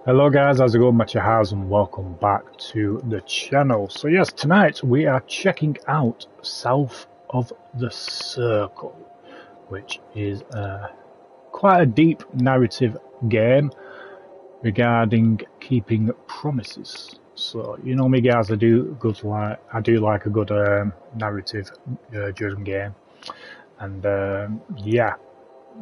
Hello guys, how's it going? HatCHeTHaZ and welcome back to the channel. So yes, tonight we are checking out South of the Circle, which is quite a deep narrative game regarding keeping promises. So you know me guys, I do like a good narrative driven game, and yeah,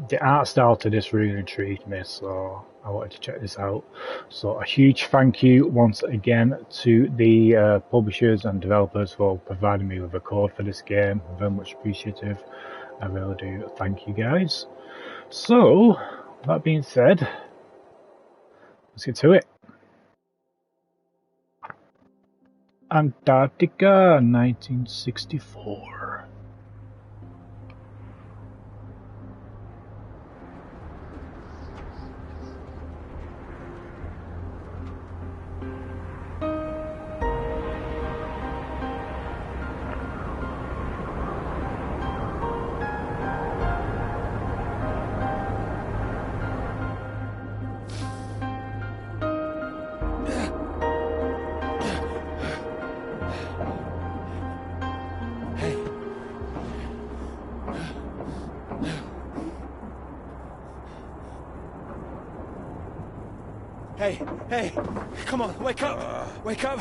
the art style to this really intrigued me, so I wanted to check this out. So a huge thank you once again to the publishers and developers for providing me with a code for this game. I'm very much appreciative. I really do thank you guys. So that being said, let's get to it. Antarctica, 1964. Hey, come on, wake up! Wake up!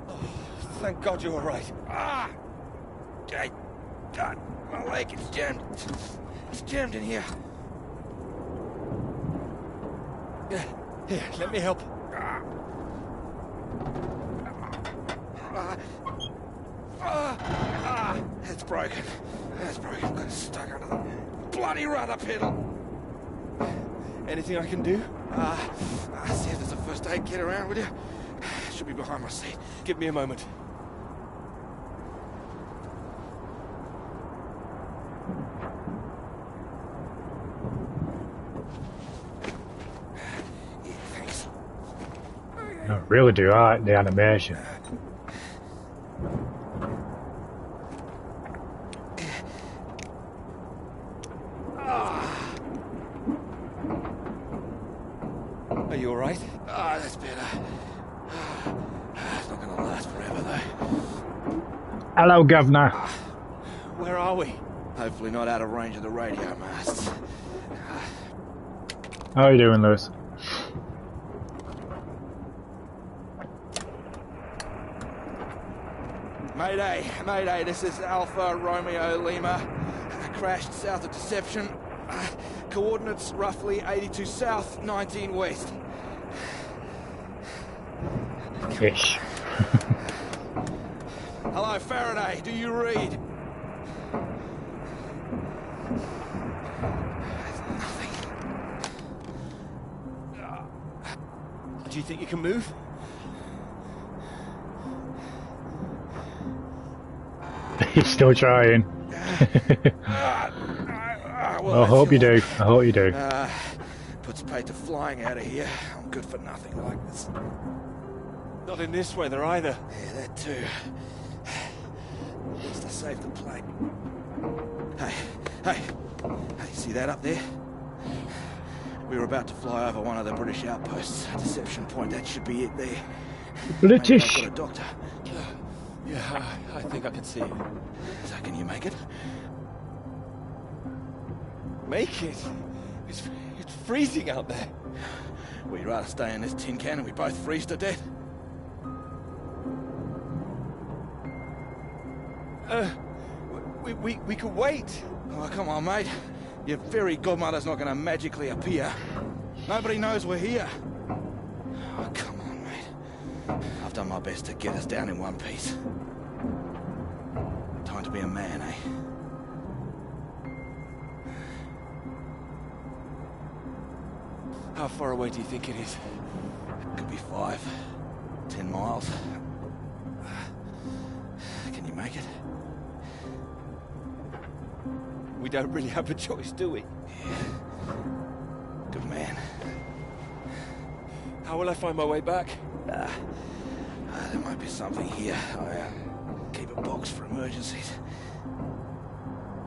Oh, thank God you're all right. God, my leg is jammed. It's jammed in here. Here, let me help. It's broken. It's broken. Got stuck under the bloody rudder pedal. Anything I can do? See if there's a first aid kit around, will you? Should be behind my seat. Give me a moment. Yeah, thanks. I really do like the animation. Are you all right? That's better. It's not gonna last forever, though. Hello, Governor. Where are we? Hopefully not out of range of the radio masts. How are you doing, Lewis? Mayday, Mayday, this is Alpha Romeo Lima. Crashed south of Deception. Coordinates roughly 82 south, 19 west. Ish. Hello, Faraday, do you read? Nothing. Do you think you can move? He's still trying. Well, I hope you do. I hope you do. Puts paid to flying out of here. I'm good for nothing like this. Not in this weather either. Yeah, that too. At least I saved the plane. Hey, see that up there? We were about to fly over one of the British outposts. Deception Point, that should be it there. British. Maybe I've got a doctor. Yeah, I think I can see it. So can you make it? Make it? It's freezing out there. We'd rather stay in this tin can and we both freeze to death. We could wait. Oh, come on, mate. Your fairy godmother's not going to magically appear. Nobody knows we're here. Oh, come on, mate. I've done my best to get us down in one piece. Time to be a man, eh? How far away do you think it is? Could be 5, 10 miles. Can you make it? We don't really have a choice, do we? Yeah. Good man. How will I find my way back? There might be something here. I keep a box for emergencies.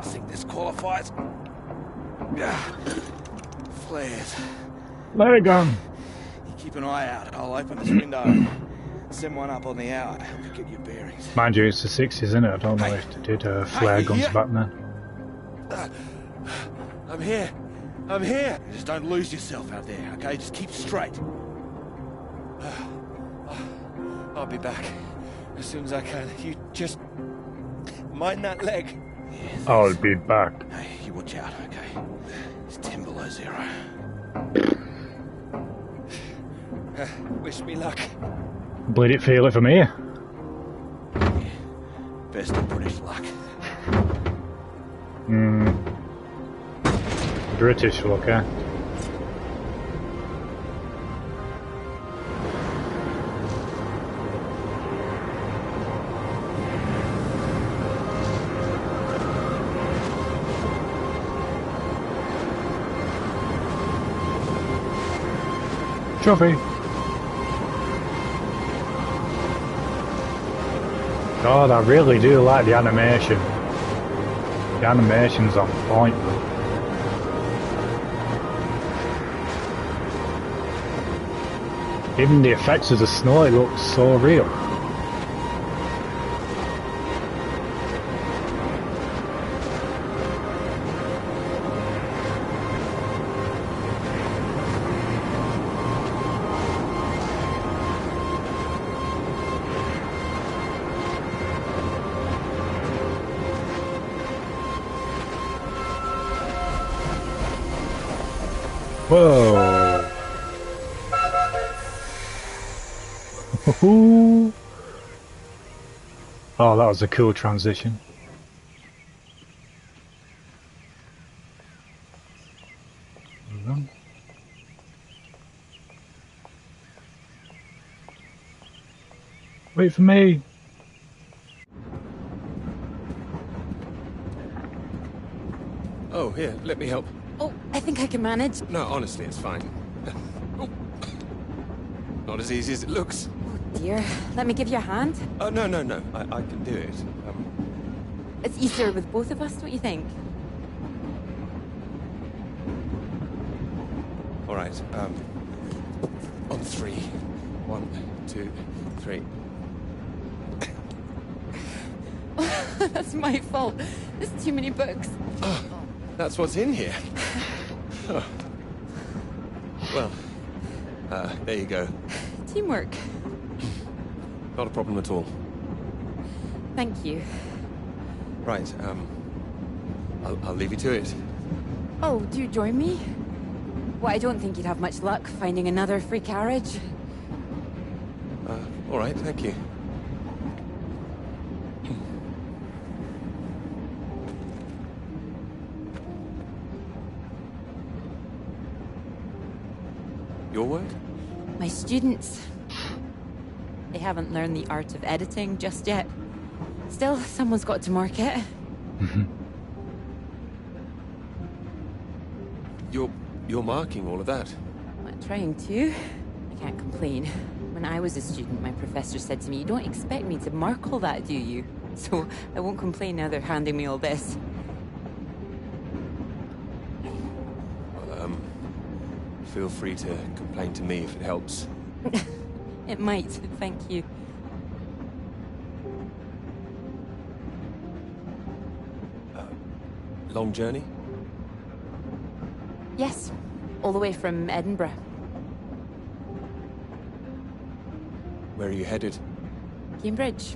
I think this qualifies. Flares. Let it go. You keep an eye out. I'll open this window. Send one up on the hour to help you get your bearings. Mind you, it's the 60s, isn't it? I don't know if they did flare guns back then. I'm here. I'm here. Just don't lose yourself out there, okay? Just keep straight. I'll be back as soon as I can. You just mind that leg. Yeah, I'll be back. Hey, you watch out, okay? It's 10 below 0. Wish me luck. Bleed it, feel it from here. Yeah, best of British luck. British look, eh? Trophy. God, I really do like the animation. The animation's on point. Even the effects of the snow, it looks so real. Whoa! Oh, that was a cool transition. Wait for me. Oh, here, let me help. Oh, I think I can manage. No, honestly, it's fine. Oh. Not as easy as it looks. Oh dear. Let me give you a hand. Oh, no, no, no. I can do it. It's easier with both of us, don't you think? All right. On 3. 1, 2, 3. That's my fault. There's too many books. Oh, that's what's in here. Oh. Well, there you go. Teamwork. Not a problem at all. Thank you. Right, I'll leave you to it. Oh, do you join me? Well, I don't think you'd have much luck finding another free carriage. All right, thank you. Your work? My students. They haven't learned the art of editing just yet. Still, someone's got to mark it. You're marking all of that? I'm trying to. I can't complain. When I was a student, my professor said to me, "You don't expect me to mark all that, do you?" So I won't complain now they're handing me all this. Well, feel free to complain to me if it helps. It might, thank you. Long journey? Yes, all the way from Edinburgh. Where are you headed? Cambridge.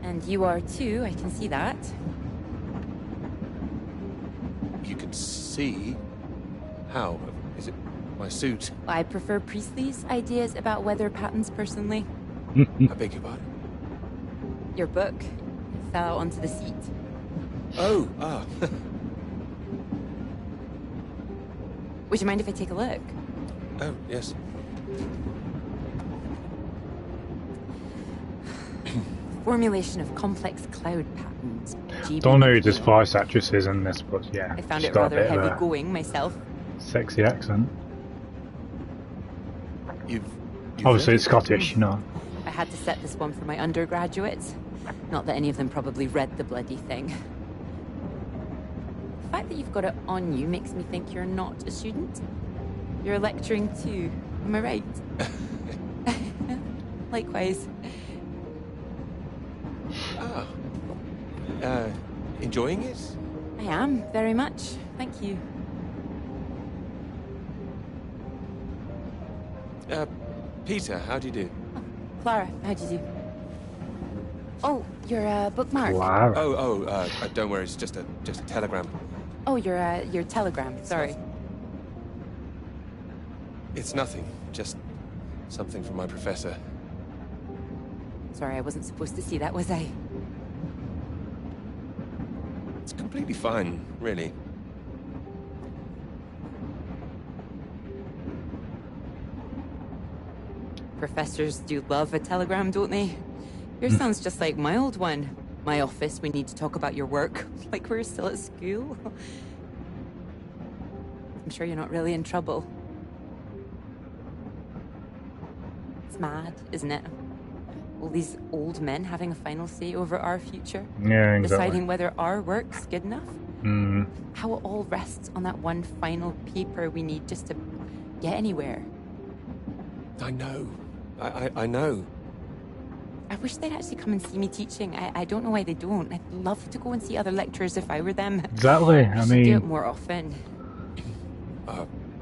And you are too, I can see that. You can see? How? Is it my suit? I prefer Priestley's ideas about weather patterns personally. I beg your pardon? Your book fell onto the seat. Oh, Would you mind if I take a look? Oh, yes. Formulation of complex cloud patterns. Don't know who this voice actress is in this, but yeah. I found she's it got a rather bit of heavy a going myself. sexy accent. You've Obviously, read it's Scottish, you know. I had to set this one for my undergraduates. Not that any of them probably read the bloody thing. The fact that you've got it on you makes me think you're not a student. You're lecturing too, am I right? Likewise. Oh. Enjoying it? I am, very much. Thank you. Peter, how do you do? Oh, Clara, how do you do? Oh, you're a bookmark. Clara. Don't worry, it's just a telegram. Oh, your telegram, sorry. It's nothing, just something from my professor. Sorry, I wasn't supposed to see that, was I? It's completely fine, really. Professors do love a telegram, don't they? Yours sounds just like my old one. My office, we need to talk about your work. Like we're still at school. I'm sure you're not really in trouble. It's mad, isn't it? All these old men having a final say over our future. Yeah, exactly. Deciding whether our work's good enough. Mm. How it all rests on that one final paper we need just to get anywhere. I know. I know. I wish they'd actually come and see me teaching. I don't know why they don't. I'd love to go and see other lecturers if I were them. Exactly. I should do it mean, more often.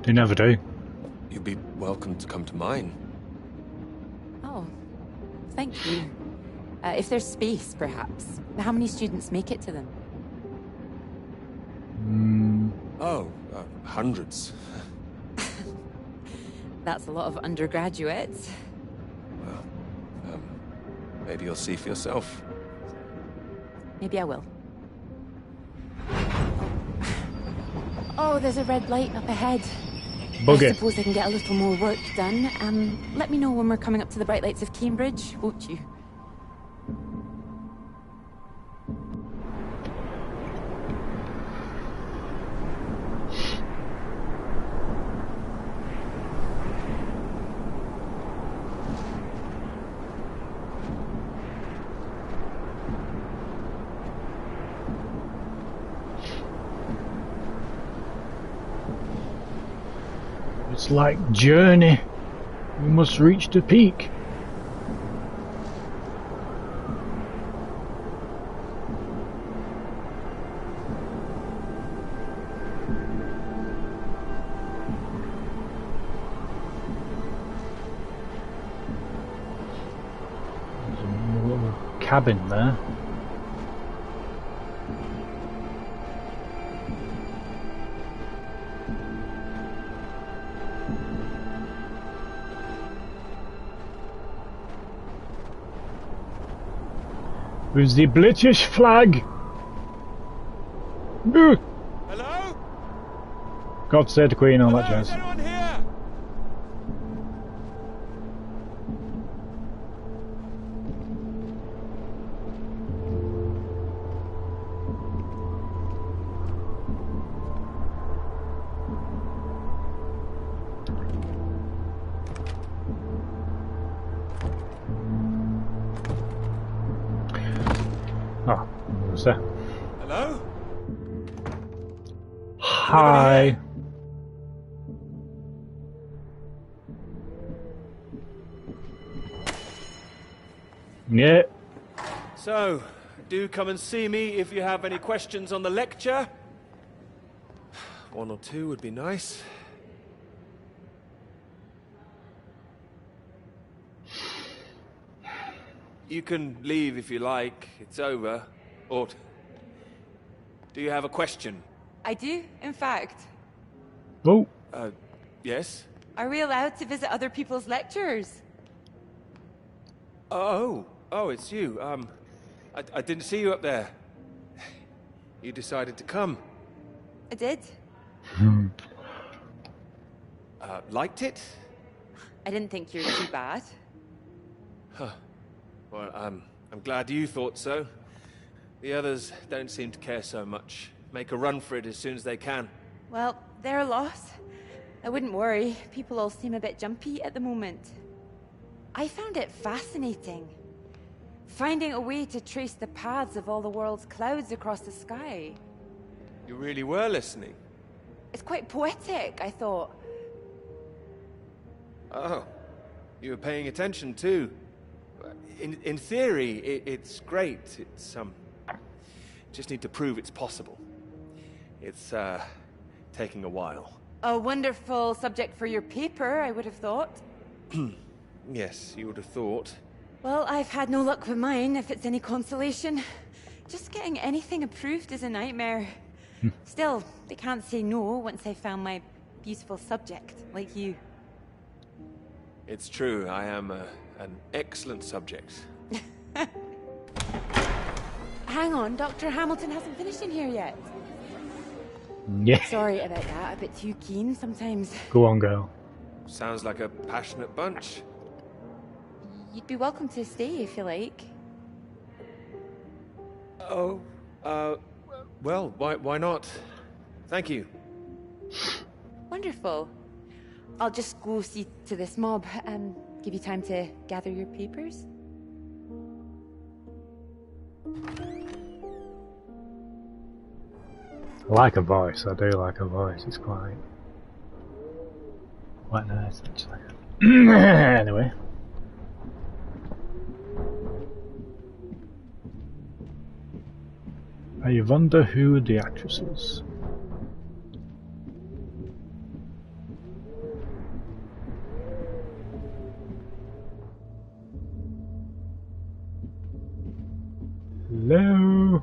they never do. You'd be welcome to come to mine. Oh, thank you. If there's space, perhaps. How many students make it to them? Hundreds. That's a lot of undergraduates. Well, maybe you'll see for yourself. Maybe I will. Oh, there's a red light up ahead. Bugger. I suppose I can get a little more work done. Let me know when we're coming up to the bright lights of Cambridge, won't you? It's like Journey. We must reach the peak. There's a little cabin there. With the British flag. Boo! Hello? God save the Queen, all that Hello, jazz. is anyone here? Oh, what was that? Hello? Hi. Yeah. So, do come and see me if you have any questions on the lecture. One or two would be nice. You can leave if you like. It's over. Or do you have a question? I do, in fact. Oh, Yes? Are we allowed to visit other people's lectures? Oh, it's you. I didn't see you up there. You decided to come. I did. Liked it? I didn't think you were too bad. Well, I'm glad you thought so. The others don't seem to care so much. Make a run for it as soon as they can. Well, they're a loss. I wouldn't worry. People all seem a bit jumpy at the moment. I found it fascinating. Finding a way to trace the paths of all the world's clouds across the sky. You really were listening. It's quite poetic, I thought. Oh, you were paying attention too. In theory, it's great. It's just need to prove it's possible. It's taking a while. A wonderful subject for your paper, I would have thought. Yes, you would have thought. Well, I've had no luck with mine, if it's any consolation. Just getting anything approved is a nightmare. Still, they can't say no once I found my beautiful subject, like you. It's true, I am an excellent subject. Hang on, Dr. Hamilton hasn't finished in here yet. Yeah. Sorry about that, a bit too keen sometimes. Go on, girl. Sounds like a passionate bunch. You'd be welcome to stay if you like. Oh, well, why not? Thank you. Wonderful. I'll just go see to this mob and give you time to gather your papers. I like her voice, I do like her voice, it's quite nice actually. Anyway. I wonder who the actress is. Hello?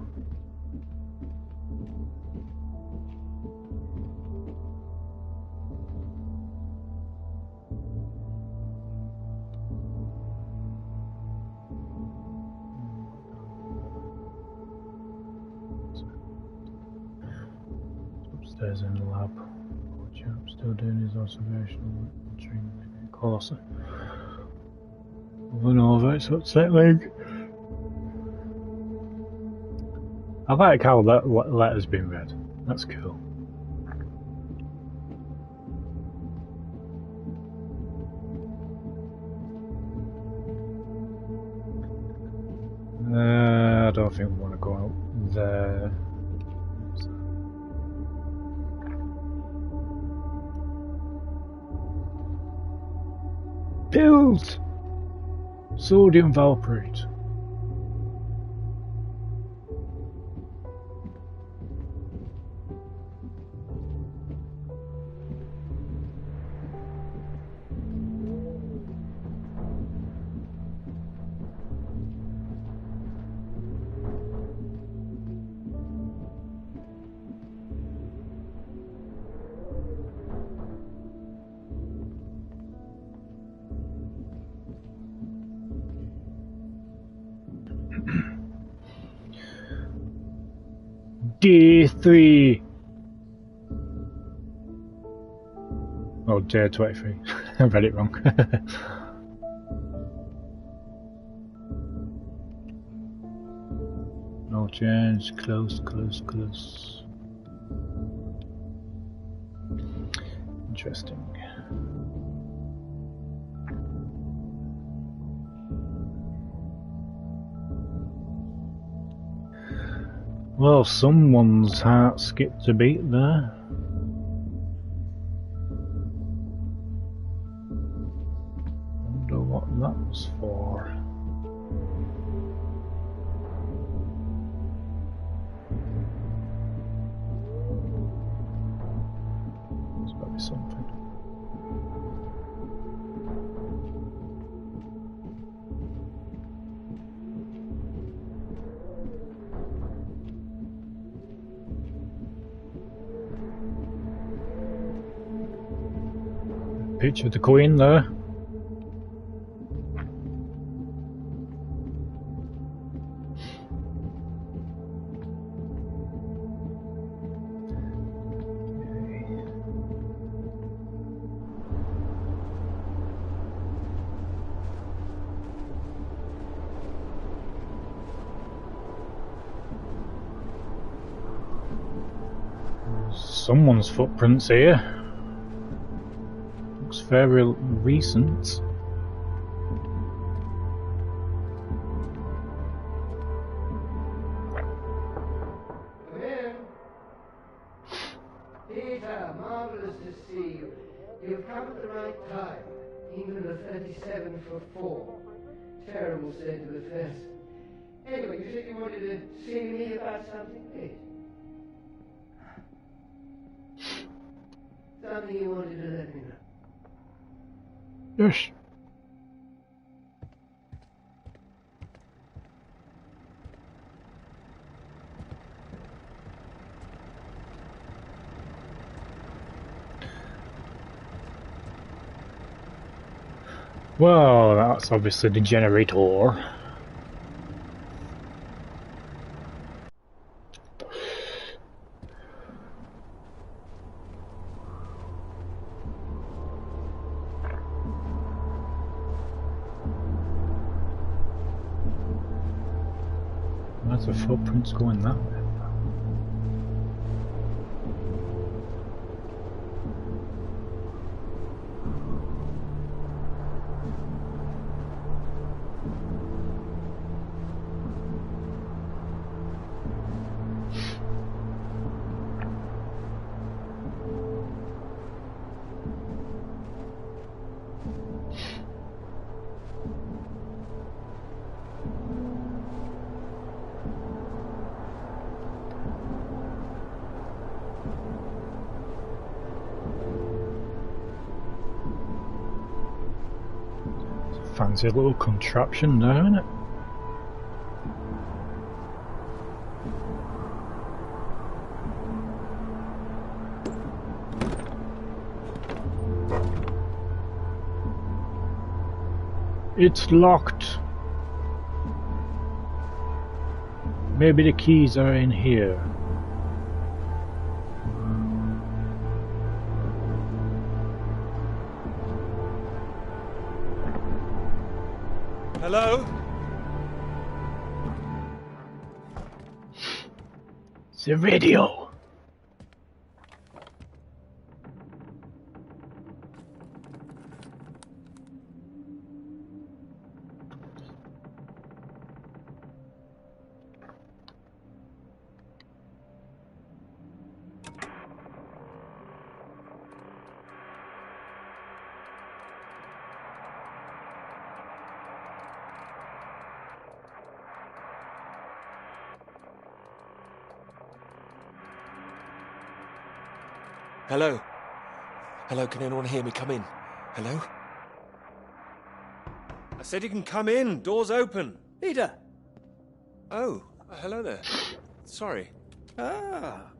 Upstairs in the lab. Poor chap still doing his observational work, training closer. Over and over, it's upsetting. I like how that letter's been read. That's cool. I don't think we want to go out there. Pills! Sodium valproate. D3. Oh, J23. I read it wrong. No change. Close. Interesting. Well, someone's heart skipped a beat there. Wonder what that was for. There's got to be something. Picture of the Queen there. Someone's footprints here. Looks very recent. Peter, marvelous to see you. You've come at the right time. England are 37 for 4. Terrible state of affairs. Anyway, you said you wanted to see me about something, please. Something you wanted to let me know. Yes. Well, that's obviously the generator. Where's the footprints going that way? Fancy little contraption there, isn't it? It's locked. Maybe the keys are in here. Hello? The radio. Hello? Hello, can anyone hear me? Come in. Hello? I said you can come in. Door's open. Peter! Oh, hello there. Sorry. Ah,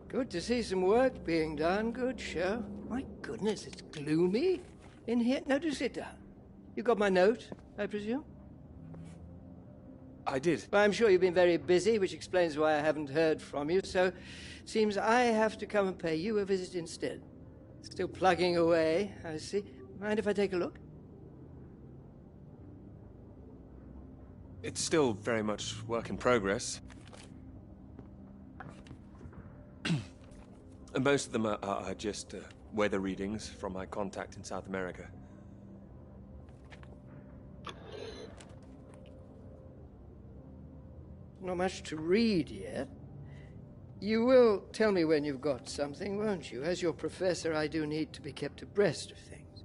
good to see some work being done. Good show. My goodness, it's gloomy in here. No, do sit down. You got my note, I presume? I did. Well, I'm sure you've been very busy, which explains why I haven't heard from you, so seems I have to come and pay you a visit instead. Still plugging away, I see. Mind if I take a look? It's still very much work in progress. And most of them are just weather readings from my contact in South America. Not much to read yet. You will tell me when you've got something, won't you? As your professor, I do need to be kept abreast of things.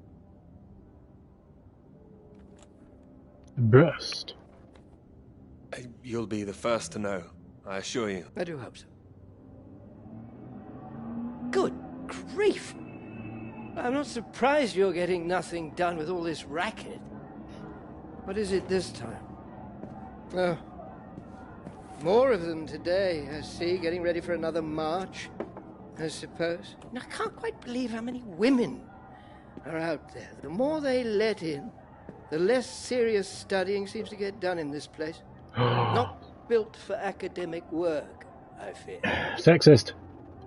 Abreast? You'll be the first to know, I assure you. I do hope so. Good grief! I'm not surprised you're getting nothing done with all this racket. What is it this time? Oh, more of them today, I see, getting ready for another march, I suppose. And I can't quite believe how many women are out there. The more they let in, the less serious studying seems to get done in this place. Not built for academic work, I fear. Sexist.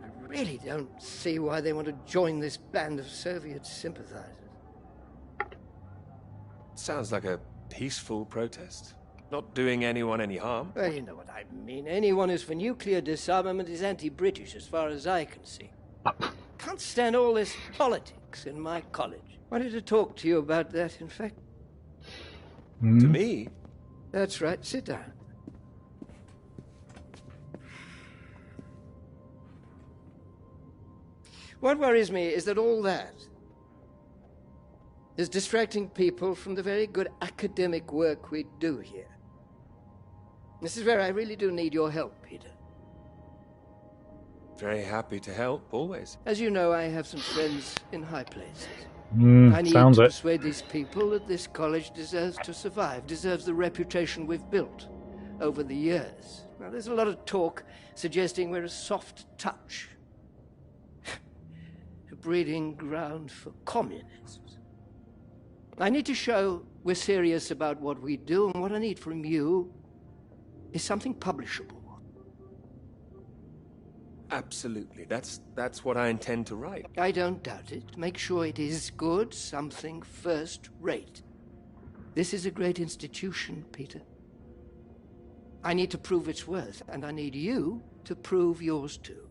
I really don't see why they want to join this band of Soviet sympathizers. Sounds like a peaceful protest. Not doing anyone any harm. Well, you know what I mean. Anyone who's for nuclear disarmament is anti-British, as far as I can see. Can't stand all this politics in my college. Wanted to talk to you about that, in fact. To me? That's right. Sit down. What worries me is that all that is distracting people from the very good academic work we do here. This is where I really do need your help, Peter. Very happy to help, always. As you know, I have some friends in high places. I need Sounds to it. persuade these people that this college deserves to survive, deserves the reputation we've built over the years. Now, there's a lot of talk suggesting we're a soft touch. A breeding ground for communists. I need to show we're serious about what we do, and what I need from you is something publishable. Absolutely. That's what I intend to write. I don't doubt it. Make sure it is good, something first rate. This is a great institution, Peter. I need to prove its worth, and I need you to prove yours too.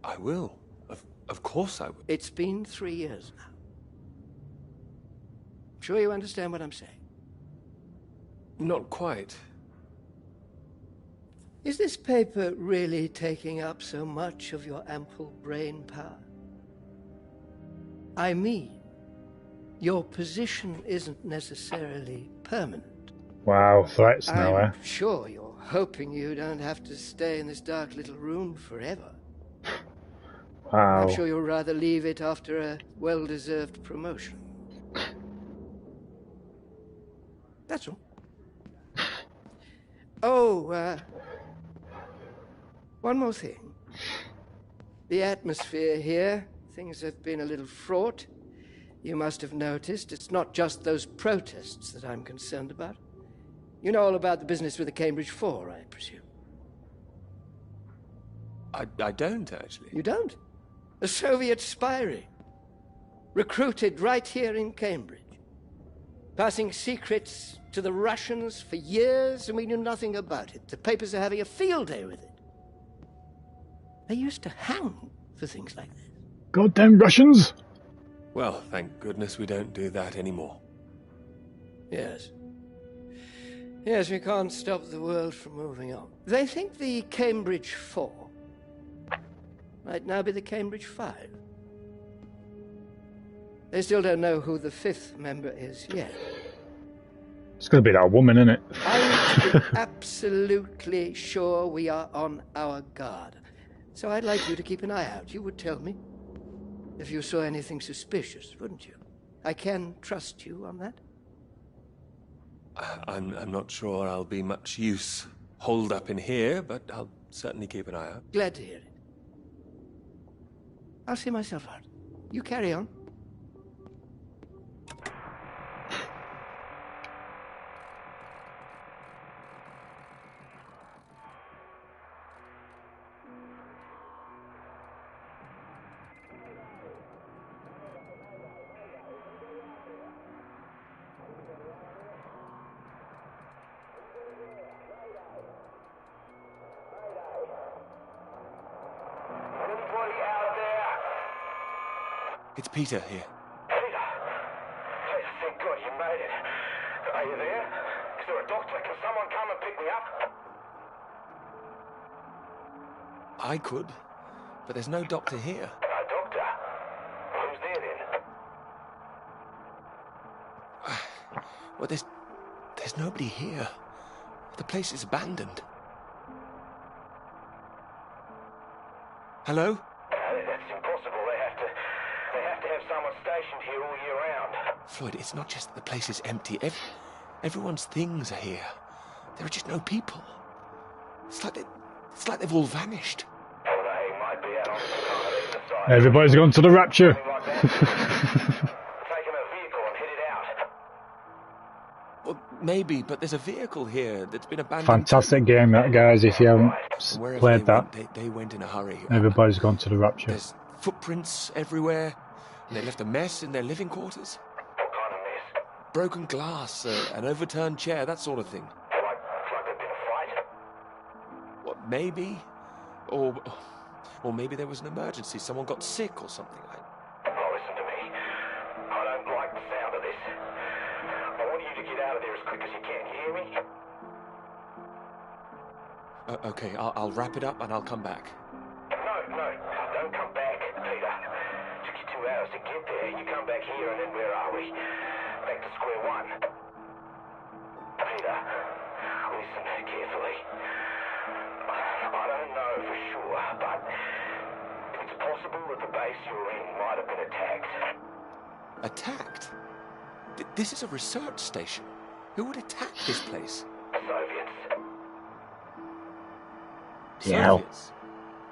I will. Of course I will. It's been 3 years now. Sure you understand what I'm saying? Not quite. Is this paper really taking up so much of your ample brain power? I mean, your position isn't necessarily permanent. Wow, threats now, eh? I'm sure you're hoping you don't have to stay in this dark little room forever. Wow. I'm sure you'll rather leave it after a well-deserved promotion. That's all. Oh, one more thing. The atmosphere here, things have been a little fraught. You must have noticed it's not just those protests that I'm concerned about. You know all about the business with the Cambridge Four, I presume. I don't, actually. You don't? A Soviet spy ring. Recruited right here in Cambridge. Passing secrets to the Russians for years, and we knew nothing about it. The papers are having a field day with it. They used to hang for things like this. Goddamn Russians! Well, thank goodness we don't do that anymore. Yes. Yes, we can't stop the world from moving on. They think the Cambridge Four might now be the Cambridge Five. They still don't know who the fifth member is yet. It's going to be that woman, isn't it? I need to be absolutely sure we are on our guard. So I'd like you to keep an eye out. You would tell me if you saw anything suspicious, wouldn't you? I can trust you on that? I'm not sure I'll be much use holed up in here, but I'll certainly keep an eye out. Glad to hear it. I'll see myself out. You carry on. It's Peter here. Peter, thank God you made it. Are you there? Is there a doctor? Can someone come and pick me up? I could, but there's no doctor here. No doctor? Who's there then? Well, there's nobody here. The place is abandoned. Hello? That's impossible. They have to have someone stationed here all year round. Floyd, it's not just that the place is empty. Everyone's things are here. There are just no people. It's like they've all vanished. Well, they might be out on the side. Everybody's gone to the rapture. Something like that. Taking a vehicle and headed out. Well, maybe, but there's a vehicle here that's been abandoned. Fantastic game, that, guys. If you haven't Wherever played they that, went, they went in a hurry. everybody's gone to the rapture. There's footprints everywhere, and they left a mess in their living quarters. What kind of mess? Broken glass, an overturned chair, that sort of thing. Like there'd been a fight? What, maybe? Or maybe there was an emergency. Someone got sick or something. Oh, listen to me. I don't like the sound of this. I want you to get out of there as quick as you can. Hear me? Okay, I'll wrap it up and I'll come back. No, don't come back, Peter. Took you 2 hours to get there. You come back here and then where are we? Back to square one. Peter, listen carefully. I don't know for sure, but it's possible that the base you're in might have been attacked. Attacked? This is a research station. Who would attack this place? Soviets. Yeah. Soviets?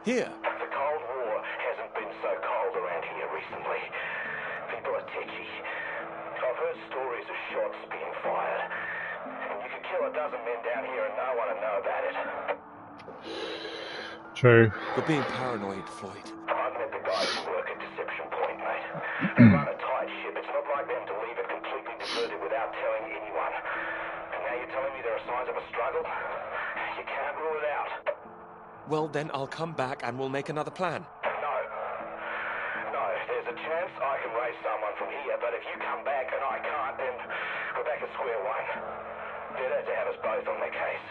Here? The Cold War hasn't been so cold around here recently. People are tetchy. I've heard stories of shots being fired. And you could kill a dozen men down here and no one would know about it. True. You're being paranoid, Floyd. I've met the guys who work at Deception Point, mate. They run a tight ship. It's not like them to leave it completely deserted without telling anyone. And now you're telling me there are signs of a struggle? You can't rule it out. Well, then I'll come back and we'll make another plan. No, there's a chance I can raise someone from here, but if you come back and I can't, then we're back at square one. Better to have us both on the case.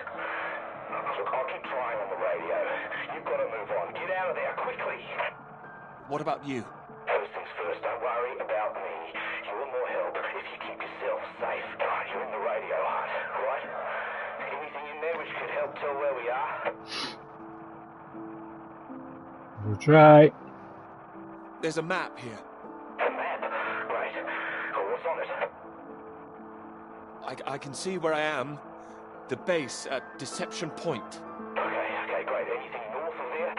Look, I'll keep trying on the radio. You've got to move on. Get out of there, quickly. What about you? First things first, don't worry about me. You're more help if you keep yourself safe. You're in the radio hut, right? Anything in there which could help tell where we are? We'll try. There's a map here. A map? Right. Oh, what's on it? I can see where I am. The base at Deception Point. Okay, great. Anything north of there?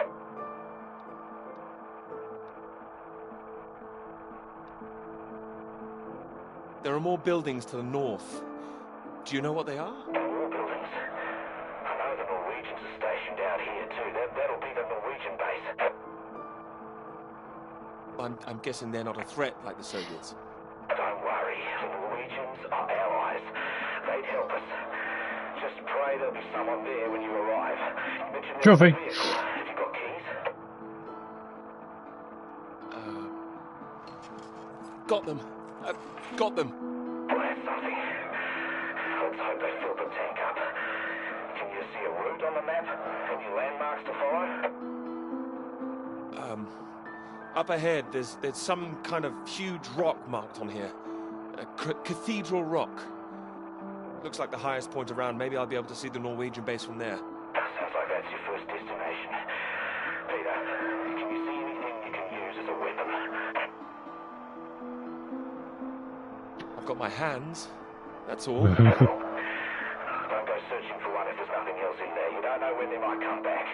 There are more buildings to the north. Do you know what they are? More buildings? I know the Norwegians are stationed out here too. That'll be the Norwegian base. I'm guessing they're not a threat like the Soviets. Don't worry. The Norwegians are allies. They'd help us. Just pray there'll be someone there when you arrive. You mentioned there's a Trophy. vehicle. Have you got keys? Got them. Got them. Well, that's something. Let's hope they fill the tank up. Can you see a route on the map? Any landmarks to follow? Up ahead, there's some kind of huge rock marked on here. A cathedral rock. Looks like the highest point around. Maybe I'll be able to see the Norwegian base from there. Sounds like that's your first destination. Peter, can you see anything you can use as a weapon? I've got my hands. That's all. Don't go searching for one if there's nothing else in there. You don't know when they might come back.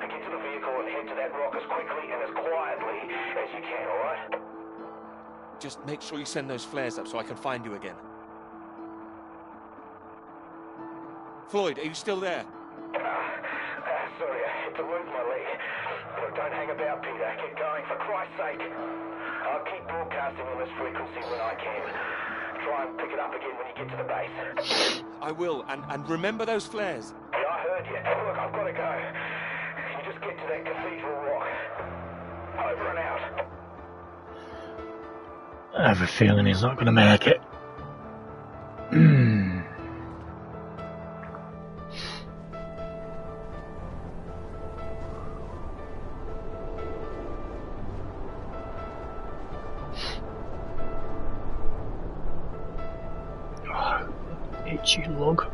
Get to the vehicle and head to that rock as quickly and as quietly as you can, alright? Just make sure you send those flares up so I can find you again. Floyd, are you still there? Sorry, I had to move my leg. Look, don't hang about, Peter. Get going, for Christ's sake. I'll keep broadcasting on this frequency when I can. Try and pick it up again when you get to the base. I will, and remember those flares. Yeah, I heard you. Look, I've got to go. You just get to that cathedral rock. Over and out. I have a feeling he's not going to make it. Oh, itchy lug.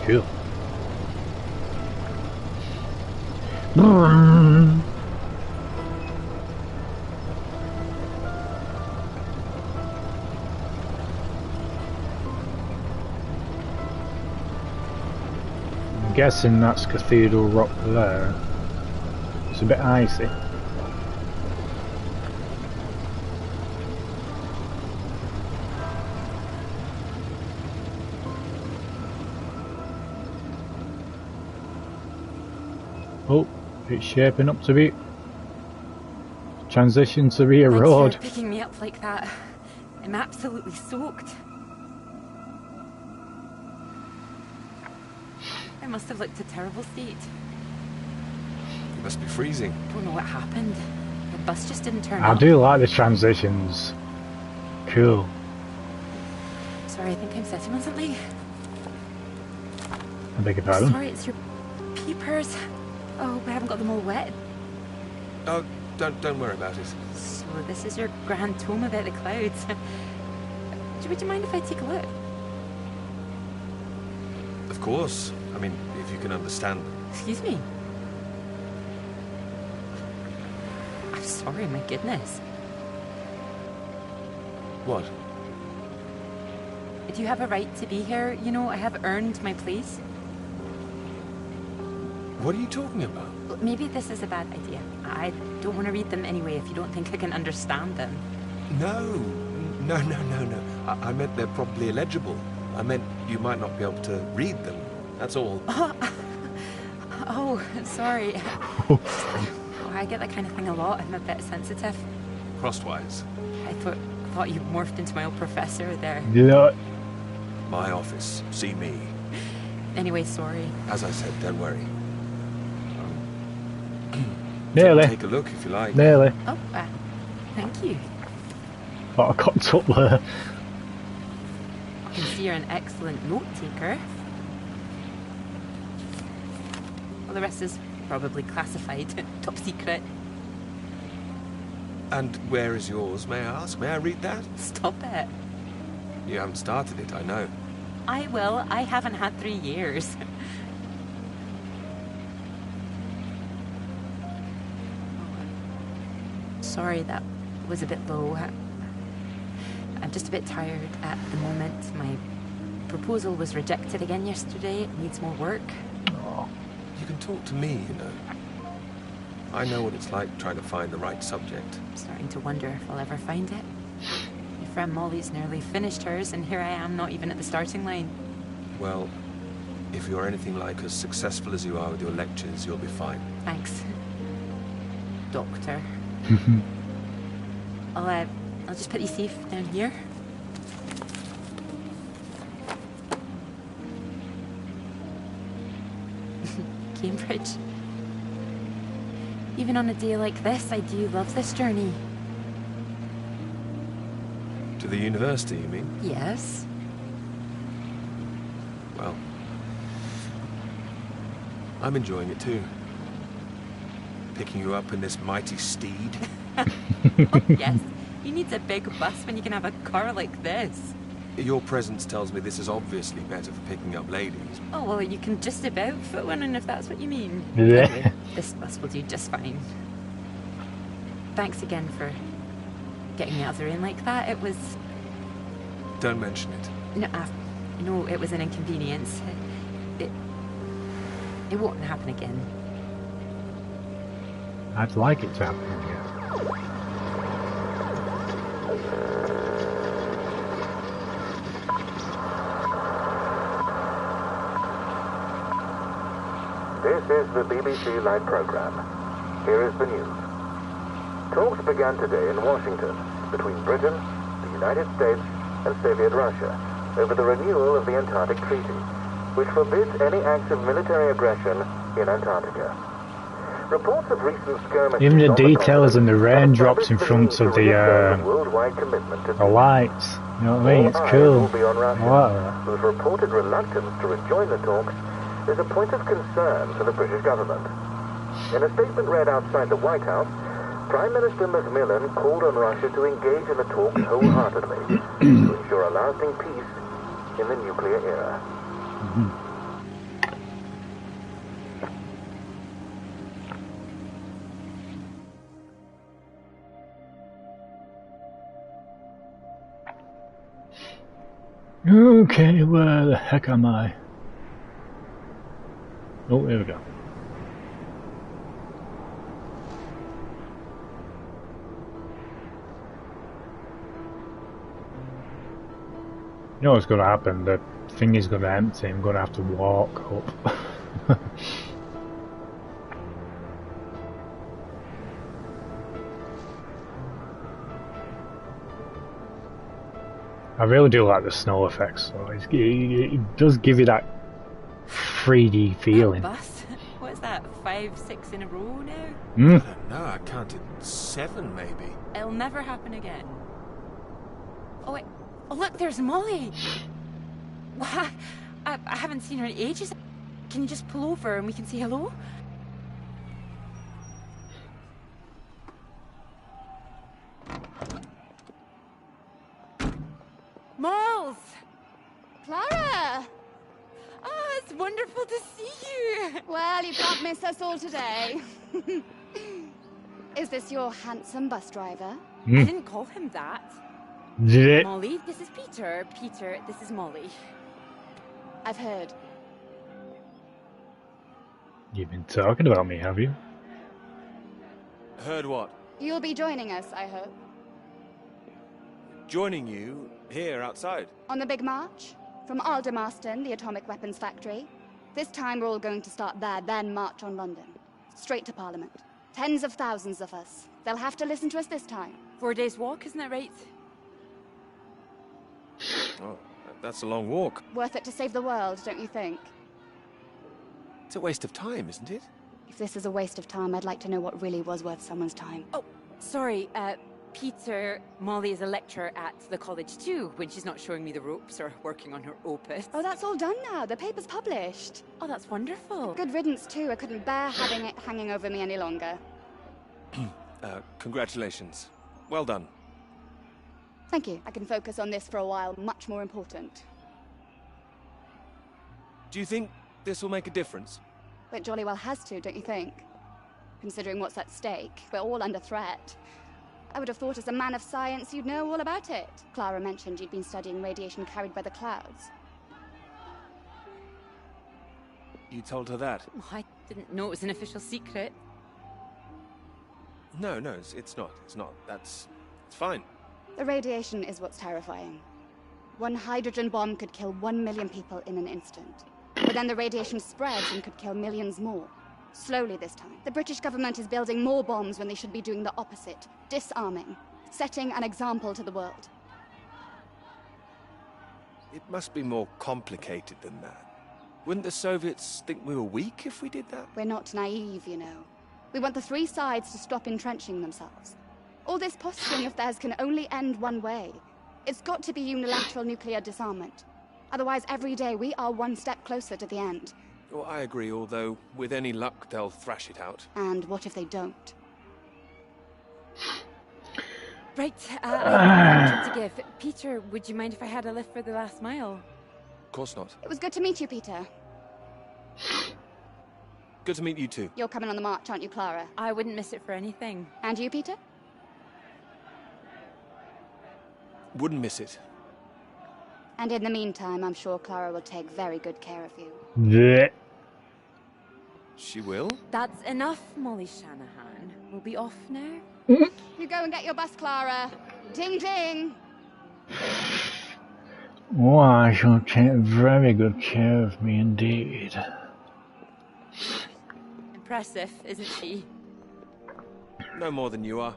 Cool. I'm guessing that's Cathedral Rock there. It's a bit icy. Oh, it's shaping up to be transition to be a Thanks road. for picking me up like that. I'm absolutely soaked. I must have looked a terrible state. You must be freezing. Don't know what happened. The bus just didn't turn I up. do like the transitions. Cool. Sorry, I think I'm sitting on something. I beg your pardon. Sorry, it's your peepers. Oh, we haven't got them all wet. Oh, don't worry about it. So this is your grand tome about the clouds. Would you mind if I take a look? Of course. I mean, if you can understand them. Excuse me. I'm sorry, my goodness. What? Do you have a right to be here? You know, I have earned my place. What are you talking about? Well, maybe this is a bad idea. I don't want to read them anyway if you don't think I can understand them. No. I meant they're probably illegible. I meant you might not be able to read them. That's all. Oh, sorry. Oh, I get that kind of thing a lot. I'm a bit sensitive. Crosswise. I thought you morphed into my old professor there. Yeah. My office. See me. Anyway, sorry. As I said, don't worry. Nearly. Take a look if you like. Nearly. Oh, thank you. But I got up there. I can see you're an excellent note taker. Well, the rest is probably classified, top secret. And where is yours, may I ask? May I read that? Stop it. You haven't started it, I know. I will. I haven't had 3 years. Sorry, that was a bit low. I'm just a bit tired at the moment. My proposal was rejected again yesterday. It needs more work. Oh. You can talk to me, you know. I know what it's like trying to find the right subject. I'm starting to wonder if I'll ever find it. My friend Molly's nearly finished hers, and here I am, not even at the starting line. Well, if you're anything like as successful as you are with your lectures, you'll be fine. Thanks, Doctor. I'll just put you safe down here. Cambridge. Even on a day like this, I do love this journey. To the university, you mean? Yes. Well, I'm enjoying it too. Picking you up in this mighty steed. Oh, yes. Who needs a big bus when you can have a car like this? Your presence tells me this is obviously better for picking up ladies. Oh, well, you can just about fit one in if that's what you mean. Yeah. Anyway, this bus will do just fine. Thanks again for getting me out of the rain like that. It was... Don't mention it. No, it was an inconvenience. It won't happen again. I'd like it to happen again. This is the BBC Live program. Here is the news. Talks began today in Washington between Britain, the United States, and Soviet Russia over the renewal of the Antarctic Treaty, which forbids any acts of military aggression in Antarctica. Reports of recent skirmishes. Even the on details and the continent raindrops in front of the worldwide commitment to lights. You know what I mean? It's all cool. eyes will be on I Russia, like that. whose reported reluctance to rejoin the talks is a point of concern for the British government. In a statement read outside the White House, Prime Minister Macmillan called on Russia to engage in the talks wholeheartedly to ensure a lasting peace in the nuclear era. Okay, where the heck am I? Oh, there we go. You know what's going to happen? The thing is going to empty. I'm going to have to walk up. I really do like the snow effects. So it does give you that 3D feeling. Bus? What's that, 5, 6 in a row now? I don't know, I counted 7 maybe. It'll never happen again. Oh wait, oh look, there's Molly! What? I haven't seen her in ages. Can you just pull over and we can say hello? Moles! Clara! Oh, it's wonderful to see you! Well, you can't miss us all today. Is this your handsome bus driver? I didn't call him that. Did it? Molly, this is Peter. Peter, this is Molly. I've heard. You've been talking about me, have you? Heard what? You'll be joining us, I hope. Joining you here outside. On the big march? From Aldermaston, the atomic weapons factory. This time we're all going to start there, then march on London. Straight to Parliament. Tens of thousands of us. They'll have to listen to us this time. 4 days walk, isn't that right? Oh, that's a long walk. Worth it to save the world, don't you think? It's a waste of time, isn't it? If this is a waste of time, I'd like to know what really was worth someone's time. Oh, sorry, Peter, Molly is a lecturer at the college too, when she's not showing me the ropes or working on her opus. Oh, that's all done now. The paper's published. Oh, that's wonderful. Good riddance, too. I couldn't bear having it hanging over me any longer. Congratulations. Well done. Thank you. I can focus on this for a while. Much more important. Do you think this will make a difference? It jolly well has to, don't you think? Considering what's at stake, we're all under threat. I would have thought as a man of science you'd know all about it. Clara mentioned you'd been studying radiation carried by the clouds. You told her that? Oh, I didn't know it was an official secret. No, it's not. It's fine. The radiation is what's terrifying. One hydrogen bomb could kill 1 million people in an instant. But then the radiation spreads and could kill millions more. Slowly this time. The British government is building more bombs when they should be doing the opposite. Disarming. Setting an example to the world. It must be more complicated than that. Wouldn't the Soviets think we were weak if we did that? We're not naive, you know. We want the three sides to stop entrenching themselves. All this posturing of theirs can only end one way. It's got to be unilateral nuclear disarmament. Otherwise, every day we are one step closer to the end. Well, I agree, although with any luck they'll thrash it out. And what if they don't? Right, I have a to give. Peter, would you mind if I had a lift for the last mile? Of course not. It was good to meet you, Peter. Good to meet you too. You're coming on the march, aren't you, Clara? I wouldn't miss it for anything. And you, Peter? Wouldn't miss it. And in the meantime, I'm sure Clara will take very good care of you. Yeah. She will? That's enough, Molly Shanahan. We'll be off now. You go and get your bus, Clara. Ding, ding. Oh, I shall take very good care of me indeed. Impressive, isn't she? No more than you are.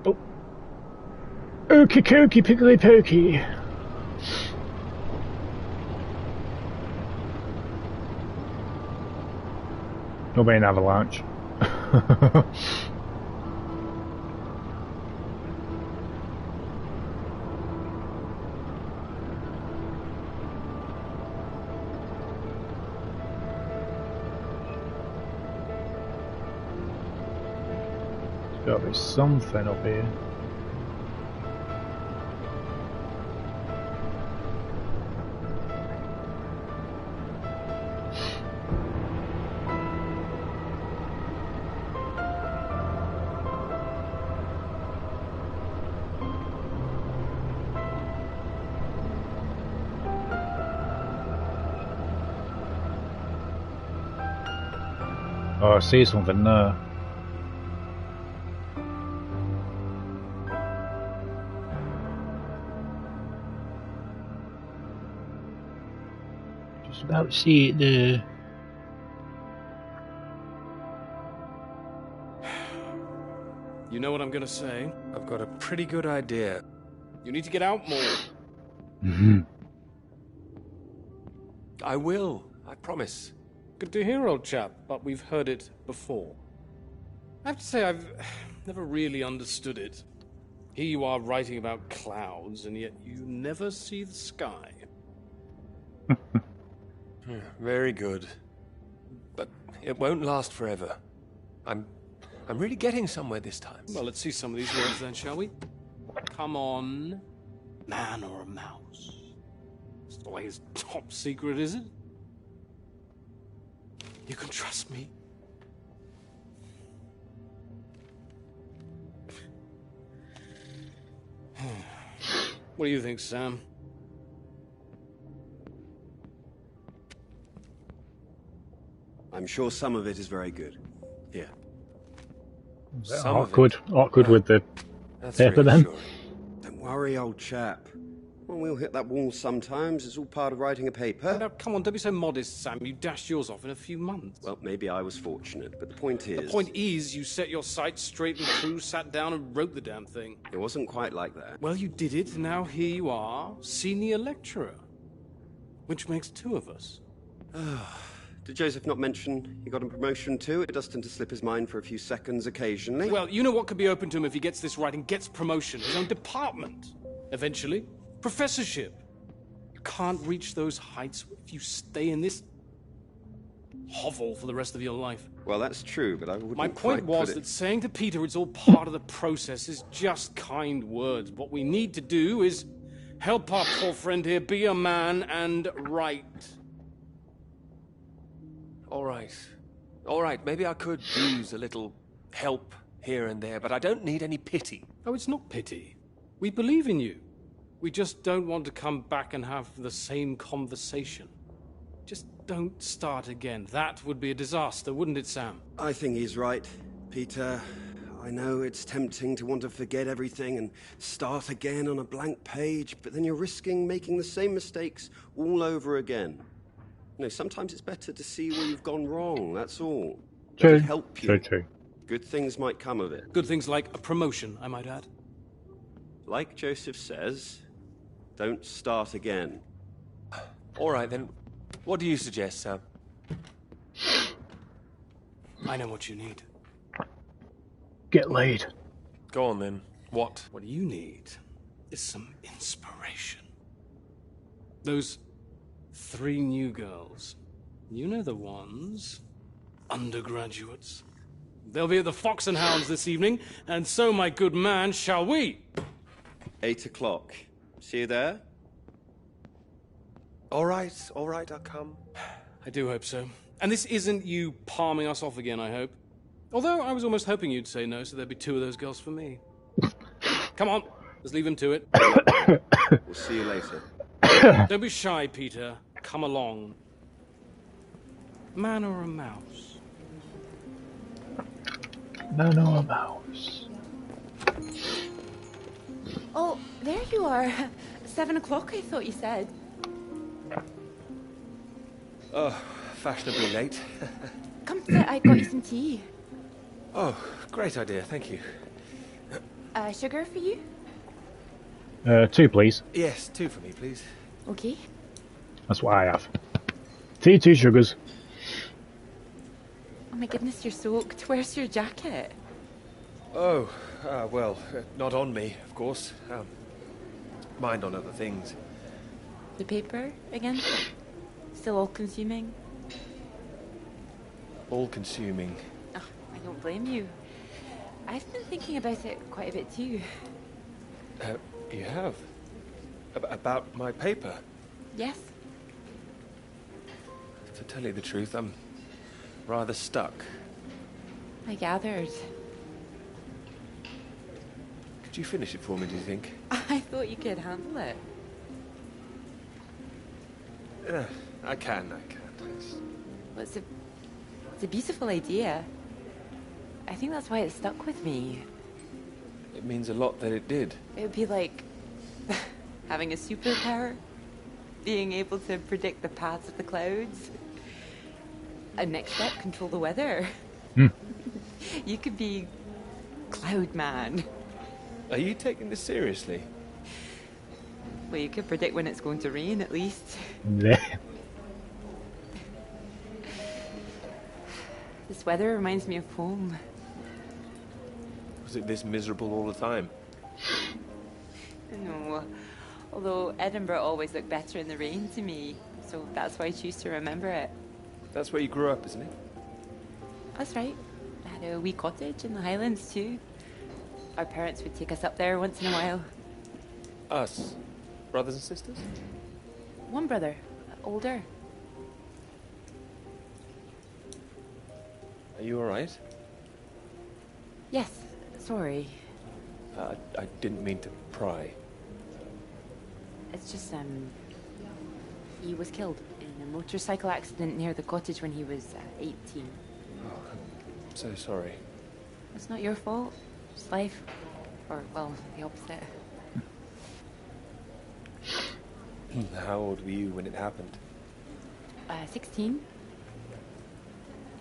Oh. Okie dokie, pickly pokey. There'll be an avalanche. There's got to be something up here. Oh, I see something there. Just about to see it there. You know what I'm gonna say? I've got a pretty good idea. You need to get out more. I will, I promise. Good to hear, old chap, but we've heard it before. I have to say, I've never really understood it. Here you are writing about clouds, and yet you never see the sky. Very good. But it won't last forever. I'm really getting somewhere this time. Well, let's see some of these words then, shall we? Come on. Man or a mouse? It's always top secret, is it? You can trust me. What do you think, Sam? I'm sure some of it is very good. Here. Awkward with the paper then. Don't worry, old chap. Well, we'll hit that wall sometimes. It's all part of writing a paper. Now, come on, don't be so modest, Sam. You dashed yours off in a few months. Well, maybe I was fortunate, but the point is... The point is, you set your sights straight and true, sat down and wrote the damn thing. It wasn't quite like that. Well, you did it, and now here you are, senior lecturer. Which makes two of us. Did Joseph not mention he got a promotion too? It does tend to slip his mind for a few seconds occasionally. Well, you know what could be open to him if he gets this right and gets promotion? His own department. Eventually. Professorship. You can't reach those heights if you stay in this hovel for the rest of your life. Well, that's true, but I wouldn't My point quite was put it... that saying to Peter it's all part of the process is just kind words. What we need to do is help our poor friend here be a man and write. All right, maybe I could use a little help here and there, but I don't need any pity. Oh, it's not pity. We believe in you. We just don't want to come back and have the same conversation. Just don't start again. That would be a disaster, wouldn't it, Sam? I think he's right, Peter. I know it's tempting to want to forget everything and start again on a blank page, but then you're risking making the same mistakes all over again. You know, sometimes it's better to see where you've gone wrong, that's all. True. It'll help you. True. Good things might come of it. Good things like a promotion, I might add. Like Joseph says, don't start again. All right, then. What do you suggest, Sam? I know what you need. Get laid. Go on, then. What? What you need is some inspiration. Those 3 new girls. You know the ones. Undergraduates. They'll be at the Fox and Hounds this evening, and so, my good man, shall we? 8 o'clock. See you there? All right, I'll come. I do hope so. And this isn't you palming us off again, I hope. Although I was almost hoping you'd say no, so there'd be 2 of those girls for me. Come on, let's leave him to it. We'll see you later. Don't be shy, Peter. Come along. Man or a mouse? Man or a mouse? Oh, there you are. 7 o'clock, I thought you said. Oh, fashionably late. Come sit, I got you some tea. Oh, great idea, thank you. Sugar for you? 2, please. Yes, 2 for me, please. Okay. That's what I have. Tea, 2 sugars. Oh my goodness, you're soaked. Where's your jacket? Oh, well, not on me, of course. Mind on other things. The paper, again? Still all-consuming? All-consuming. Oh, I don't blame you. I've been thinking about it quite a bit too. You have? About my paper? Yes. To tell you the truth, I'm rather stuck. I gathered. Could you finish it for me, do you think? I thought you could handle it. I can. Well, it's a beautiful idea. I think that's why it stuck with me. It means a lot that it did. It would be like having a superpower, being able to predict the paths of the clouds. And next step, control the weather. You could be Cloud Man. Are you taking this seriously? Well, you could predict when it's going to rain, at least. Yeah. This weather reminds me of home. Was it this miserable all the time? No, although Edinburgh always looked better in the rain to me, so that's why I choose to remember it. That's where you grew up, isn't it? That's right. I had a wee cottage in the Highlands too. Our parents would take us up there once in a while. Us? Brothers and sisters? One brother, older. Are you alright? Yes, sorry. I didn't mean to pry. It's just, he was killed in a motorcycle accident near the cottage when he was 18. Oh, I'm so sorry. It's not your fault. It's life. Or, well, the opposite. How old were you when it happened? 16.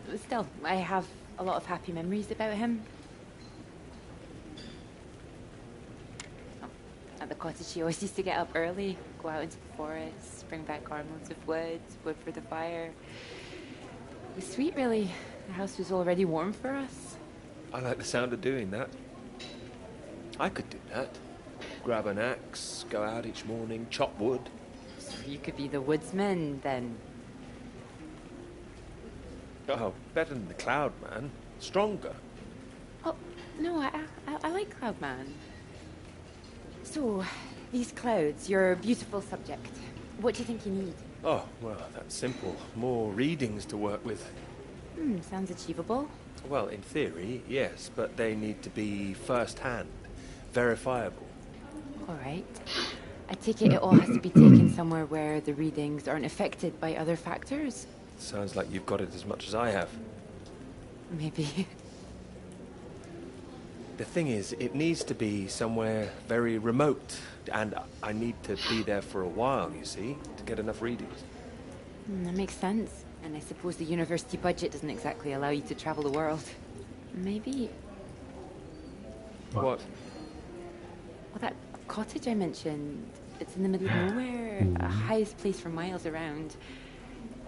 But still, I have a lot of happy memories about him. At the cottage, he always used to get up early, go out into the forest, bring back armloads of wood for the fire. It was sweet, really. The house was already warm for us. I like the sound of doing that. I could do that. Grab an axe, go out each morning, chop wood. So you could be the woodsman, then. Oh, better than the Cloud Man. Stronger. Oh, no, I like Cloudman. So, these clouds, your beautiful subject. What do you think you need? Oh, well, that's simple. More readings to work with. Sounds achievable. Well, in theory, yes, but they need to be first-hand, verifiable. All right. I take it all has to be taken somewhere where the readings aren't affected by other factors? Sounds like you've got it as much as I have. Maybe. The thing is, it needs to be somewhere very remote, and I need to be there for a while, you see, to get enough readings. That makes sense. And I suppose the university budget doesn't exactly allow you to travel the world. Maybe... What? Well, that cottage I mentioned, it's in the middle of nowhere, a highest place for miles around.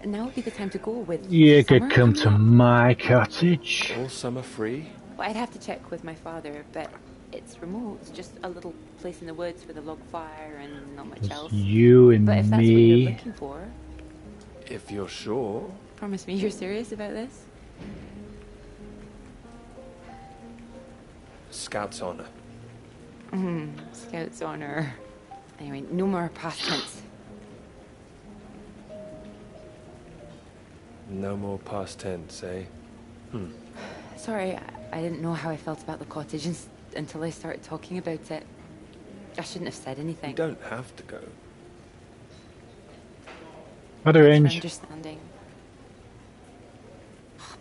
And now would be the time to go with... You could come to my cottage. All summer free? Well, I'd have to check with my father, but it's remote. It's just a little place in the woods with a log fire and not much else. You and but if that's what you're looking for... If you're sure. Promise me you're serious about this? Scout's honor. Scout's honor. Anyway, no more past tense. No more past tense, eh? Sorry, I didn't know how I felt about the cottage until I started talking about it. I shouldn't have said anything. You don't have to go. Other For range. understanding.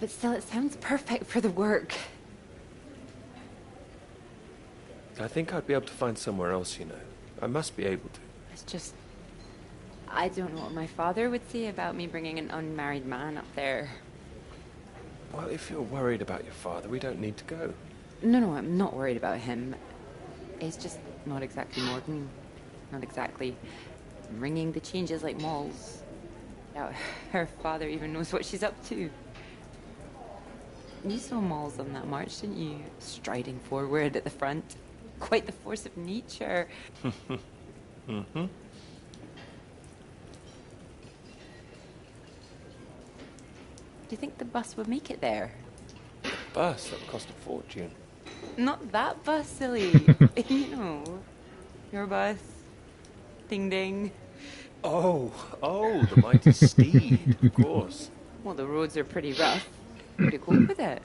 But still, it sounds perfect for the work. I think I'd be able to find somewhere else, you know. I must be able to. It's just... I don't know what my father would say about me bringing an unmarried man up there. Well, if you're worried about your father, we don't need to go. No, I'm not worried about him. It's just not exactly modern. Not exactly ringing the changes like Moll's. Now, her father even knows what she's up to. You saw Moll's on that march, didn't you? Striding forward at the front. Quite the force of nature. Do you think the bus would make it there? Bus, that would cost a fortune. Not that bus, silly. You know, your bus. Ding ding. Oh, the mighty steed, of course. Well, the roads are pretty rough. Would you cope with it?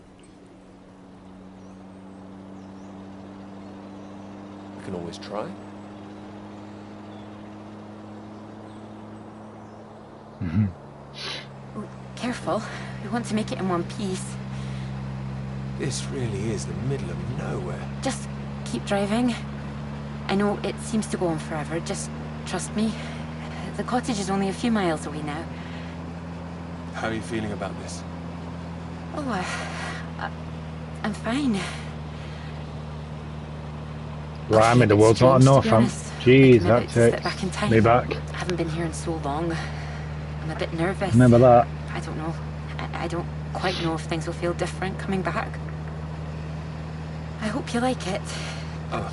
We can always try. Oh, careful. We want to make it in one piece. This really is the middle of nowhere. Just keep driving. I know it seems to go on forever. Just trust me. The cottage is only a few miles away now. How are you feeling about this? Oh, I'm fine. Blimey, the world's not enough. Jeez, that takes me back. I haven't been here in so long. I'm a bit nervous. Remember that? I don't know. I don't quite know if things will feel different coming back. I hope you like it. Oh,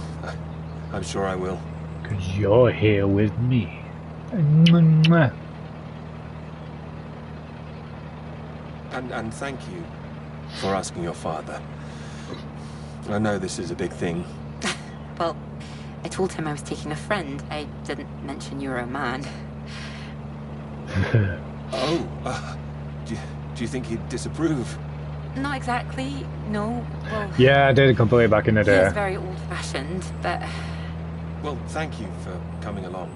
I'm sure I will. Because you're here with me. And thank you for asking your father. I know this is a big thing. Well, I told him I was taking a friend. I didn't mention you were a man. Oh, do you think he'd disapprove? Not exactly, no. Well, yeah, I did it completely back in the day. He is very old-fashioned, but... Well, thank you for coming along.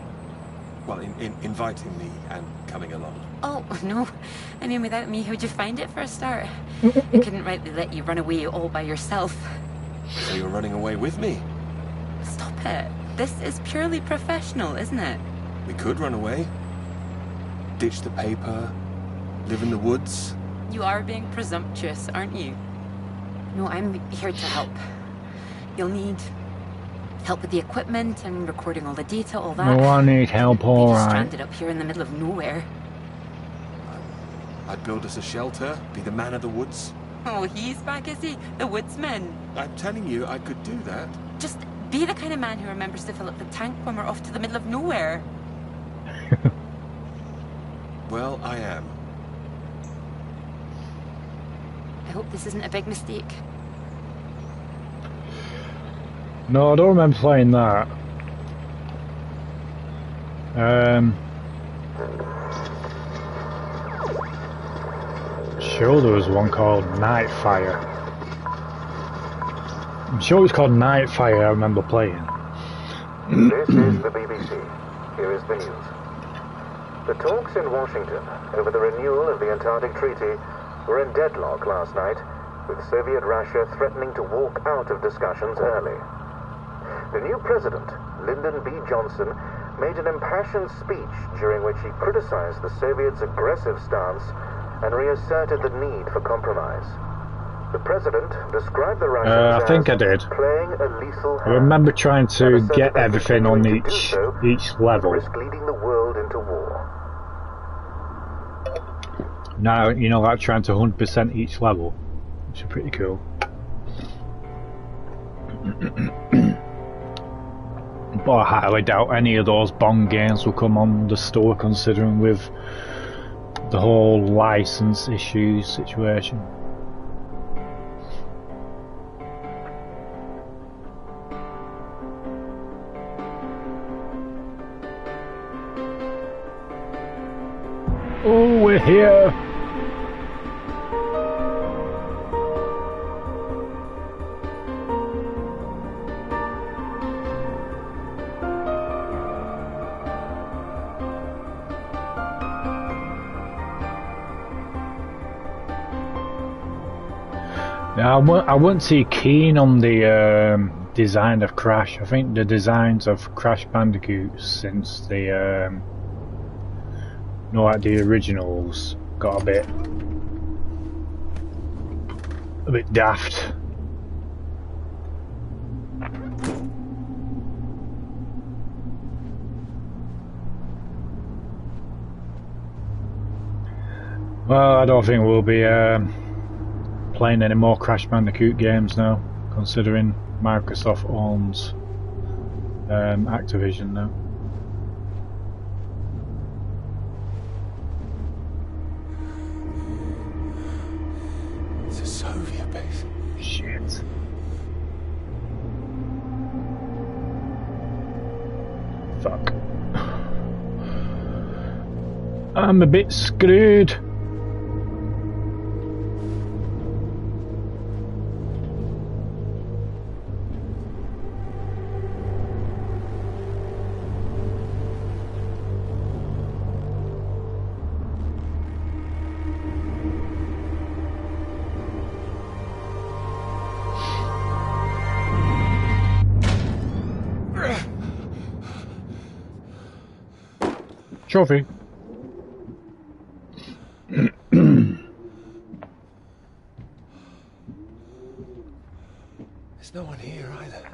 Well, inviting me and coming along. Oh, no. I mean, without me, how'd you find it for a start? I couldn't rightly let you run away all by yourself. So you're running away with me? Stop it. This is purely professional, isn't it? We could run away. Ditch the paper. Live in the woods. You are being presumptuous, aren't you? No, I'm here to help. You'll need help with the equipment and recording all the data, all that. No, I need help, alright. Stranded up here in the middle of nowhere. I'd build us a shelter, be the man of the woods. Oh, he's back, is he? The woodsman. I'm telling you, I could do that. Just be the kind of man who remembers to fill up the tank when we're off to the middle of nowhere. Well, I am. I hope this isn't a big mistake. No, I don't remember playing that. Sure, there was one called Nightfire. I'm sure it was called Nightfire, I remember playing. This is the BBC. Here is the news. The talks in Washington over the renewal of the Antarctic Treaty were in deadlock last night, with Soviet Russia threatening to walk out of discussions early. The new president, Lyndon B. Johnson, made an impassioned speech during which he criticized the Soviets' aggressive stance and reasserted the need for compromise. The president described the Russians I think I did. Playing a lethal hand. I remember trying to get everything on each level. Risk leading the world into war. Now, you know, like trying to 100% each level, which is pretty cool. But I highly doubt any of those Bond games will come on the store, considering with the whole license issue situation. Oh, we're here! Now, I wasn't too keen on the design of Crash. I think the designs of Crash Bandicoot since the like the originals got a bit daft. Well, I don't think we'll be playing any more Crash Bandicoot games now, considering Microsoft owns Activision now. It's a Soviet base. Shit. Fuck. I'm a bit screwed. Trophy. There's no one here either.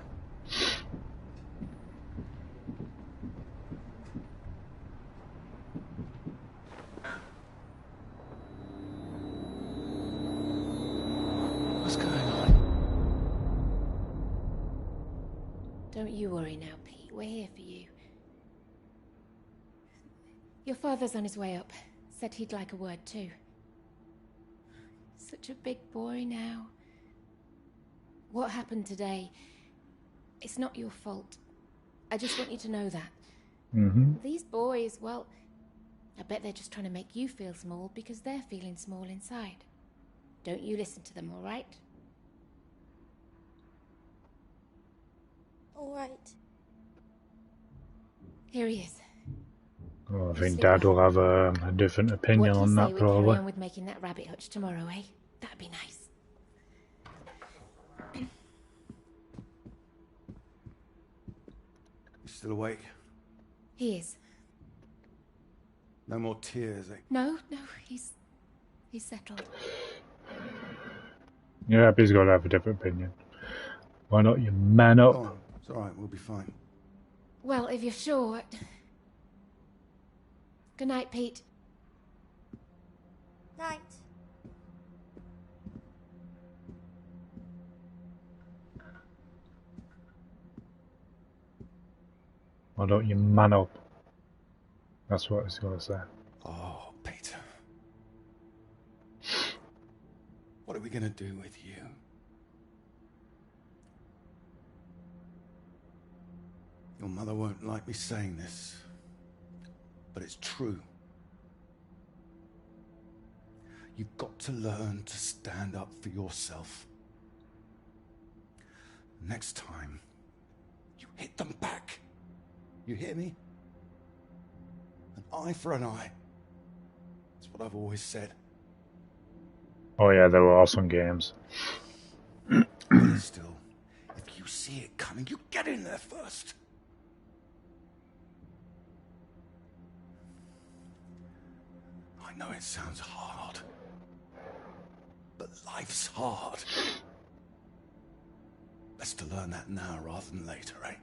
Don't you worry now, Pete. We're here for you. Your father's on his way up. Said he'd like a word too. Such a big boy now. What happened today, it's not your fault. I just want you to know that. These boys, well, I bet they're just trying to make you feel small because they're feeling small inside. Don't you listen to them, all right? All right. Here he is. Oh, I think Dad will have a different opinion on that, What do you say we probably. carry on with making that rabbit hutch tomorrow, eh? That'd be nice. You still awake? He is. No more tears, eh? No, he's settled. Yeah, but he's got to have a different opinion. Why not you man up? Go on. It's all right. We'll be fine. Well, if you're sure. Good night, Pete. Night. Why don't you man up? That's what he's going to say. Oh, Peter. What are we going to do with you? Your mother won't like me saying this, but it's true. You've got to learn to stand up for yourself. Next time, you hit them back. You hear me? An eye for an eye. That's what I've always said. Oh yeah, they were awesome games. Better still, if you see it coming, you get in there first. I know it sounds hard, but life's hard. Best to learn that now rather than later, eh?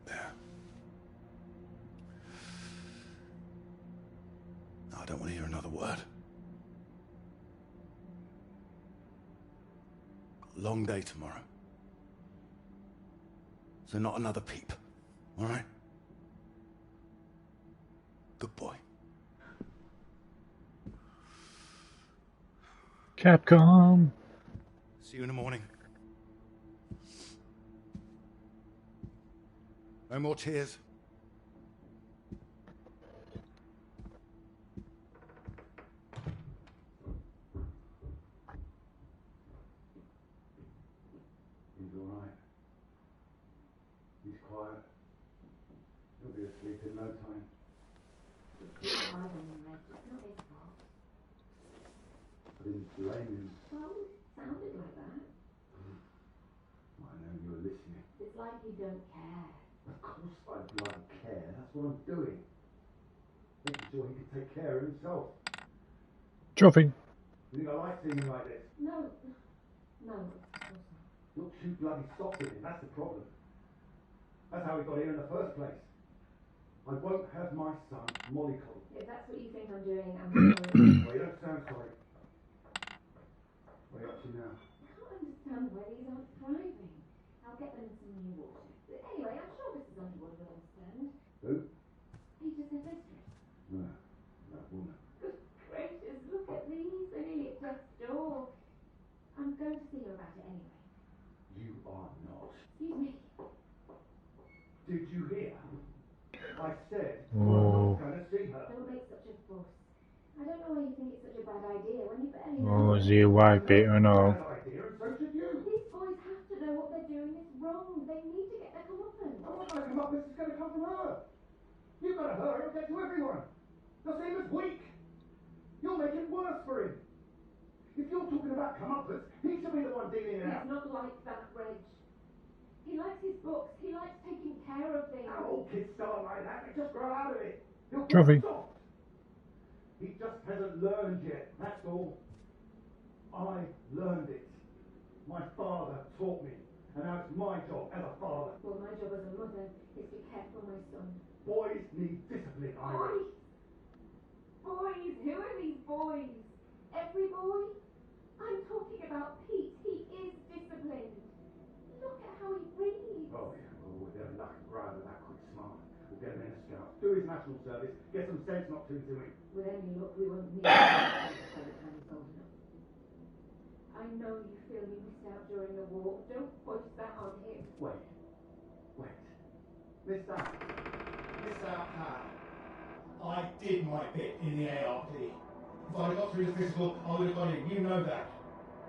There. I don't want to hear another word. Got a long day tomorrow. So not another peep, all right? Good boy. Capcom. See you in the morning. No more tears. He's all right. He's quiet. He'll be asleep in no time. I didn't blame him. Well, it sounded like that. I know you were listening. It's like you don't care. Of course I bloody care. That's what I'm doing. Making sure he can take care of himself. Trophy. You think I like seeing him like this? No, of course not. You're too bloody soft with him. That's the problem. That's how we got here in the first place. I won't have my son mollycoddled. If that's what you think I'm doing, I'm sorry. Well, you don't sound sorry. What are you up to now? I can't understand why these aren't thriving. I'll get them some new water. But anyway, I'm sure Mrs. Underwood will understand. Who? Peter's their mistress. No, that woman. Good gracious, look at these. They're nearly at death's door. I'm going to see her about it anyway. You are not. Excuse me. Did you hear? I said Oh. I'm not going to see her. Don't make such a fuss. I don't know why you think it's such a bad idea when you barely Oh, know. is he a white Peter or no? Bad idea, and so should you. These boys have to know what they're doing is wrong. They need to get their comeuppance. I'm not going to come up. This is going to come from her. You've got to hurt her. It'll get to everyone. They'll see him as weak. You'll make it worse for him. If you're talking about comeuppance, he should be the one dealing it out. He's not like that, Reg. He likes his books. He likes taking care of things. All kids start like that. They just grow out of it. He'll Trophy. grow soft. He just hasn't learned yet. That's all. I learned it. My father taught me. And now it's my job as a father. Well, my job as a mother is to care for my son. Boys need discipline, Iris. Boys? Boys? Who are these boys? Every boy? about Pete. He is disciplined. Look at how he breathes. Oh, yeah, well, we'll get a lucky rider that quick smart. We'll get him in a scout, do his national service, get some sense knocked into him. With any luck, we won't need him by the time he's old enough. I know you feel you missed out during the war. Don't push that on him. Wait. Missed out how? I did my bit in the ARP. If I'd got through the physical, I would have got in. You know that.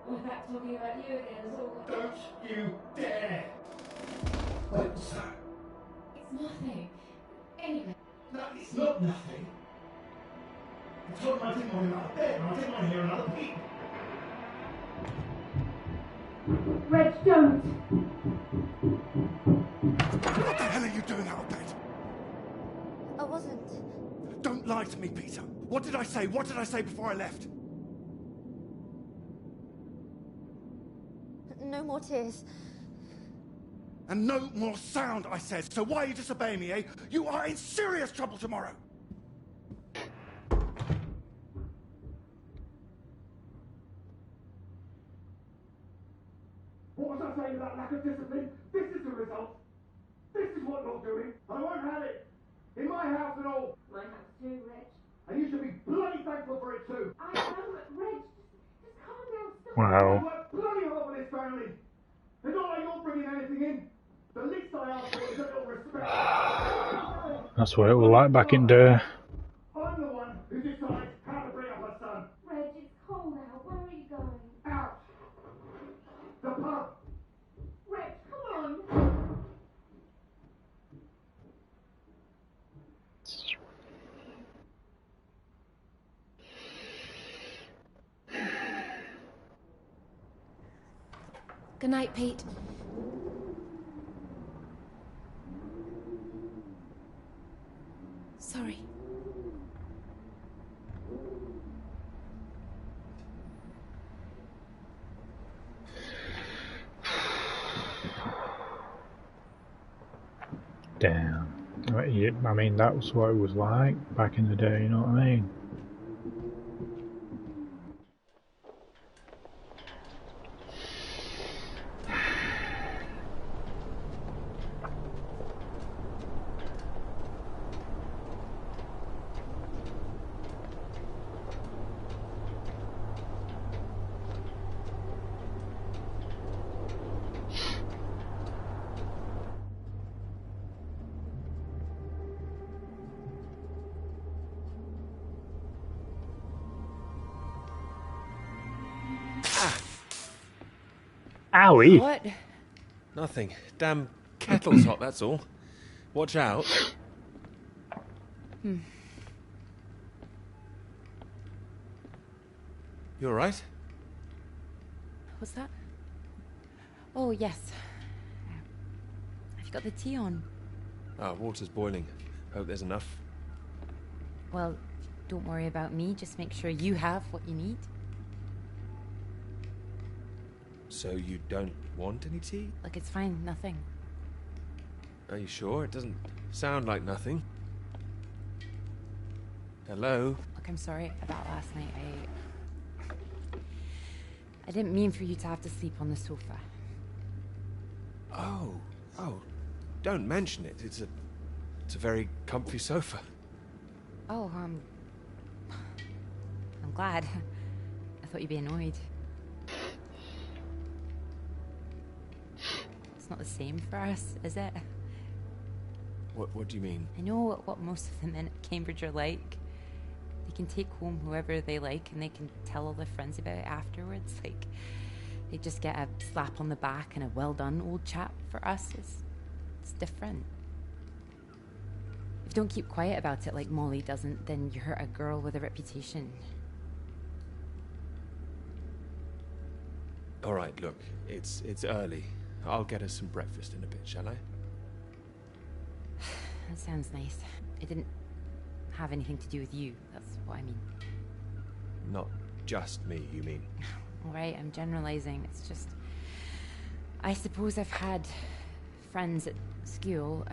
We're back talking about you again, as always. Don't you dare! What's that? It's nothing. Anyway. No, it's not nothing. I told him I didn't want him out of bed, and I didn't want to hear another peep. Reg, don't! What the hell are you doing out of bed? I wasn't. Don't lie to me, Peter. What did I say? What did I say before I left? No more tears. And no more sound, I said. So why are you disobeying me, eh? You are in serious trouble tomorrow. What was I saying about lack of discipline? This is the result. This is what you're doing. I won't have it. In my house and all. My house too, Reg. And you should be bloody thankful for it too. I am, Reg. Just calm down. Stop. Wow. I work bloody hard for this family. It's not like you're bringing anything in. The least I ask for is a little respect. That's what it was like back in the... I'm the one who decides how to bring up a son. Reg, it's cold out. Where are you going? Out. The pub. Reg, come on. Good night, Pete. Sorry. Damn. I mean, that was what it was like back in the day, you know what I mean? Owie! What? Nothing. Damn kettle's hot, that's all. Watch out. You alright? What's that? Oh, yes. Have you got the tea on? Ah, water's boiling. Hope there's enough. Well, don't worry about me. Just make sure you have what you need. So you don't want any tea? Look, it's fine. Nothing. Are you sure? It doesn't sound like nothing. Hello? Look, I'm sorry about last night. I didn't mean for you to have to sleep on the sofa. Oh, don't mention it. It's a very comfy sofa. Oh, I'm glad. I thought you'd be annoyed. It's not the same for us, is it? What do you mean? I know what most of the men at Cambridge are like. They can take home whoever they like and they can tell all their friends about it afterwards. Like, they just get a slap on the back and a well done, old chap. For us, it's different. If you don't keep quiet about it like Molly doesn't, then you hurt a girl with a reputation. All right, look, it's early. I'll get us some breakfast in a bit, shall I? That sounds nice. It didn't have anything to do with you. That's what I mean. Not just me, you mean? All right, I'm generalizing. It's just... I suppose I've had friends at school,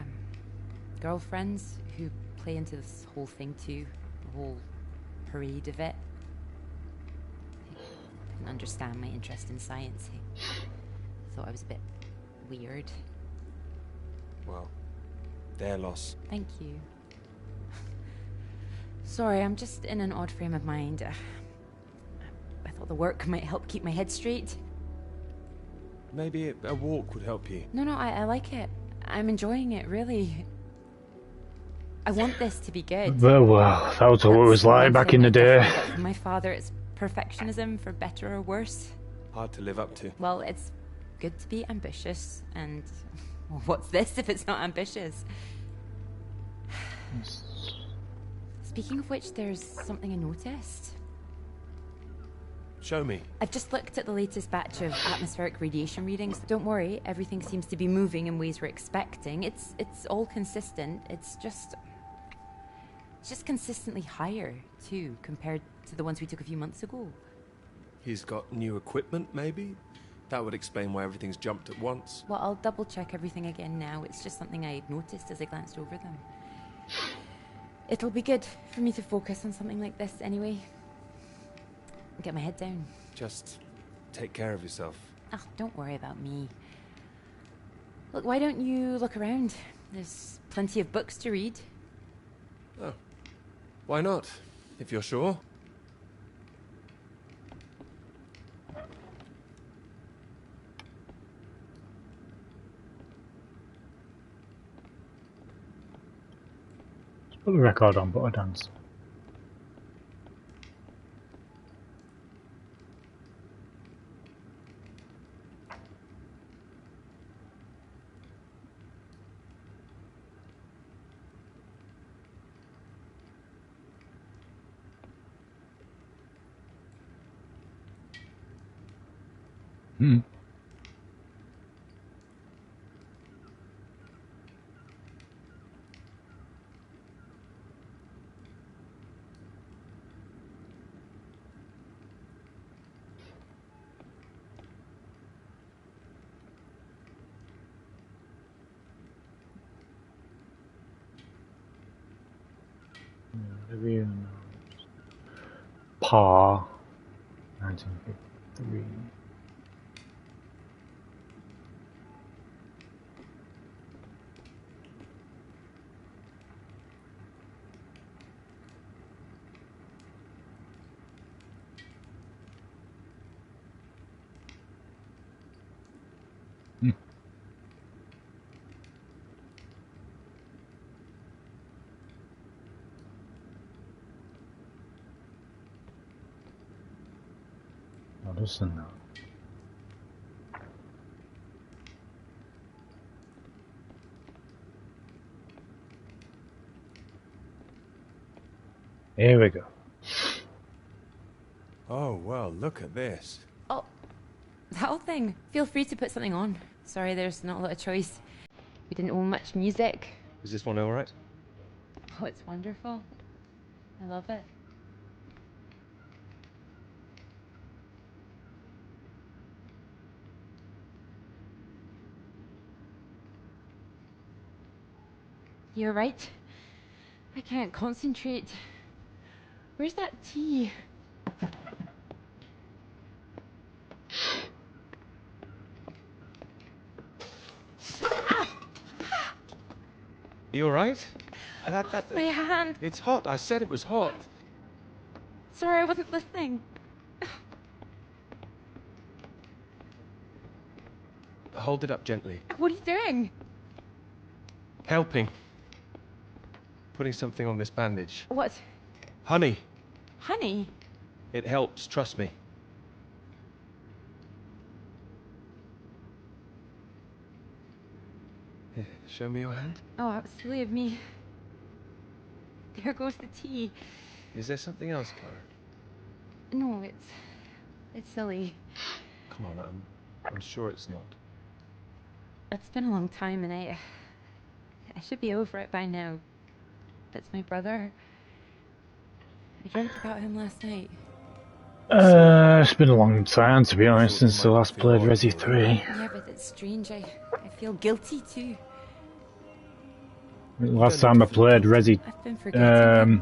girlfriends, who play into this whole thing too. The whole parade of it. didn't understand my interest in science. He thought I was a bit weird. Well, their loss. Thank you. Sorry, I'm just in an odd frame of mind. I thought the work might help keep my head straight. Maybe a walk would help you. No, I like it. I'm enjoying it, really. I want this to be good. Well, that was what it was like back in the day. From my father, it's perfectionism, for better or worse. Hard to live up to. Well, it's good to be ambitious, and well, what's this if it's not ambitious? Speaking of which, there's something I noticed. Show me. I've just looked at the latest batch of atmospheric radiation readings. Don't worry, everything seems to be moving in ways we're expecting. It's all consistent. It's just consistently higher too, compared to the ones we took a few months ago. He's got new equipment, maybe? That would explain why everything's jumped at once. Well, I'll double check everything again now. It's just something I noticed as I glanced over them. It'll be good for me to focus on something like this anyway. Get my head down. Just take care of yourself. Oh, don't worry about me. Look, why don't you look around? There's plenty of books to read. Oh, why not? If you're sure. Let's put the record on, but I dance. Hmm. Pa 1953. Listen now. Here we go. Oh, well, look at this. Oh, that whole thing. Feel free to put something on. Sorry, there's not a lot of choice. We didn't own much music. Is this one alright? Oh, it's wonderful. I love it. You're right. I can't concentrate. Where's that tea? You alright? My hand. It's hot. I said it was hot. Sorry, I wasn't listening. Hold it up gently. What are you doing? Helping. Putting something on this bandage. What? Honey. Honey? It helps, trust me. Here, show me your hand. Oh, that was silly of me. There goes the tea. Is there something else, Clara? No, it's silly. Come on, I'm sure it's not. It's been a long time, and I should be over it by now. That's my brother. I dreamt about him last night. It's been a long time, to be honest, since I last played Resi 3. Yeah, but it's strange. I feel guilty too. Last time I played Resi... I've been forgetting.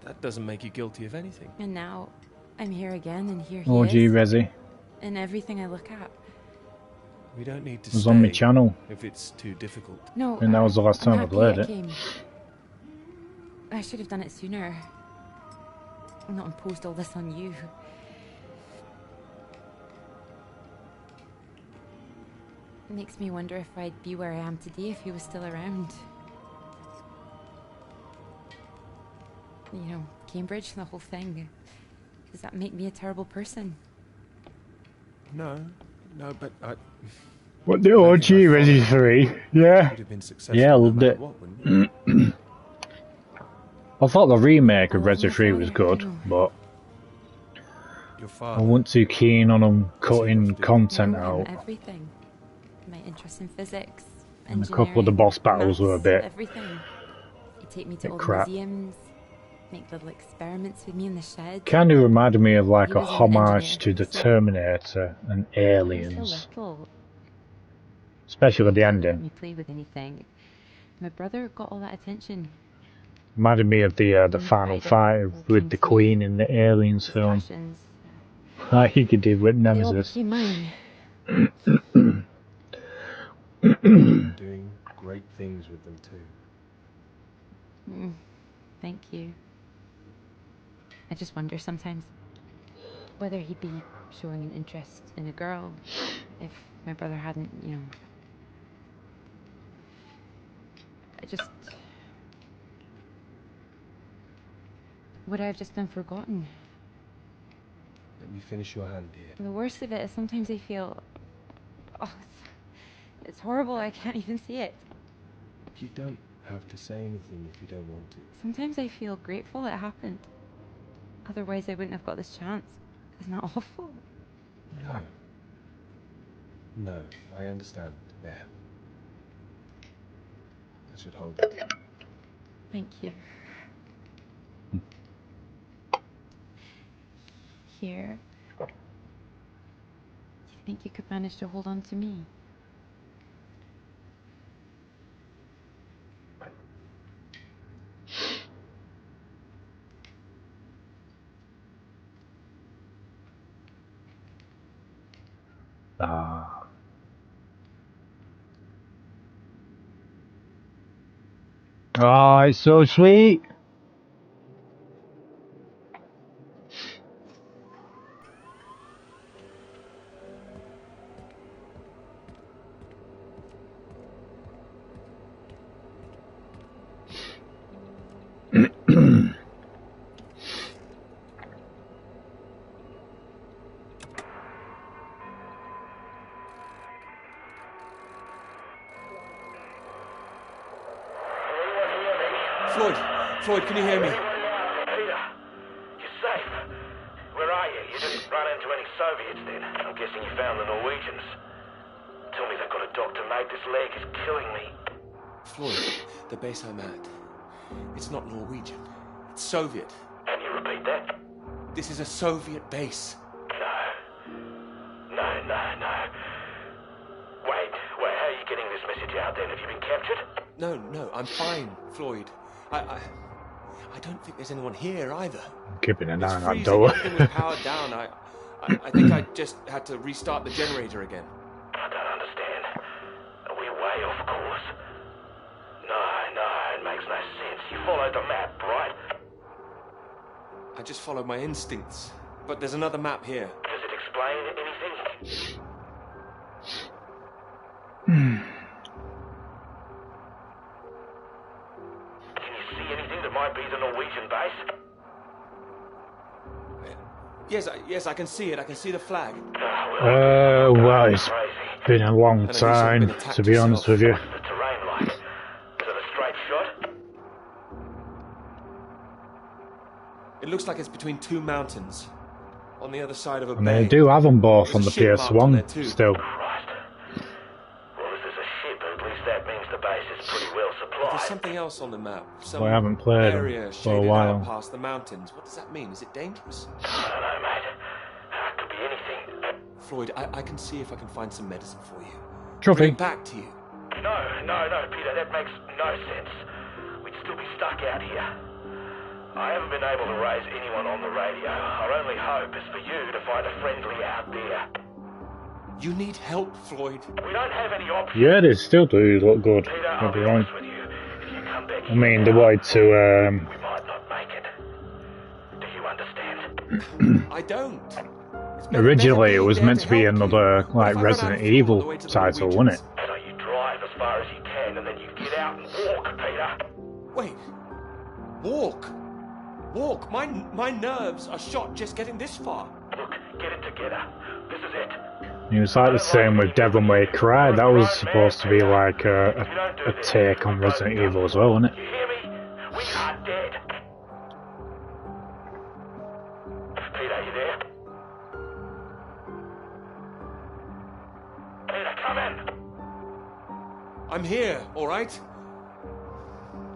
That doesn't make you guilty of anything. And now, I'm here again, and here he OG is. Resi. In everything I look at. We don't need to It was on my channel. if it's too difficult. No, And that was the last I'm time I happy played I it. came. I should have done it sooner. Not imposed all this on you. It makes me wonder if I'd be where I am today if he was still around. You know, Cambridge, the whole thing. Does that make me a terrible person? No, but I... What, the OG Resi 3? Yeah. Would have been successful Yeah, I no loved matter it. what, wouldn't it? I thought the remake of I love Resi my 3 was father, good, I know. but Your I father. wasn't too keen on them cutting do? content I know him, out. everything. My interest in physics, And a couple of the engineering, boss battles were a maths, bit everything. He'd take me to bit all crap. the museums, make little experiments with me in the shed. Kind of reminded me of like He a was an homage to engineer, the so- Terminator and He was so Aliens, little. especially with the Let ending. me play with anything. My brother got all that attention. Reminded me of the final fight with the Queen in the Aliens His film, passions, like he could do with they all Nemesis. became mine. Doing great things with them too. Thank you. I just wonder sometimes whether he'd be showing an interest in a girl if my brother hadn't, you know. I just... Would I have just been forgotten? Let me finish your hand here. The worst of it is sometimes I feel... Oh, it's horrible, I can't even see it. You don't have to say anything if you don't want to. Sometimes I feel grateful it happened. Otherwise I wouldn't have got this chance. Isn't that awful? No. No, I understand. There. I should hold it. Thank you. Here. Do you think you could manage to hold on to me? Ah. Oh, it's so sweet. Floyd, can you hear me? Peter, you're safe. Where are you? You didn't run into any Soviets then. I'm guessing you found the Norwegians. Tell me they've got a doctor, mate. This leg is killing me. Floyd, the base I'm at. It's not Norwegian. It's Soviet. Can you repeat that? This is a Soviet base. No. Wait, how are you getting this message out then? Have you been captured? No, I'm fine, Floyd. I don't think there's anyone here either. Keeping an eye on that Freezing. door. Everything was powered down. I think I just had to restart the generator again. I don't understand. Are we way off course? No, it makes no sense. You followed the map, right? I just followed my instincts. But there's another map here. Does it explain anything? Can you see anything that might be the Norwegian base? Yes, I can see it. I can see the flag. Well, it's been a long And I guess you've time, been attacked to be honest with you. What's the terrain like? Is it a straight shot? It looks like it's between two mountains. On the other side of a And bay. they do have them both There's on a the ship marked on there PS1 too. still. Christ. Well, if there's a ship, at least that means the base is pretty well supplied. There's something else on the map. Some Well, I haven't played them area for a shaded while. out past the mountains. What does that mean? Is it dangerous? I don't know, mate. It could be anything. Floyd, I can see if I can find some medicine for you. Bring Trophy. it back to you. No, Peter, that makes no sense. We'd still be stuck out here. I haven't been able to raise anyone on the radio. Our only hope is for you to find a friendly out there. You need help, Floyd. We don't have any options. Yeah, they still do look good. Peter, I'll I'll be be honest. honest with you. If you come back I mean, they here wanted to. we might not make it. Do you understand? I don't. Originally, it was meant to be another like Resident Evil title, wasn't it? So you drive as far as you can, and then you get out and walk, Peter. Wait. Walk. Walk. My nerves are shot just getting this far. Look, get it together. This is it. It was like the same with Devil May Cry. That was supposed to be like a take on Resident Evil as well, wasn't it? You hear me? We are dead. Peter, you there? Peter, come in. I'm here, all right?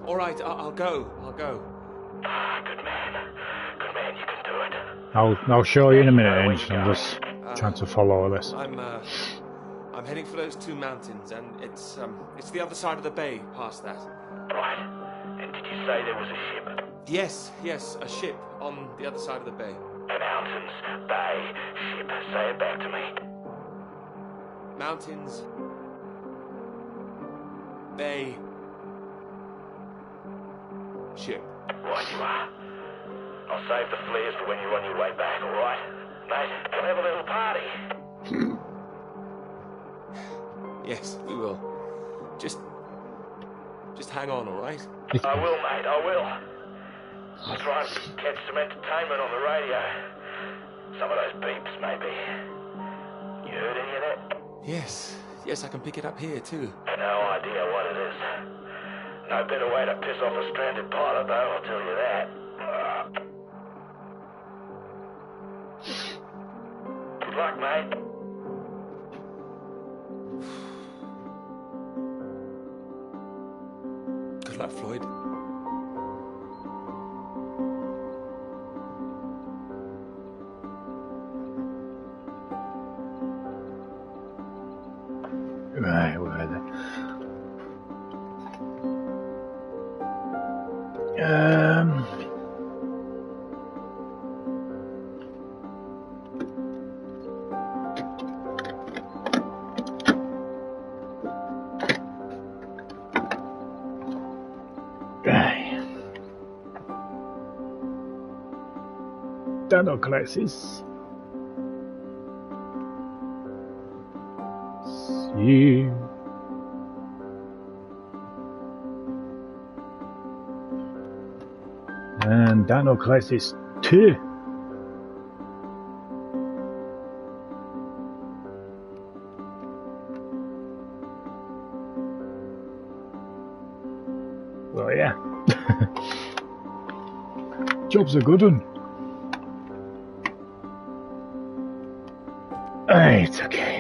All right, I'll go. Good man. Good man, you can do it. I'll show you in a minute, Ange. I'm just trying to follow this. I'm heading for those two mountains, and it's the other side of the bay, past that. Right. And did you say there was a ship? Yes, a ship on the other side of the bay. Mountains, bay, ship. Say it back to me. Mountains, bay, ship. Right you are. I'll save the flares for when you're on your way back, alright? Mate, can we have a little party? Yes, we will. Just hang on, all right? I will, mate, I will. I'll try and catch some entertainment on the radio. Some of those beeps, maybe. You heard any of that? Yes, I can pick it up here, too. No idea what it is. No better way to piss off a stranded pilot, though, I'll tell you that. Good luck, mate. Good luck, Floyd. Right, where are they? Dino Crisis. See. And Dino Crisis 2. Well, yeah. Job's a good one. Right, okay.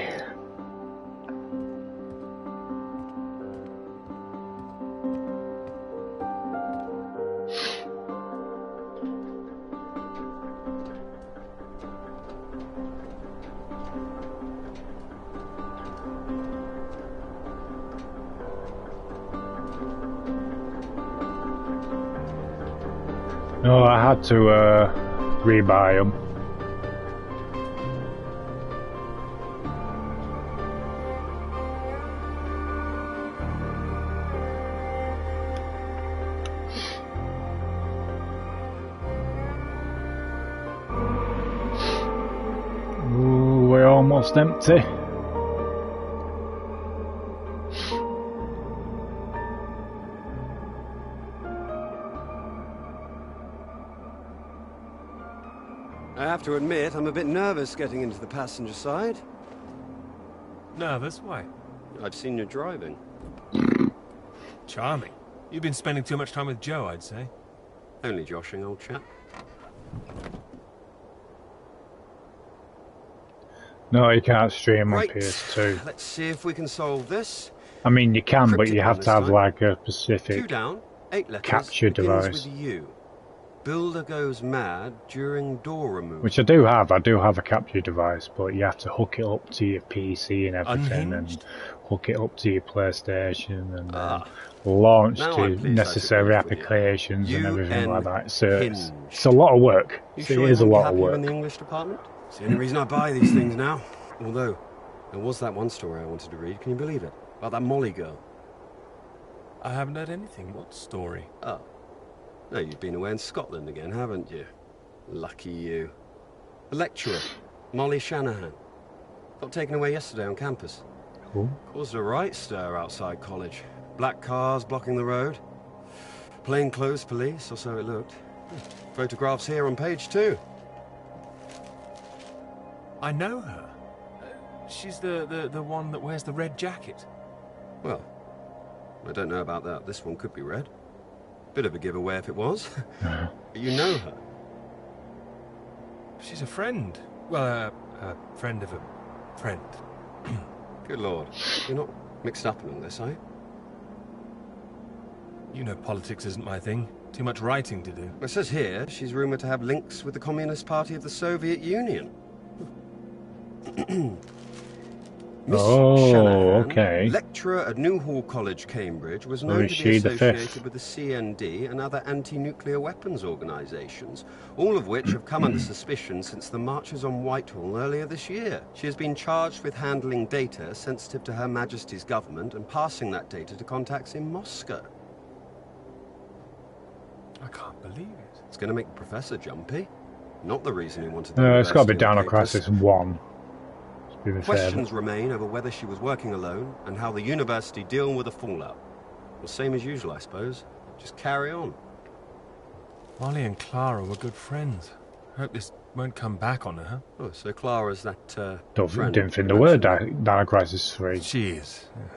No, I had to rebuy them. Ooh, we're almost empty. I have to admit, I'm a bit nervous getting into the passenger side. Nervous? Why? I've seen you driving. Charming. You've been spending too much time with Joe, I'd say. Only joshing, old chap. No, you can't stream on Right. PS2. Let's see if we can solve this. I mean, you can, but you Cryptic have one to have this time. like a 2 specific down, 8 letters. capture begins device. with U. builder goes mad during door removal. Which I do have. I do have a capture device, but you have to hook it up to your PC and everything, Unhinged? and hook it up to your PlayStation, and launch Now the I'm pleased I necessary agreed with you. applications and everything like that. So Hinge. it's a lot of work. You It sure is a you won't be lot of happier in work. the English department? It's the only reason I buy these things now. Although, there was that one story I wanted to read. Can you believe it? About that Molly girl. I haven't heard anything. What story? Oh. No, you've been away in Scotland again, haven't you? Lucky you. The lecturer, Molly Shanahan. Got taken away yesterday on campus. Cool. Caused a right stir outside college. Black cars blocking the road. Plainclothes police, or so it looked. Photographs here on page 2. I know her. She's the one that wears the red jacket. Well, I don't know about that. This one could be red. Bit of a giveaway if it was. But you know her. She's a friend. Well, a friend of a friend. Good lord. You're not mixed up in all this, are you? You know politics isn't my thing. Too much writing to do. It says here she's rumoured to have links with the Communist Party of the Soviet Union. Miss Shanahan, okay. lecturer at Newhall College, Cambridge, was known is to she be the associated fifth? with the CND and other anti-nuclear weapons organisations, all of which have come under suspicion since the marches on Whitehall earlier this year. She has been charged with handling data sensitive to Her Majesty's government and passing that data to contacts in Moscow. I can't believe it. It's going to make the professor jumpy. Not the reason he wanted the It's got to be university down on on papers. Crisis 1. To be fair, Questions remain over whether she was working alone and how the university deal with the fallout. Well, same as usual, I suppose. Just carry on. Molly and Clara were good friends. I hope this won't come back on her. Oh, so Clara's that, friend didn't think you there were mentioned. Down on Crisis 3. She is. Yeah.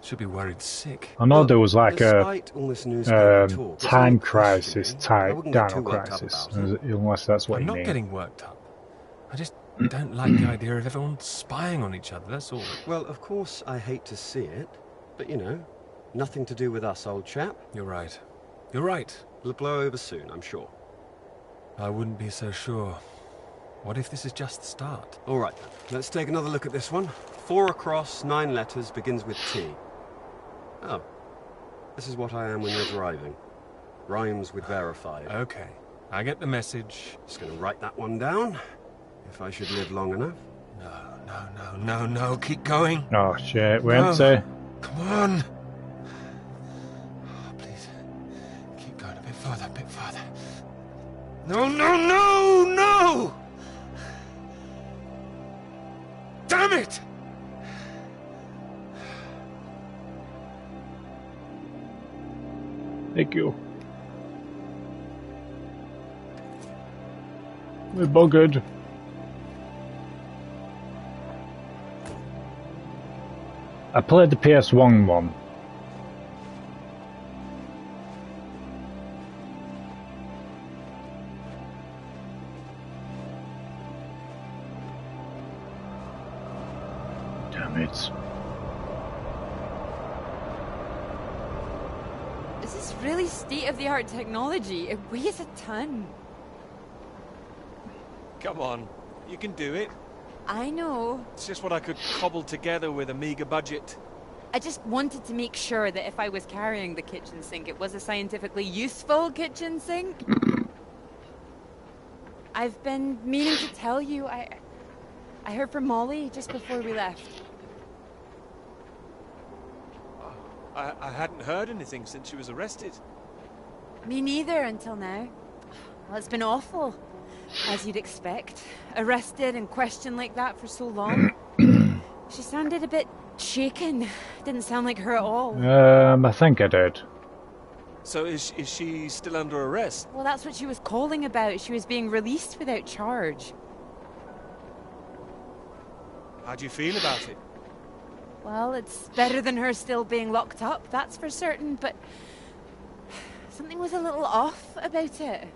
Should be worried sick. I know there was like a Despite all this newspaper talk, there's time no crisis questioning. I type wouldn't get too Dino worked up Crisis, about it. unless that's what I'm you not mean. getting worked up. I just don't like the idea of everyone spying on each other, that's all. Well, of course, I hate to see it, but you know, nothing to do with us, old chap. You're right. You're right. It'll blow over soon, I'm sure. I wouldn't be so sure. What if this is just the start? All right, let's take another look at this one. 4 across, 9 letters, begins with T. Oh, this is what I am when you're driving. Rhymes with verified. Okay, I get the message. Just gonna write that one down, if I should live long enough. No, keep going. Oh shit, we No. empty. Come on. Oh, please, keep going a bit further, No! Damn it! Thank you. We're buggered. I played the PS1 one. Damn it. This is really state-of-the-art technology. It weighs a ton. Come on, you can do it. I know. It's just what I could cobble together with a meager budget. I just wanted to make sure that if I was carrying the kitchen sink, it was a scientifically useful kitchen sink. I've been meaning to tell you, I heard from Molly just before we left. I hadn't heard anything since she was arrested. Me neither until now. Well, it's been awful, as you'd expect. Arrested and questioned like that for so long. She sounded a bit shaken. Didn't sound like her at all. I think I did. So is she still under arrest? Well, that's what she was calling about. She was being released without charge. How do you feel about it? Well, it's better than her still being locked up, that's for certain, but something was a little off about it.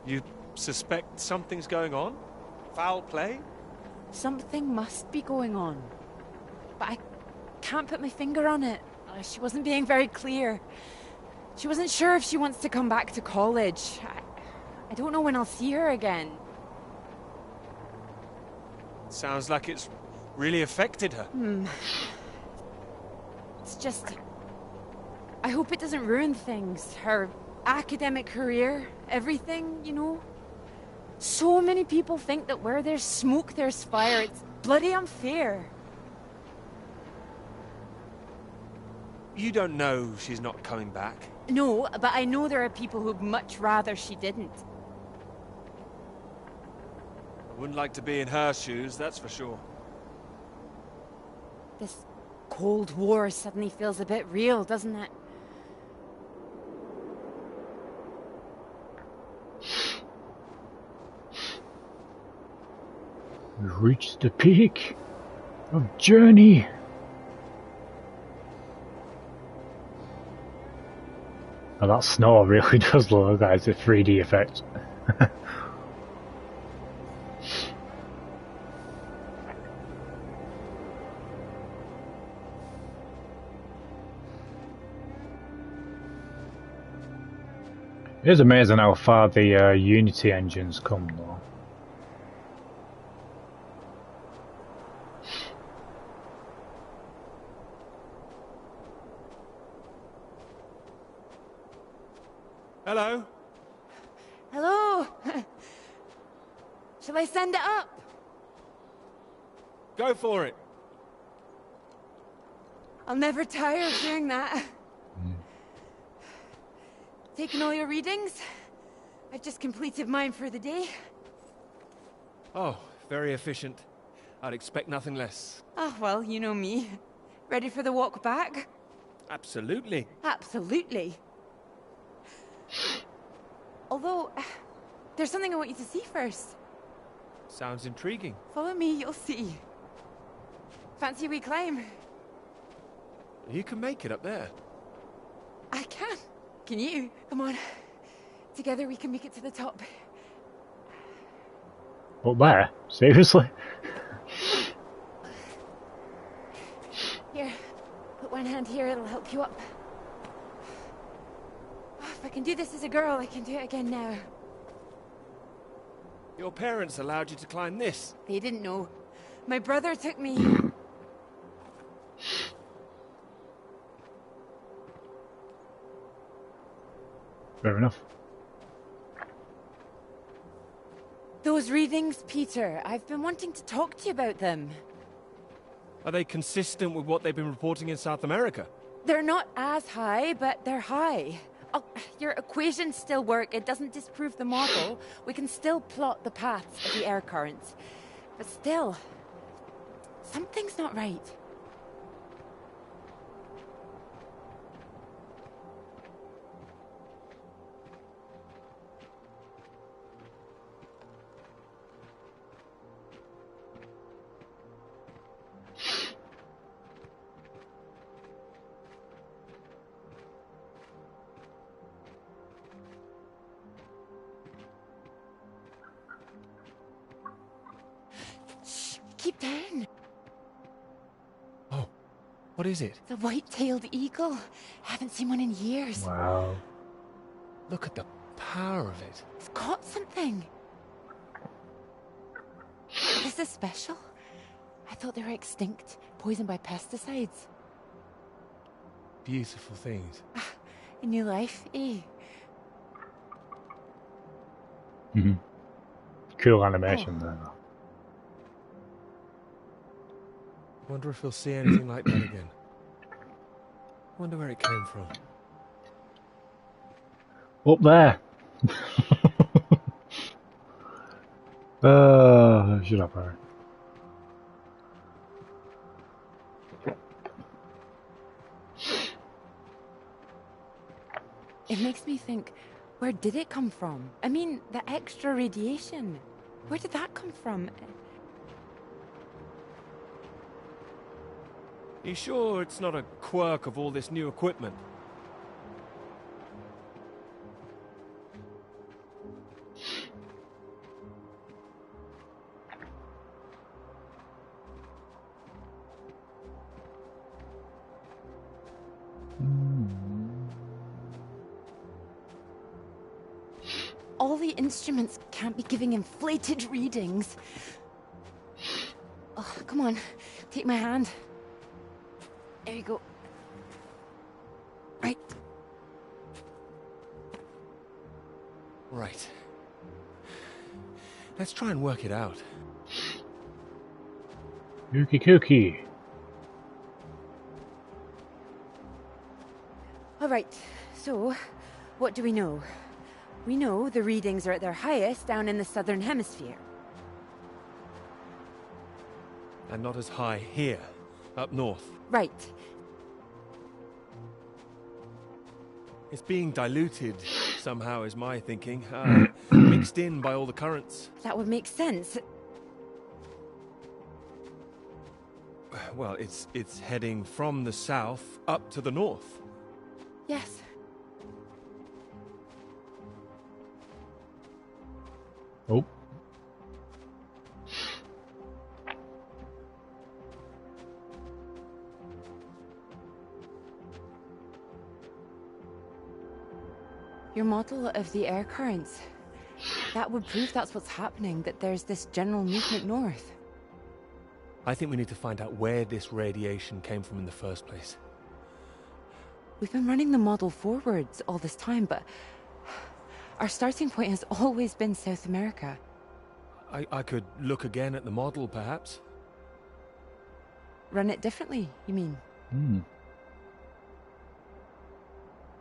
You suspect something's going on? Foul play? Something must be going on. But I can't put my finger on it. She wasn't being very clear. She wasn't sure if she wants to come back to college. I don't know when I'll see her again. Sounds like it's really affected her. It's just... I hope it doesn't ruin things. Her academic career, everything, you know? So many people think that where there's smoke, there's fire. It's bloody unfair. You don't know she's not coming back. No, but I know there are people who'd much rather she didn't. I wouldn't like to be in her shoes, that's for sure. This Cold War suddenly feels a bit real, doesn't it? We've reached the peak of journey. Oh, that snow really does look like it's a 3D effect. It is amazing how far the Unity engines come though. Hello? Hello? Shall I send it up? Go for it. I'll never tire of doing that. Taking all your readings? I've just completed mine for the day. Oh, very efficient. I'd expect nothing less. Oh, well, you know me. Ready for the walk back? Absolutely. Absolutely. Although, there's something I want you to see first. Sounds intriguing. Follow me, you'll see. Fancy a wee climb? You can make it up there. I can. Can you? Come on. Together we can make it to the top. Up there? Seriously? Here, put one hand here, it'll help you up. Oh, if I can do this as a girl, I can do it again now. Your parents allowed you to climb this? They didn't know. My brother took me. Fair enough. Those readings, Peter, I've been wanting to talk to you about them. Are they consistent with what they've been reporting in South America? They're not as high, but they're high. Oh, your equations still work. It doesn't disprove the model. We can still plot the paths of the air currents. But still, something's not right. Keep down. Oh, what is it? The white-tailed eagle. Haven't seen one in years. Wow. Look at the power of it. It's caught something. This is special. I thought they were extinct, poisoned by pesticides. Beautiful things. A new life, eh? Mm-hmm. Cool animation there. Wonder if we'll see anything like that again. Wonder where it came from. Up there. Shut up, Harry. It makes me think, where did it come from? I mean, the extra radiation. Where did that come from? You sure it's not a quirk of all this new equipment? Surely instruments can't be giving inflated readings. Oh, come on. Take my hand. There you go. Right. Right. Let's try and work it out. Kooky kooky. All right. So, what do we know? We know the readings are at their highest down in the southern hemisphere. And not as high here, up north. Right. It's being diluted somehow, is my thinking. Mixed in by all the currents. That would make sense. Well, it's heading from the south up to the north. Yes. Oh. Your model of the air currents. That would prove that's what's happening, that there's this general movement north. I think we need to find out where this radiation came from in the first place. We've been running the model forwards all this time, but our starting point has always been South America. I could look again at the model, perhaps. Run it differently, you mean?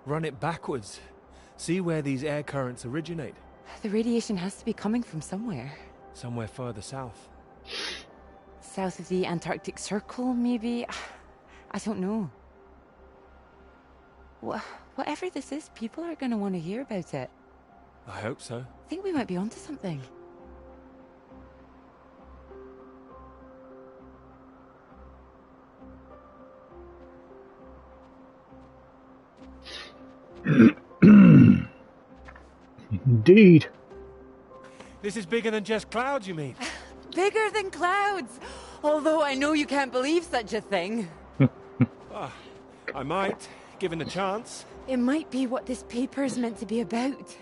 Run it backwards. See where these air currents originate. The radiation has to be coming from somewhere. Somewhere further south. South of the Antarctic Circle, maybe? I don't know. Whatever this is, people are going to want to hear about it. I hope so. I think we might be onto something. Indeed. This is bigger than just clouds, you mean? Bigger than clouds! Although I know you can't believe such a thing. I might, given the chance. It might be what this paper is meant to be about.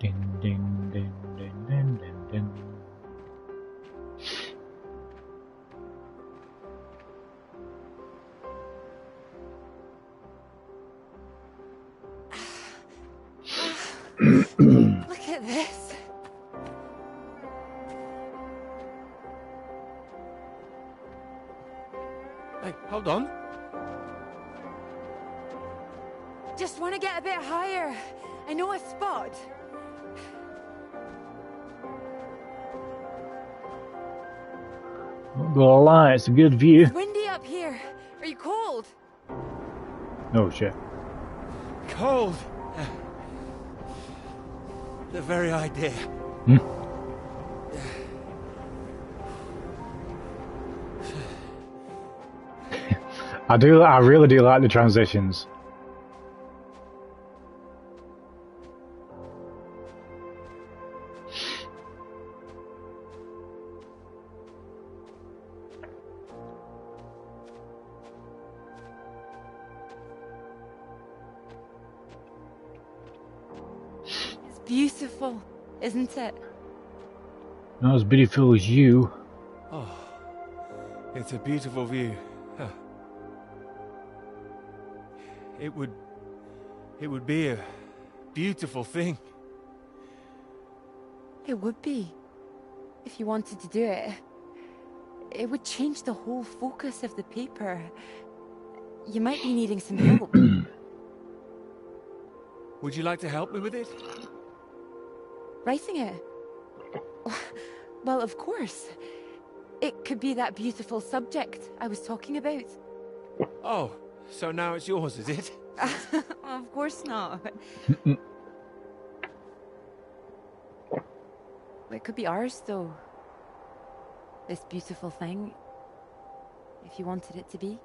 Ding, ding, ding, ding, ding, ding, ding. Look at this. Hey, hold on. Just want to get a bit higher. I know a spot. Not gonna lie, it's a good view. It's windy up here. Are you cold? Oh shit. Cold. The very idea. I really do like the transitions. It's beautiful, isn't it? Not as beautiful as you. Oh, it's a beautiful view. Huh. It would be a beautiful thing. It would be. If you wanted to do it. It would change the whole focus of the paper. You might be needing some help. Would you like to help me with it? Writing it? Well, of course. It could be that beautiful subject I was talking about. Oh, so now it's yours, is it? Of course not. It could be ours, though. This beautiful thing. If you wanted it to be.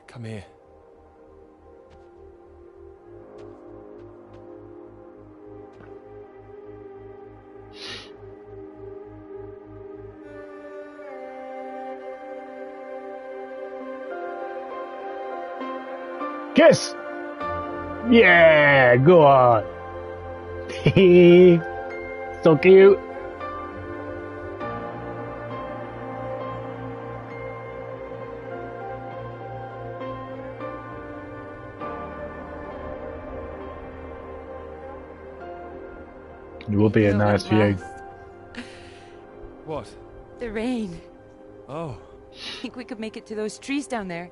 Come here. Kiss! Yeah, go on. So cute. It will be a nice view. What? The rain. Oh. Think we could make it to those trees down there?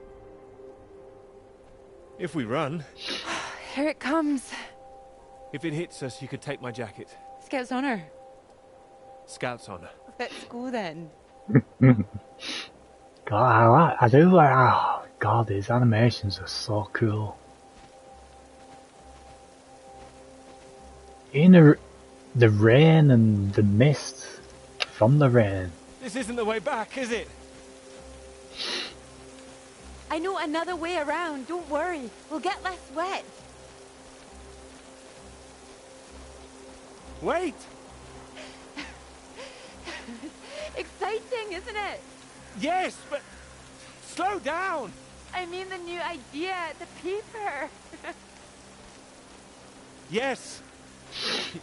If we run. Here it comes. If it hits us, you could take my jacket. Scout's honor. Scout's honor. Let's go then. God, I do like. Oh God, these animations are so cool. The rain and the mist from the rain. This isn't the way back, is it? I know another way around. Don't worry. We'll get less wet. Wait! Exciting, isn't it? Yes, but slow down! I mean the new idea, the paper. Yes!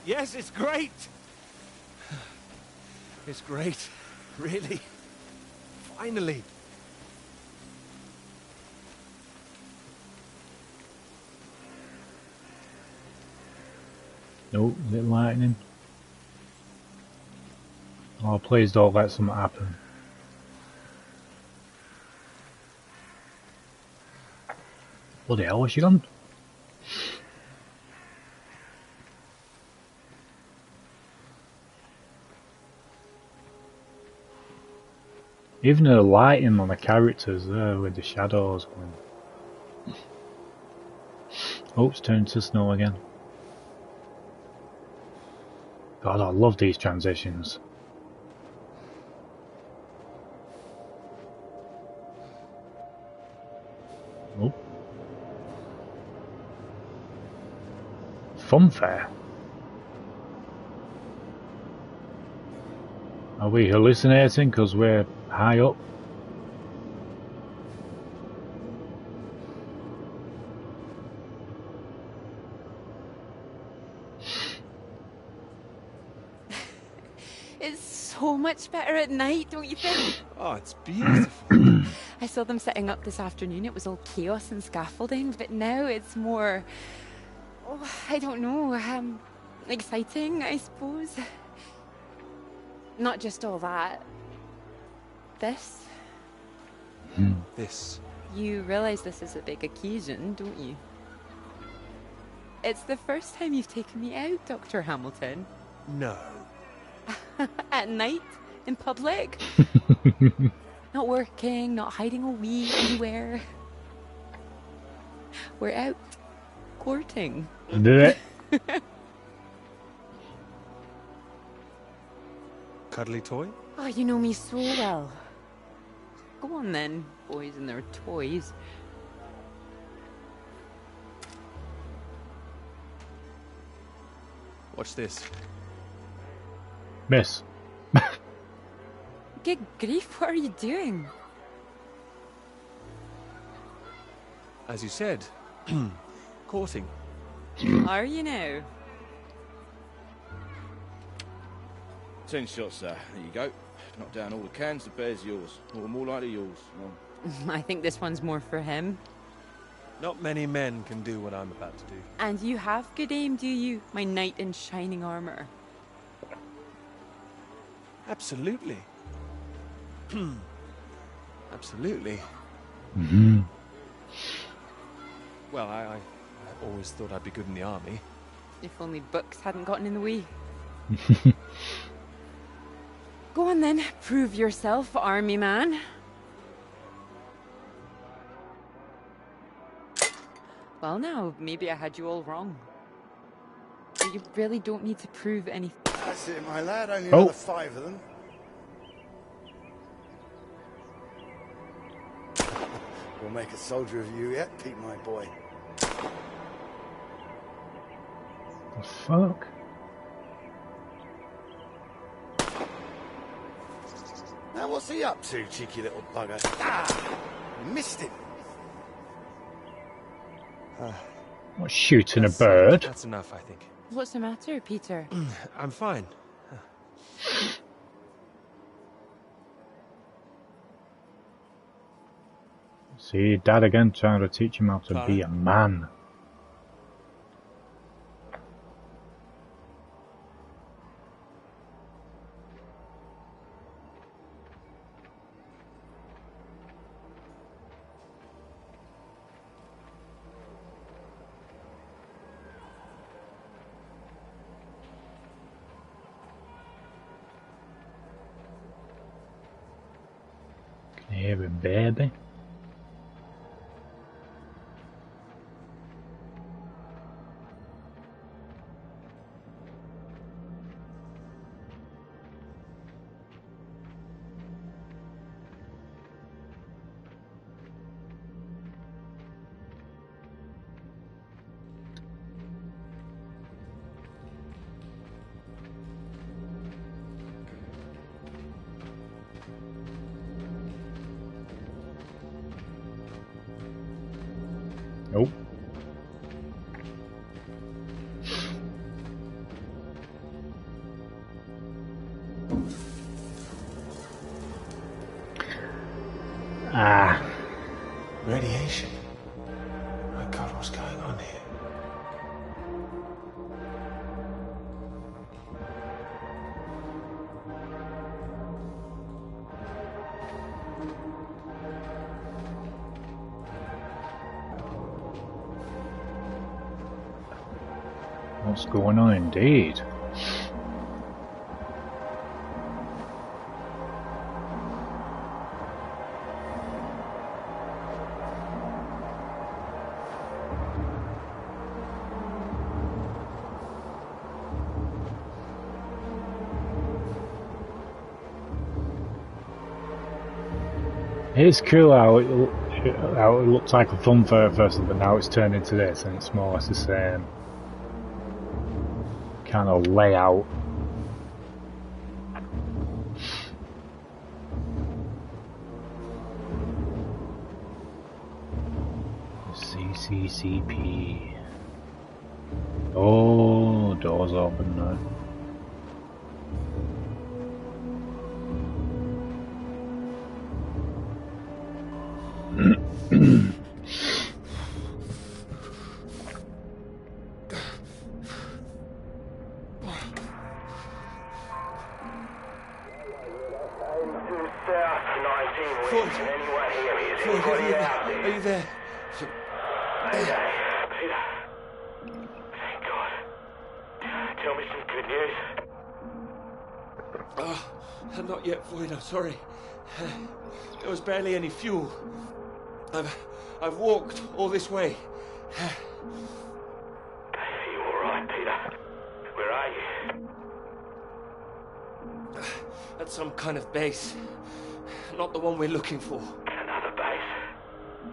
Yes, it's great! It's great, really. Finally. Nope, is it lightning? Oh, please don't let something happen. Bloody hell, what's she done? Even the lighting on the characters there with the shadows going. Oh, it's turned to snow again. God, I love these transitions. Oh. Funfair. Are we hallucinating because we're high up? It's so much better at night, don't you think? Oh, it's beautiful. I saw them setting up this afternoon. It was all chaos and scaffolding, but now it's more, oh, I don't know, exciting, I suppose. Not just all that. This. This. You realize this is a big occasion, don't you? It's the first time you've taken me out, Dr. Hamilton. No. At night? In public? Not working, not hiding a wee anywhere. We're out courting. Did it? Cuddly toy? Oh, you know me so well. Go on then, boys and their toys. Watch this. Miss. Good grief, what are you doing? As you said, courting. Are you now? 10 shots, sir. There you go. Knock down all the cans, the bear's yours. Or more likely yours. I think this one's more for him. Not many men can do what I'm about to do. And you have good aim, do you? My knight in shining armor. Absolutely. Absolutely. Mm-hmm. Well, I always thought I'd be good in the army. If only books hadn't gotten in the way. Go on then, prove yourself, army man. Well now, maybe I had you all wrong. But you really don't need to prove anything. That's it, my lad. Only another 5 of them. We'll make a soldier of you yet, Pete, my boy. The fuck? Now what's he up to, cheeky little bugger? Ah! You missed it. Not shooting a bird. That's enough, I think. What's the matter, Peter? I'm fine. See, Dad again trying to teach him how to Clara? be a man. Can you hear him, baby? Nope. Radiation. My God, what's going on here? What's going on indeed? It's cool how it looked like a fun fair at first, but now it's turned into this, and it's more or less the same kind of layout. CCCP. Oh, doors open now. Are you there? Peter. Thank God. Tell me some good news. Not yet, Floyd, I'm sorry. There was barely any fuel. I've walked all this way. Are you alright, Peter? Where are you? At some kind of base. Not the one we're looking for. Another base?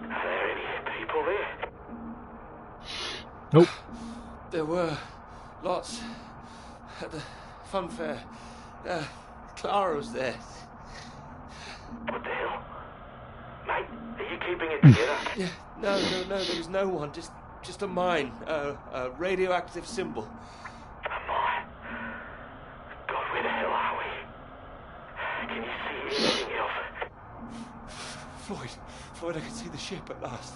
Are there any people there? Nope. There were lots at the fun fair. Clara was there. What the hell? Mate, are you keeping it together? Yeah, no, there was no one. Just a mine. A radioactive symbol. A mine? God, where the hell are we? Can you see anything else? Floyd, I can see the ship at last.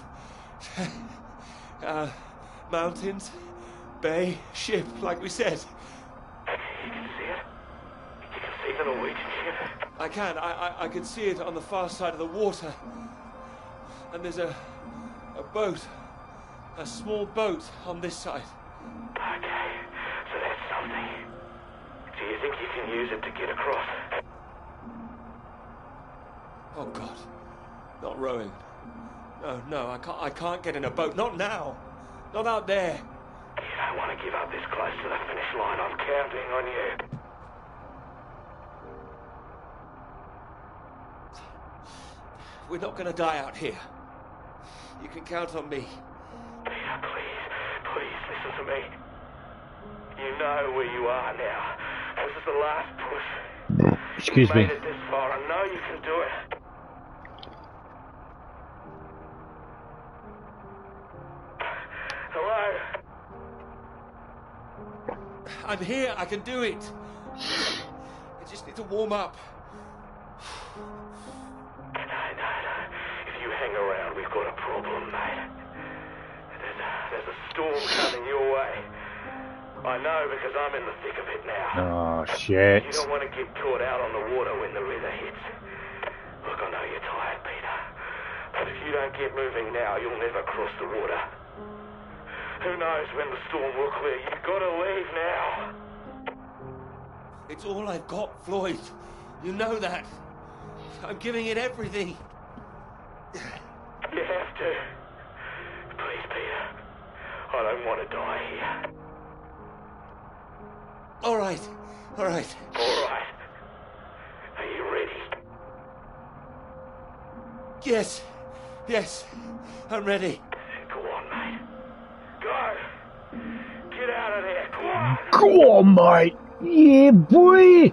Mountains, bay, ship, like we said. You can see it? You can see the Norwegian ship? I can. I can see it on the far side of the water. And there's a boat. A small boat on this side. Okay, so that's something. Do you think you can use it to get across? Oh God. Not rowing. No, I can't get in a boat. Not now. Not out there. You don't want to give up this close to the finish line. I'm counting on you. We're not going to die out here. You can count on me. Peter, please listen to me. You know where you are now. This is the last push. Excuse me. You've made it this far. I know you can do it. I'm here. I can do it. I just need to warm up. No. If you hang around, we've got a problem, mate. There's a storm coming your way. I know because I'm in the thick of it now. Oh, shit. You don't want to get caught out on the water when the river hits. Look, I know you're tired, Peter. But if you don't get moving now, you'll never cross the water. Who knows when the storm will clear? You've got to leave now. It's all I've got, Floyd. You know that. I'm giving it everything. You have to. Please, Peter. I don't want to die here. All right. All right. Are you ready? Yes. I'm ready. Go on, mate. Go. Get out of there. Go on. Go on, mate. Yeah, boy.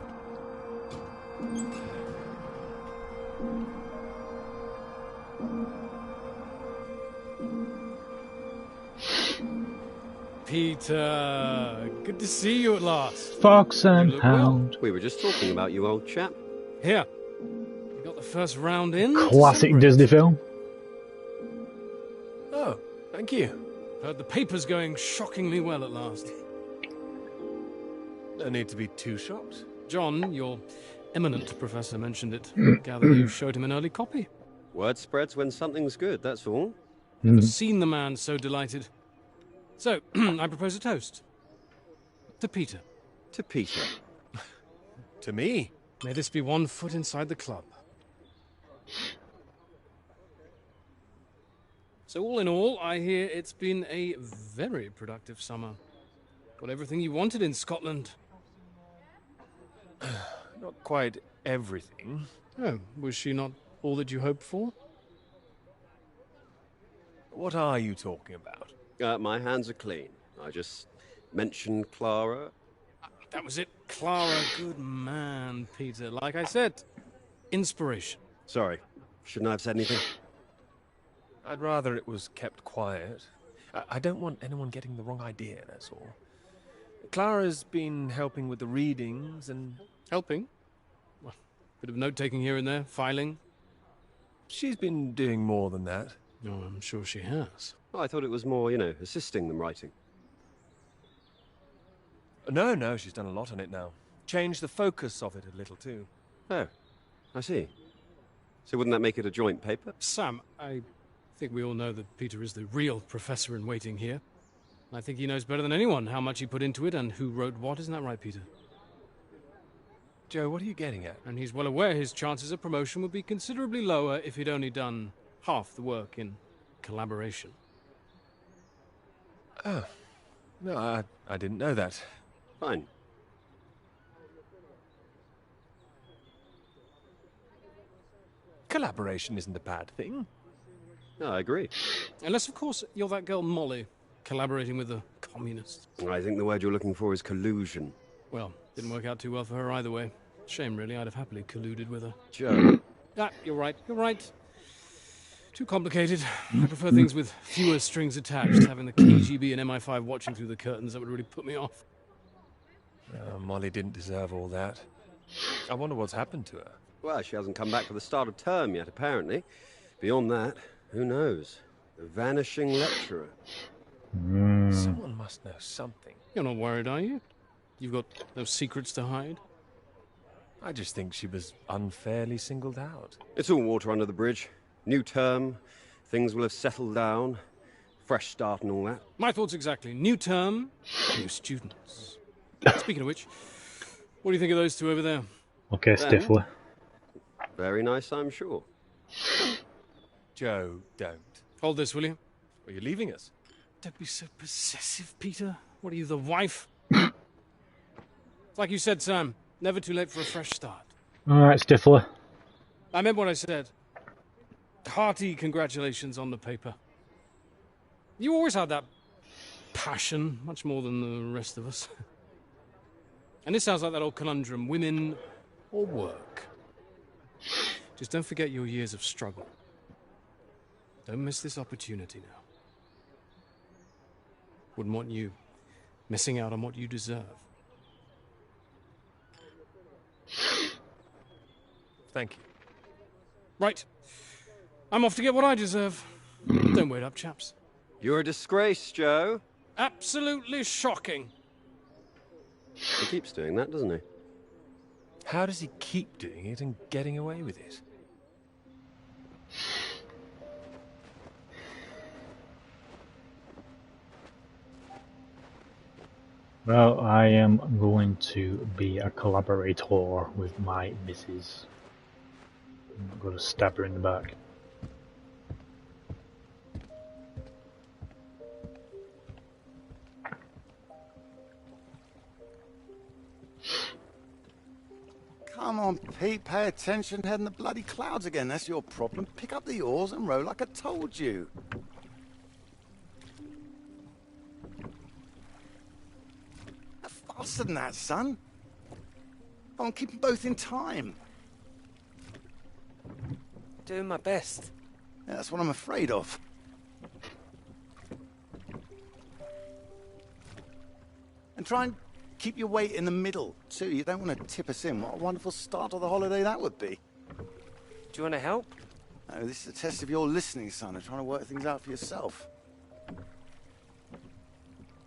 Peter, good to see you at last. Fox and Hound. We were just talking about you, old chap. Here, you got the first round in. Classic Disney film. Oh, thank you. Heard the paper's going shockingly well at last. No need to be too shocked. John, your eminent professor, mentioned it. Gather you showed him an early copy. Word spreads when something's good, that's all. Never seen the man so delighted. So, I propose a toast. To Peter. To Peter. To me. May this be one foot inside the club. So all in all, I hear it's been a very productive summer. Got everything you wanted in Scotland. Not quite everything. Oh, was she not all that you hoped for? What are you talking about? My hands are clean. I just mentioned Clara. That was it. Clara, good man, Peter. Like I said, inspiration. Sorry, shouldn't I have said anything? I'd rather it was kept quiet. I don't want anyone getting the wrong idea, that's all. Clara's been helping with the readings and... Helping? Well, bit of note-taking here and there, filing. She's been doing more than that. No, I'm sure she has. Oh, I thought it was more, assisting them writing. No, she's done a lot on it now. Changed the focus of it a little, too. Oh, I see. So wouldn't that make it a joint paper? Sam, I think we all know that Peter is the real professor in waiting here. I think he knows better than anyone how much he put into it and who wrote what. Isn't that right, Peter? Joe, what are you getting at? And he's well aware his chances of promotion would be considerably lower if he'd only done half the work in collaboration. Oh. No, I didn't know that. Fine. Collaboration isn't a bad thing. No, I agree. Unless, of course, you're that girl Molly, collaborating with the communists. I think the word you're looking for is collusion. Well, didn't work out too well for her either way. Shame, really. I'd have happily colluded with her. Joe. You're right. Too complicated. I prefer things with fewer strings attached. Having the KGB and MI5 watching through the curtains, that would really put me off. Molly didn't deserve all that. I wonder what's happened to her. Well, she hasn't come back for the start of term yet, apparently. Beyond that, who knows? The vanishing lecturer. Someone must know something. You're not worried, are you? You've got no secrets to hide? I just think she was unfairly singled out. It's all water under the bridge. New term, things will have settled down, fresh start and all that. My thoughts exactly. New term, new students. Speaking of which, what do you think of those two over there? Okay, Stifler. Very nice, I'm sure. Joe, don't. Hold this, will you? Are you leaving us? Don't be so possessive, Peter. What are you, the wife? It's like you said, Sam. Never too late for a fresh start. Alright, Stifler. I meant what I said. Hearty congratulations on the paper. You always had that passion, much more than the rest of us. And this sounds like that old conundrum, women or work. Just don't forget your years of struggle. Don't miss this opportunity now. Wouldn't want you missing out on what you deserve. Thank you. Right. I'm off to get what I deserve. Don't wait up, chaps. You're a disgrace, Joe. Absolutely shocking. He keeps doing that, doesn't he? How does he keep doing it and getting away with it? Well, I am going to be a collaborator with my missus. I'm not going to stab her in the back. Come on, Pete, pay attention. Head in the bloody clouds again. That's your problem. Pick up the oars and row like I told you. Faster than that, son. Come on, keep them both in time. Doing my best. Yeah, that's what I'm afraid of. And try and keep your weight in the middle, too. You don't want to tip us in. What a wonderful start to the holiday that would be. Do you want to help? No, this is a test of your listening, son, and trying to work things out for yourself.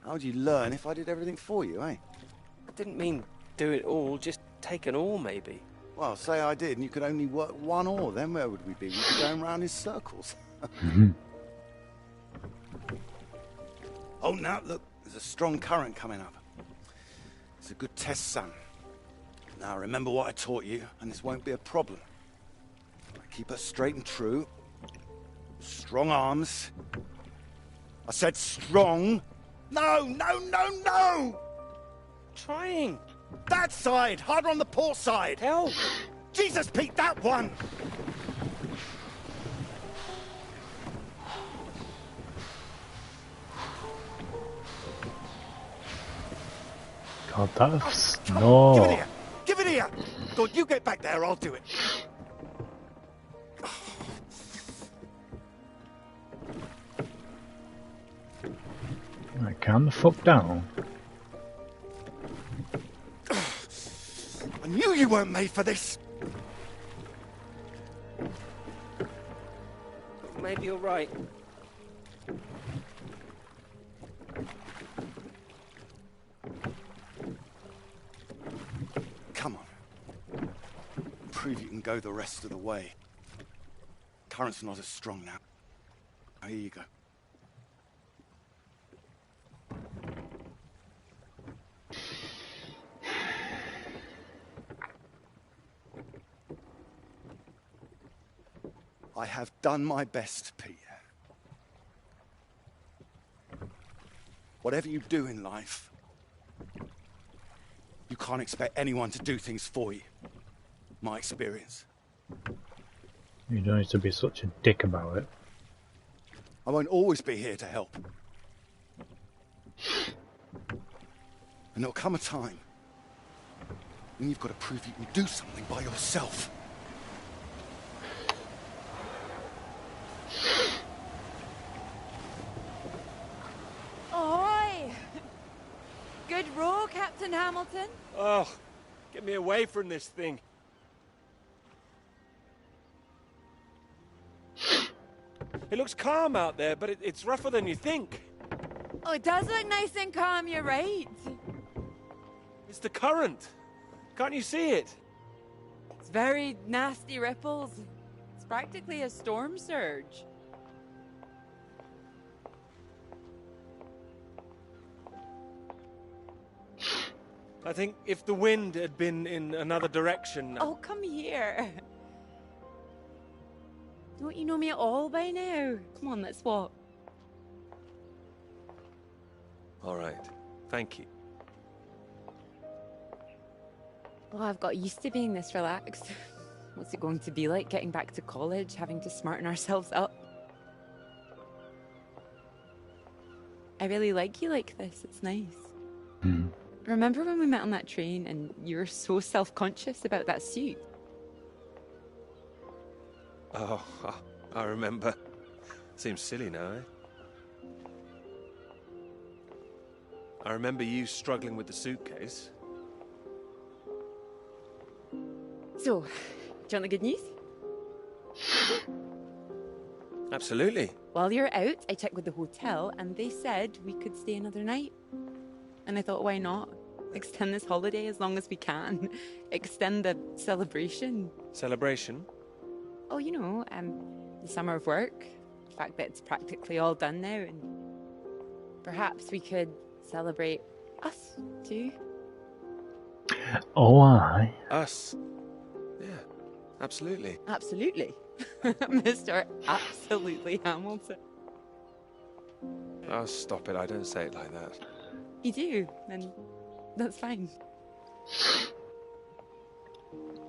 How would you learn if I did everything for you, eh? I didn't mean do it all, just take an oar, maybe. Well, say I did, and you could only work one oar. Then where would we be? We'd be going round in circles. Oh, now, look, there's a strong current coming up. It's a good test, son. Now, remember what I taught you, and this won't be a problem. Keep her straight and true. Strong arms. I said strong. No, no, no, no! Trying. That side! Harder on the port side! Help! Jesus, Pete, that one! God, that's... Give it No! here! Give it here! Go, you get back there, I'll do it. Right, calm the fuck down. I knew you weren't made for this! Maybe you're right. Come on. Prove you can go the rest of the way. Current's not as strong now. Now, here you go. I have done my best, Pete. Whatever you do in life, you can't expect anyone to do things for you. My experience. You don't need to be such a dick about it. I won't always be here to help. And there'll come a time when you've got to prove you can do something by yourself. Ahoy! Good row, Captain Hamilton. Oh, get me away from this thing. It looks calm out there, but it's rougher than you think. Oh, it does look nice and calm, you're right. It's the current. Can't you see it? It's very nasty ripples. It's practically a storm surge. I think if the wind had been in another direction... Oh, come here. Don't you know me at all by now? Come on, let's walk. All right. Thank you. Oh, I've got used to being this relaxed. What's it going to be like getting back to college, having to smarten ourselves up? I really like you like this. It's nice. Remember when we met on that train and you were so self-conscious about that suit? Oh, I remember. Seems silly now, eh? I remember you struggling with the suitcase. So, you want the good news? Absolutely. While you're out, I checked with the hotel and they said we could stay another night. And I thought, why not? Extend this holiday as long as we can. Extend the celebration. Celebration? Oh, you know, the summer of work. The fact that it's practically all done now. And perhaps we could celebrate us too. Oh, aye. Us? Yeah, absolutely. Absolutely. Mr. Absolutely Hamilton. Oh, stop it. I don't say it like that. You do, and that's fine.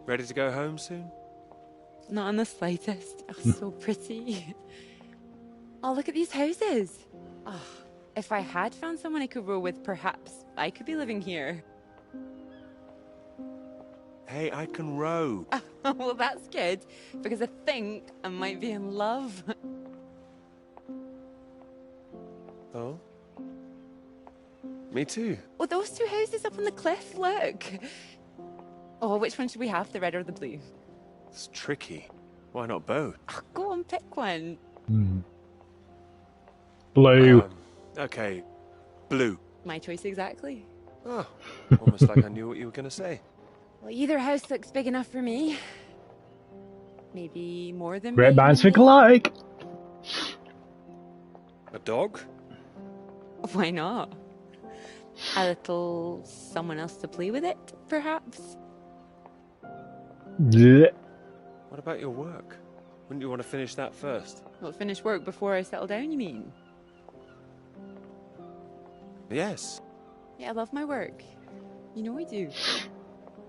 Ready to go home soon? Not in the slightest. Oh, so pretty. Oh, look at these houses. Oh, if I had found someone I could row with, perhaps I could be living here. Hey, I can row. Well, that's good, because I think I might be in love. Oh? Me too. Oh, those two houses up on the cliff, look. Oh, which one should we have, the red or the blue? It's tricky. Why not both? Oh, go on, pick one. Blue. Okay, blue. My choice exactly. Oh, almost like I knew what you were going to say. Well, either house looks big enough for me. Maybe more than Great me, minds maybe. think alike. A dog? Why not? A little someone else to play with it, perhaps? Blech. What about your work? Wouldn't you want to finish that first? Well, finish work before I settle down, you mean? Yes. Yeah, I love my work. You know I do.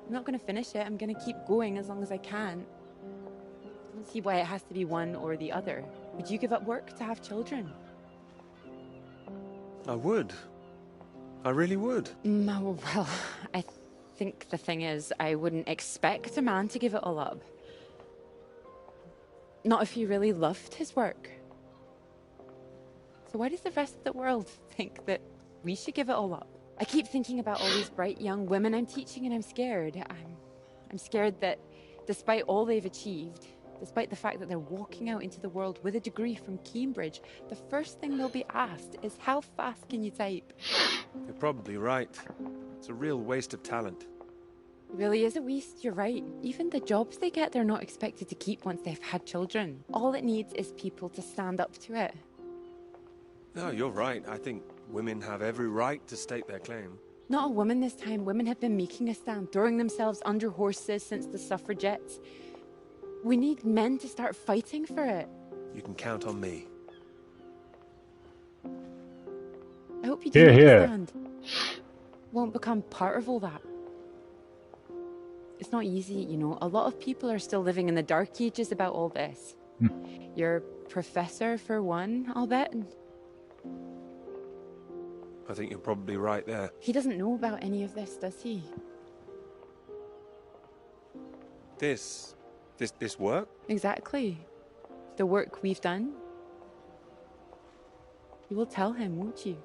I'm not going to finish it. I'm going to keep going as long as I can. I don't see why it has to be one or the other. Would you give up work to have children? I would. I really would. Well, I think the thing is, I wouldn't expect a man to give it all up. Not if he really loved his work. So why does the rest of the world think that we should give it all up? I keep thinking about all these bright young women I'm teaching, and I'm scared. I'm scared that despite all they've achieved, despite the fact that they're walking out into the world with a degree from Cambridge, the first thing they'll be asked is, how fast can you type? You're probably right. It's a real waste of talent. It really is a waste, you're right. Even the jobs they get, they're not expected to keep once they've had children. All it needs is people to stand up to it. No, you're right. I think women have every right to state their claim. Not a woman this time. Women have been making a stand, throwing themselves under horses since the suffragettes. We need men to start fighting for it. You can count on me. I hope you do understand. Won't become part of all that. It's not easy, you know. A lot of people are still living in the dark ages about all this. Your professor, for one, I'll bet. I think you're probably right there. He doesn't know about any of this, does he? This work? Exactly. The work we've done. You will tell him, won't you?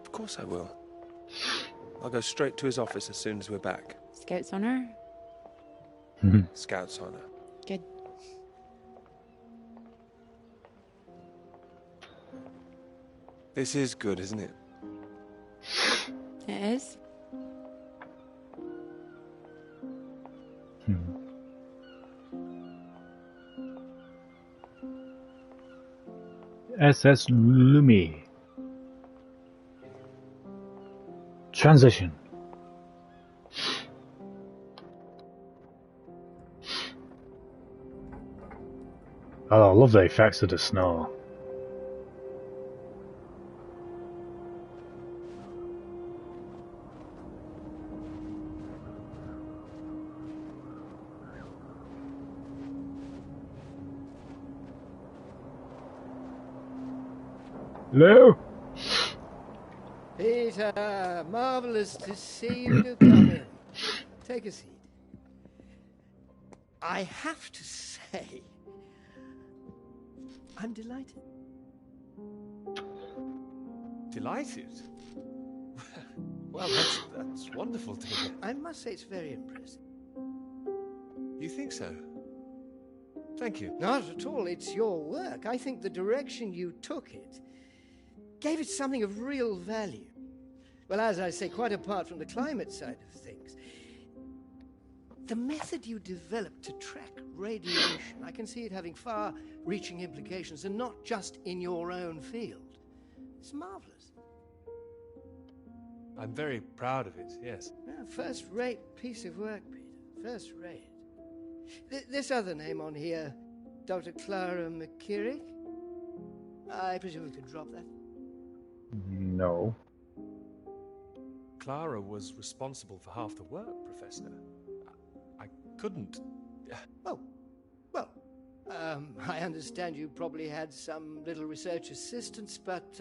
Of course I will. I'll go straight to his office as soon as we're back. Scouts on her? Scouts on her. Good. This is good, isn't it? It is. SS Lumi. Transition. Oh, I love the effects of the snow. Hello? Peter, marvelous to see you come in. Take a seat. I have to say, I'm delighted. Delighted? Well, that's wonderful to hear. I must say it's very impressive. You think so? Thank you. Not at all. It's your work. I think the direction you took it gave it something of real value. Well, as I say, quite apart from the climate side of things, the method you developed to track radiation, I can see it having far-reaching implications, and not just in your own field. It's marvelous. I'm very proud of it, yes. Yeah, first-rate piece of work, Peter. First-rate. This other name on here, Dr. Clara McKirrick, I presume we could drop that? No. Clara was responsible for half the work, Professor. I couldn't... Oh, well, I understand you probably had some little research assistants, but,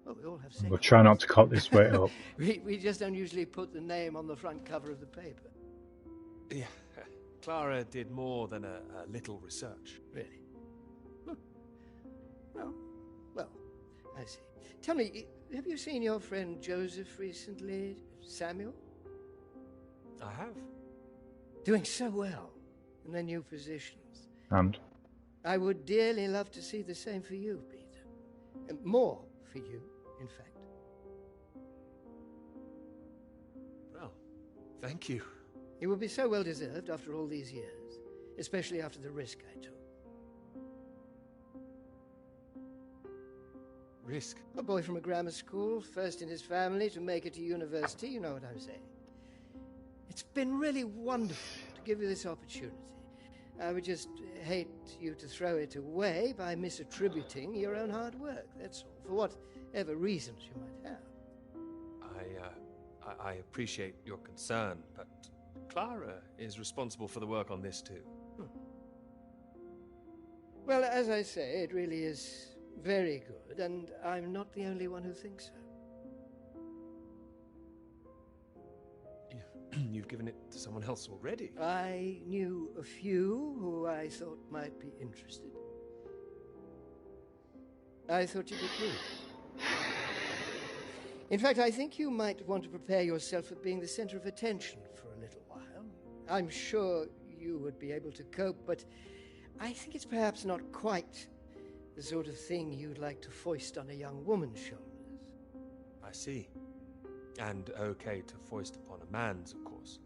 well, we all have We'll try not to cut this way up. we just don't usually put the name on the front cover of the paper. Yeah, Clara did more than a little research. Really? Oh, well, I see. Tell me, have you seen your friend Joseph recently, Samuel? I have. Doing so well in their new positions. And? I would dearly love to see the same for you, Peter. And more for you, in fact. Well, thank you. It would be so well deserved after all these years, especially after the risk I took. Risk? A boy from a grammar school, first in his family to make it to university, you know what I'm saying. It's been really wonderful to give you this opportunity. I would just hate you to throw it away by misattributing your own hard work, that's all, for whatever reasons you might have. I appreciate your concern, but Clara is responsible for the work on this too. Well, as I say, it really is very good, and I'm not the only one who thinks so. You've given it to someone else already. I knew a few who I thought might be interested. I thought you'd agree. In fact, I think you might want to prepare yourself for being the center of attention for a little while. I'm sure you would be able to cope, but I think it's perhaps not quite the sort of thing you'd like to foist on a young woman's shoulders. I see. And okay to foist upon a man's, of course.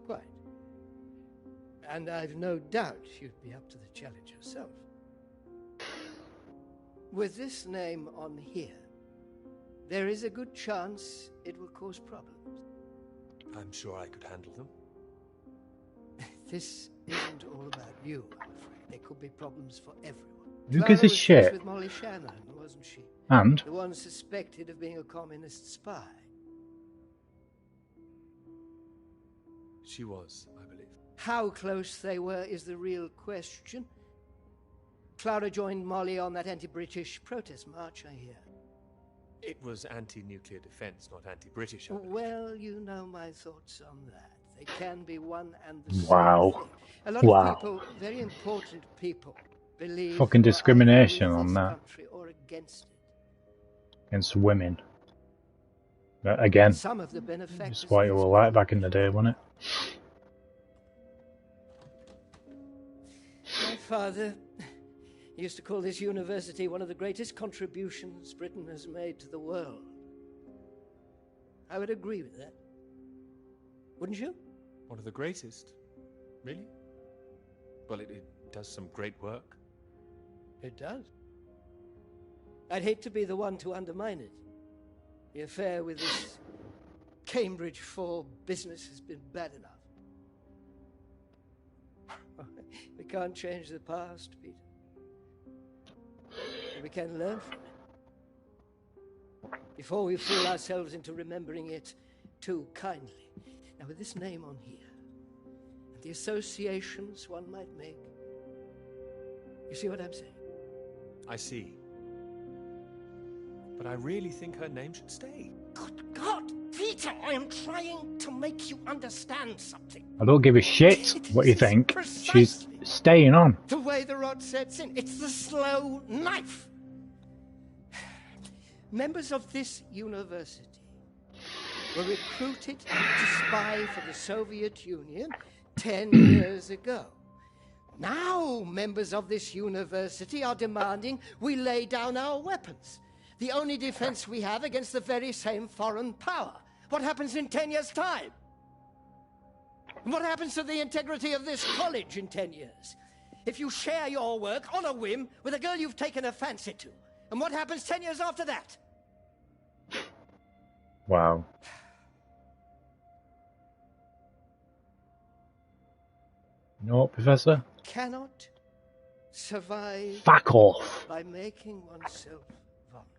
Quite. And I've no doubt you'd be up to the challenge yourself. With this name on here, there is a good chance it will cause problems. I'm sure I could handle them. This isn't all about you, I'm afraid. There could be problems for everyone. Who gives a shit? With Molly Shannon, wasn't she? And? The one suspected of being a communist spy. She was, I believe. How close they were is the real question. Clara joined Molly on that anti-British protest march, I hear. It was anti-nuclear defense, not anti-British, I believe. Well, you know my thoughts on that. They can be one and the same Wow. thing. A lot of people, very important people, believe fucking discrimination on that. Country or against it. Against women. But again, Some of the benefactors. it's what you were like back in the day, wasn't it? My father used to call this university one of the greatest contributions Britain has made to the world. I would agree with that. Wouldn't you? One of the greatest? Really? Well, it does some great work. It does. I'd hate to be the one to undermine it. The affair with this Cambridge 4 business has been bad enough. We can't change the past, Peter. But we can learn from it. Before we fool ourselves into remembering it too kindly. Now, with this name on here, and the associations one might make, you see what I'm saying? I see. But I really think her name should stay. Good God, Peter, I am trying to make you understand something. I don't give a shit what you think. She's staying on. The way the rot sets in, it's the slow knife. Members of this university were recruited to spy for the Soviet Union 10 years ago. Now, members of this university are demanding we lay down our weapons. The only defense we have against the very same foreign power. What happens in 10 years' time? And what happens to the integrity of this college in 10 years? If you share your work on a whim with a girl you've taken a fancy to, and what happens 10 years after that? Wow. No, Professor? Cannot survive. Fuck off. By making oneself vulnerable.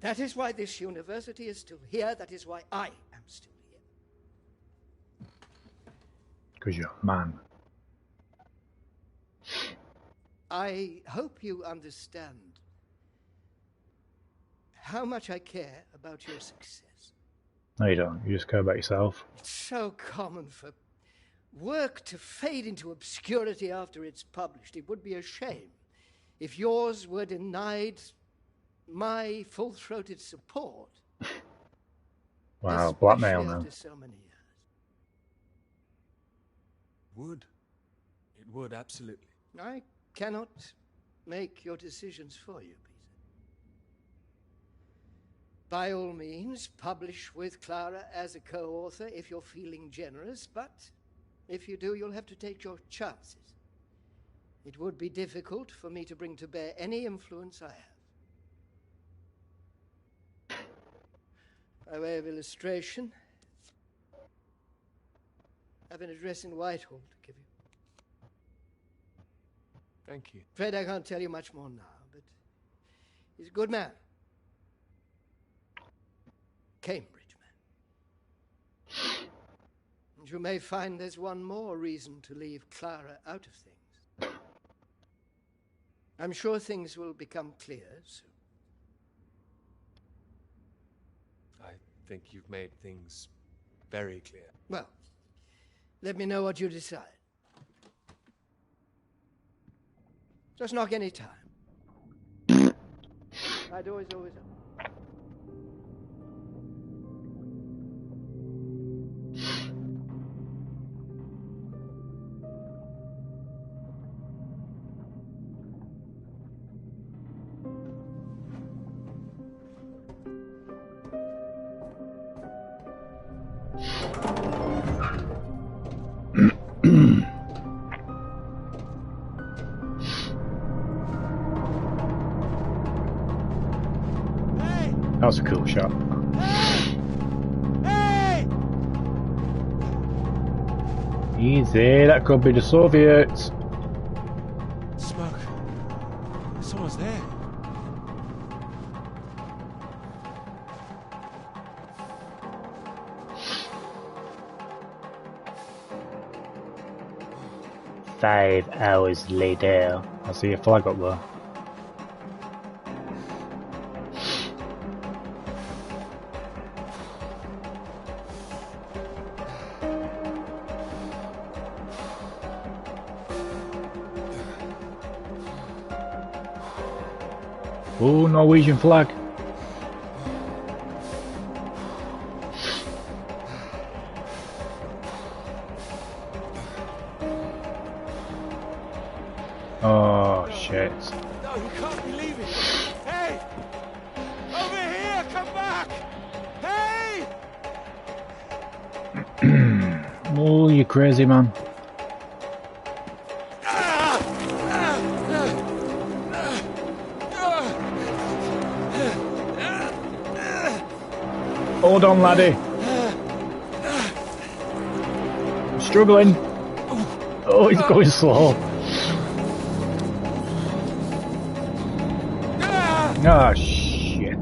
That is why this university is still here. That is why I am still here. Because you're a man. I hope you understand how much I care about your success. No, you don't. You just care about yourself. It's so common for work to fade into obscurity after it's published. It would be a shame if yours were denied my full-throated support. Wow, blackmail especially now. After so many years. Would. It would, absolutely. I cannot make your decisions for you, Peter. By all means, publish with Clara as a co-author if you're feeling generous, but if you do, you'll have to take your chances. It would be difficult for me to bring to bear any influence I have. By way of illustration, I have an address in Whitehall to give you. Thank you. Afraid I can't tell you much more now, but he's a good man. Cambridge man. And you may find there's one more reason to leave Clara out of things. I'm sure things will become clear soon. I think you've made things very clear. Well, let me know what you decide. Just knock any time. My door is always open. That was a cool shot. Hey! Easy, that could be the Soviets. Smoke. Someone's there. Five hours later. I see a flag up there. Oh, Norwegian flag. Oh, shit. No, you can't be leaving. Hey! Over here! Come back! Hey! Oh, you crazy man. Hold on, laddie. I'm struggling. Oh, he's going slow. Ah, shit.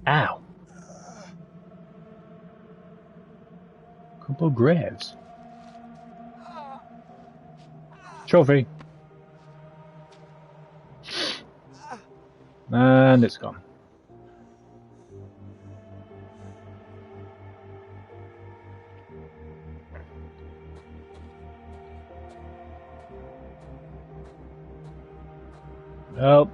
Ow. Couple graves. Trophy. And it's gone. Well,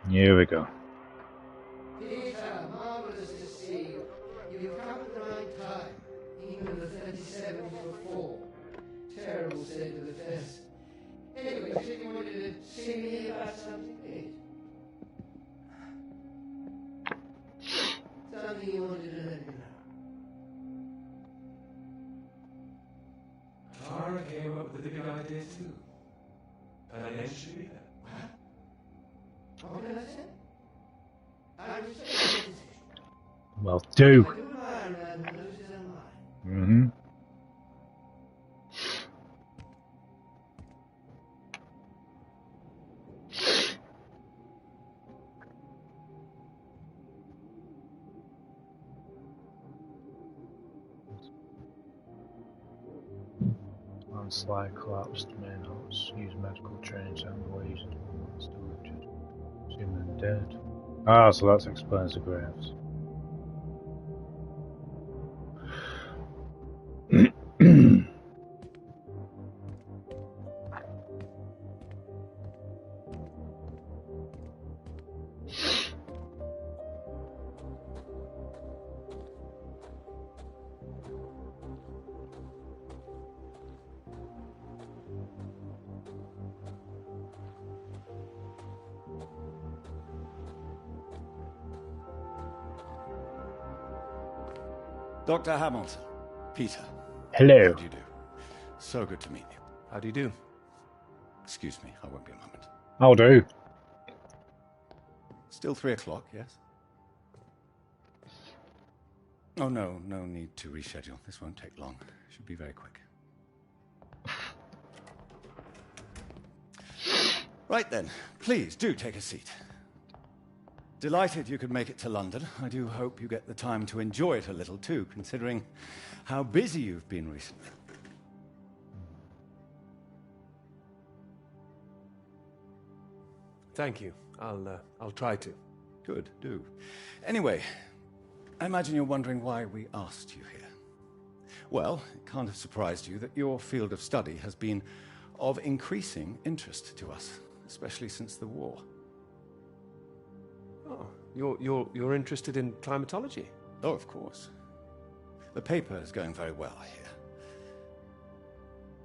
here we go. Peter, marvelous to see you. You've come at the right time. Even the 37 before. Terrible state of affairs. Anyway, you said you wanted to see me about something, eh? Something you wanted to let me know. Tara came up with the big idea too. Financially. What did I say? I was saying Well, do. I do lie around and loses her mind. Mm-hmm. Landslide collapsed main house. Use medical training to handle using storage. Human dead. Ah, so that explains the graves. Dr. Hamilton. Peter. Hello. How do you do? So good to meet you. How do you do? Excuse me, I won't be a moment. I'll do. Still 3 o'clock, yes? Oh, no need to reschedule. This won't take long. Should be very quick. Right then, please do take a seat. Delighted you could make it to London. I do hope you get the time to enjoy it a little too, considering how busy you've been recently. Thank you. I'll try to. Good, do. Anyway, I imagine you're wondering why we asked you here. Well, it can't have surprised you that your field of study has been of increasing interest to us, especially since the war. Oh, you're interested in climatology? Oh, of course. The paper is going very well, I hear.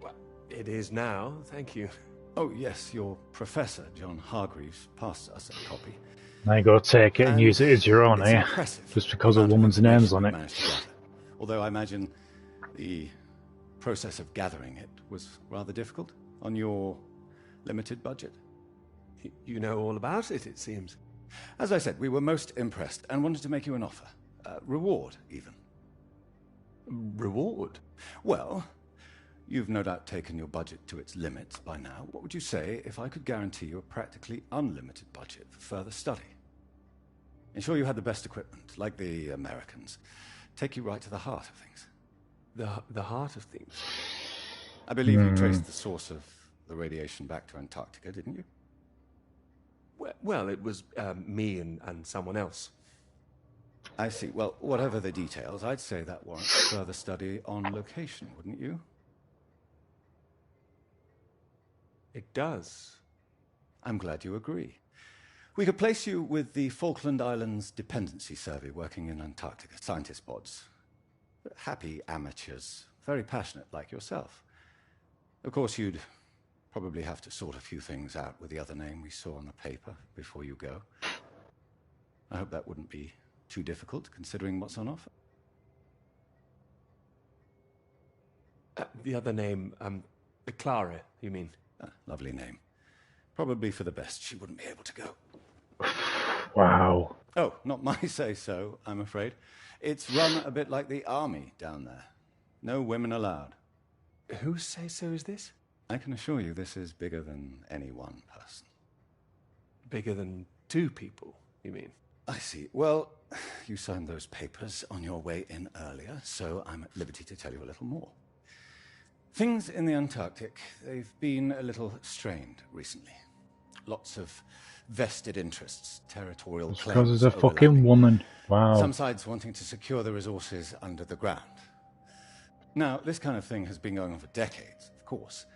Well, it is now, thank you. Oh, yes, your professor, John Hargreaves, passed us a copy. Now you go take it and use it as your own, eh? Just because a woman's name's on it. Although I imagine the process of gathering it was rather difficult on your limited budget. You know all about it, it seems. As I said, we were most impressed and wanted to make you an offer. Reward, even. Reward? Well, you've no doubt taken your budget to its limits by now. What would you say if I could guarantee you a practically unlimited budget for further study? Ensure you had the best equipment, like the Americans. Take you right to the heart of things. The heart of things? I believe you traced the source of the radiation back to Antarctica, didn't you? Well, it was me and someone else. I see. Well, whatever the details, I'd say that warrants further study on location, wouldn't you? It does. I'm glad you agree. We could place you with the Falkland Islands Dependency Survey working in Antarctica, scientist pods. Happy amateurs, very passionate like yourself. Of course, you'd probably have to sort a few things out with the other name we saw on the paper before you go. I hope that wouldn't be too difficult, considering what's on offer. The other name, Clara, you mean? Lovely name. Probably for the best she wouldn't be able to go. Wow. Oh, not my say-so, I'm afraid. It's run a bit like the army down there. No women allowed. Whose say-so is this? I can assure you this is bigger than any one person. Bigger than 2 people, you mean? I see. Well, you signed those papers on your way in earlier, so I'm at liberty to tell you a little more. Things in the Antarctic, they've been a little strained recently. Lots of vested interests, territorial It's claims. because it's a overlapping. fucking woman. Wow. Some sides wanting to secure the resources under the ground. Now, this kind of thing has been going on for decades, of course.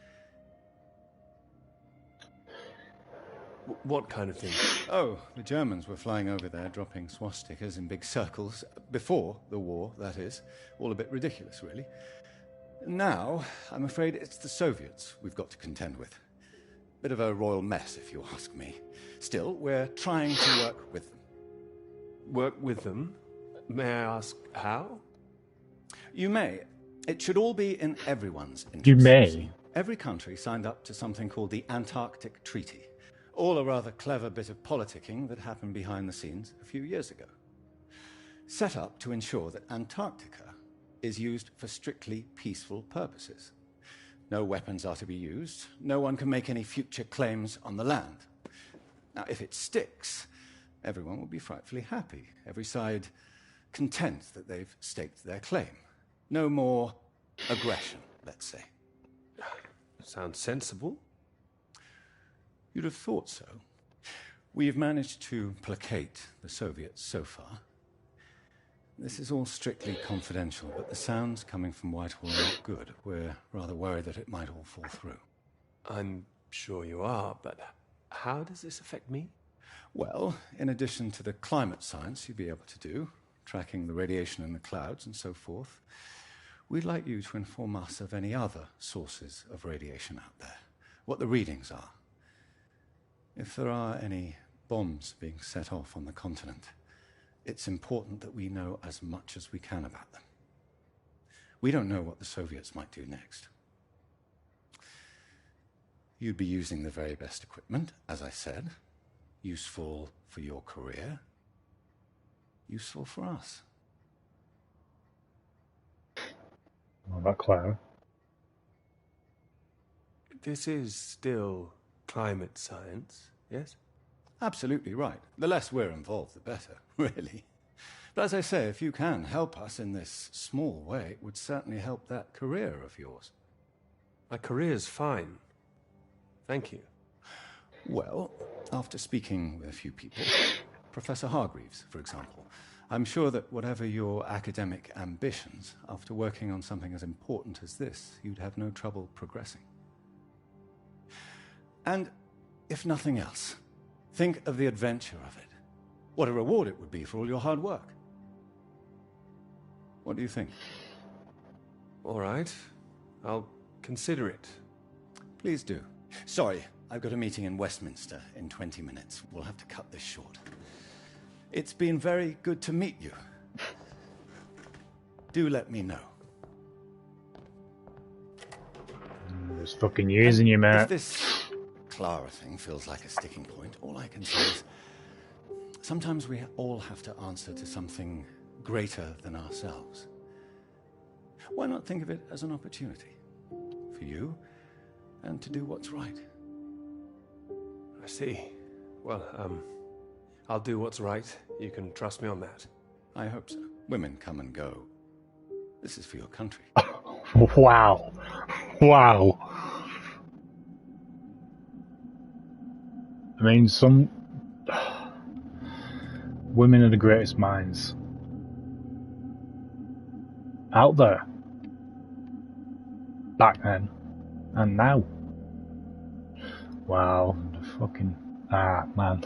What kind of thing? Oh, the Germans were flying over there, dropping swastikas in big circles. Before the war, that is. All a bit ridiculous, really. Now, I'm afraid it's the Soviets we've got to contend with. Bit of a royal mess, if you ask me. Still, we're trying to work with them. Work with them? May I ask how? You may. It should all be in everyone's interest. You may. Every country signed up to something called the Antarctic Treaty. All a rather clever bit of politicking that happened behind the scenes a few years ago. Set up to ensure that Antarctica is used for strictly peaceful purposes. No weapons are to be used. No one can make any future claims on the land. Now, if it sticks, everyone will be frightfully happy. Every side content that they've staked their claim. No more aggression, let's say. Sounds sensible. You'd have thought so. We've managed to placate the Soviets so far. This is all strictly confidential, but the sounds coming from Whitehall are not good. We're rather worried that it might all fall through. I'm sure you are, but how does this affect me? Well, in addition to the climate science you'd be able to do, tracking the radiation in the clouds and so forth, we'd like you to inform us of any other sources of radiation out there, what the readings are. If there are any bombs being set off on the continent, it's important that we know as much as we can about them. We don't know what the Soviets might do next. You'd be using the very best equipment, as I said. Useful for your career. Useful for us. Not that clever. This is still climate science, yes? Absolutely right. The less we're involved, the better, really. But as I say, if you can help us in this small way, it would certainly help that career of yours. My career's fine. Thank you. Well, after speaking with a few people, Professor Hargreaves, for example, I'm sure that whatever your academic ambitions, after working on something as important as this, you'd have no trouble progressing. And if nothing else, think of the adventure of it. What a reward it would be for all your hard work. What do you think? All right. I'll consider it. Please do. Sorry, I've got a meeting in Westminster in 20 minutes. We'll have to cut this short. It's been very good to meet you. Do let me know. There's fucking years in you, mate. If this Clara thing feels like a sticking point, all I can say is sometimes we all have to answer to something greater than ourselves. Why not think of it as an opportunity for you and to do what's right? I see. Well, I'll do what's right. You can trust me on that. I hope so. Women come and go. This is for your country. Wow. Wow. I mean, some women are the greatest minds out there. Back then and now. Wow. The fucking... Ah, man.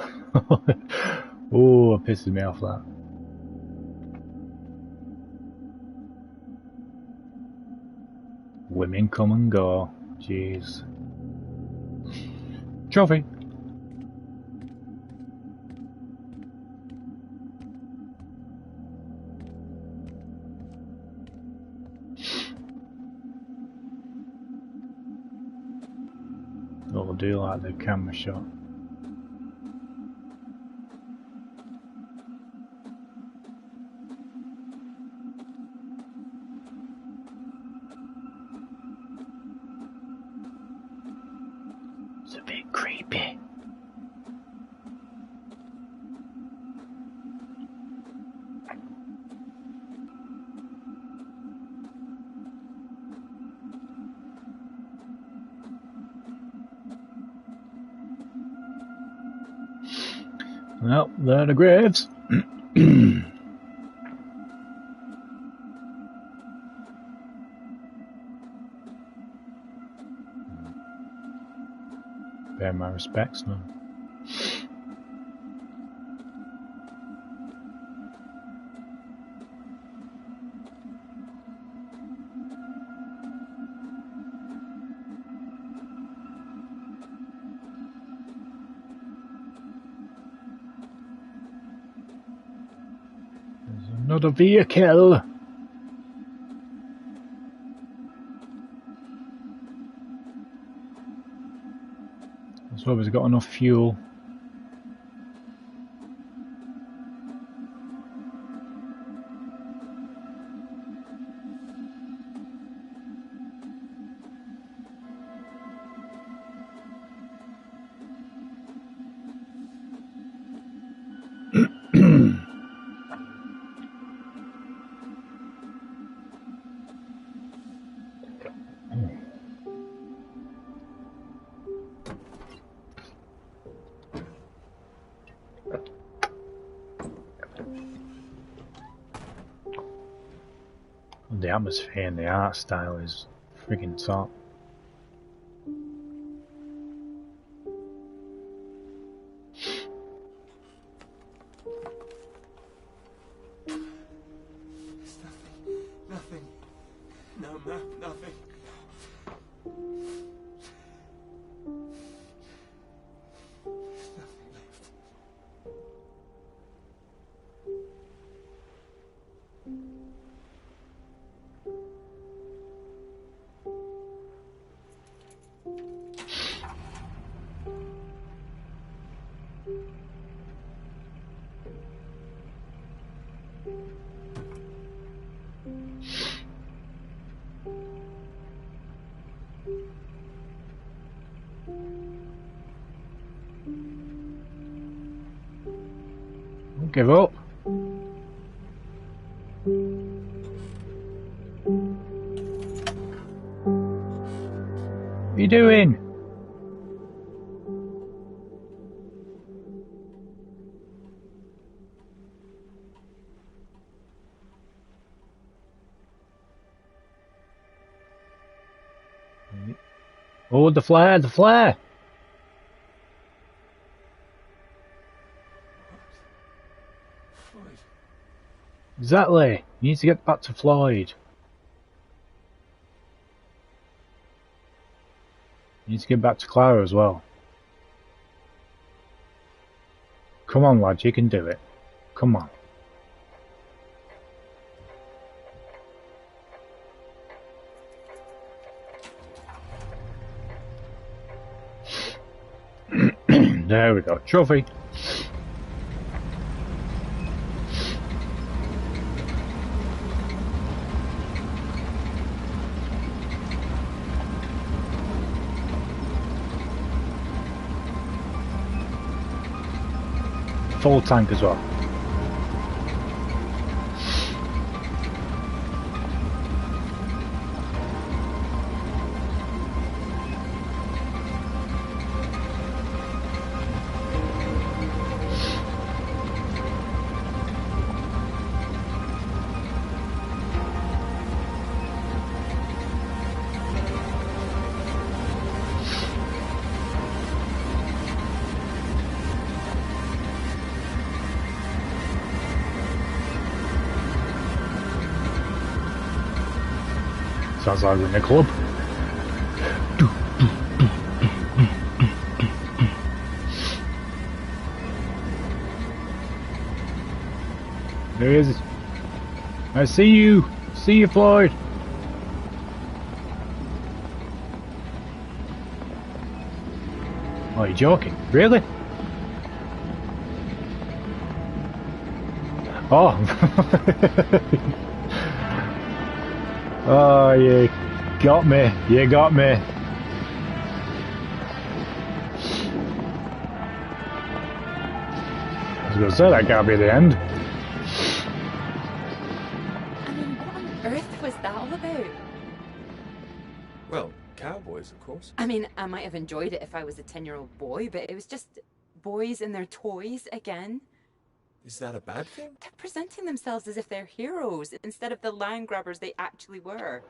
Oh, it pisses me off, that. Women come and go. Jeez. Trophy. It'll do like the camera shot. It's a bit creepy. Well, there are the graves. Bear my respects, man. There's another vehicle. Let's hope he's got enough fuel. The atmosphere and the art style is friggin' top. Nothing. No map, nothing. Nothing left. Don't give up. What are you doing? Oh, the flare, the flare! Floyd. Exactly. You need to get back to Floyd. You need to get back to Clara as well. Come on, lad, you can do it. Come on. There we go. Trophy. Full tank as well. Sounds like we're in a club. There he is. I see you. See you, Floyd. Oh, you're joking? Really? Oh. Oh, you got me. You got me. I was going to say, that can't be the end. I mean, what on earth was that all about? Well, cowboys, of course. I mean, I might have enjoyed it if I was a 10-year-old boy, but it was just boys and their toys again. Is that a bad thing? They're presenting themselves as if they're heroes instead of the land grabbers they actually were.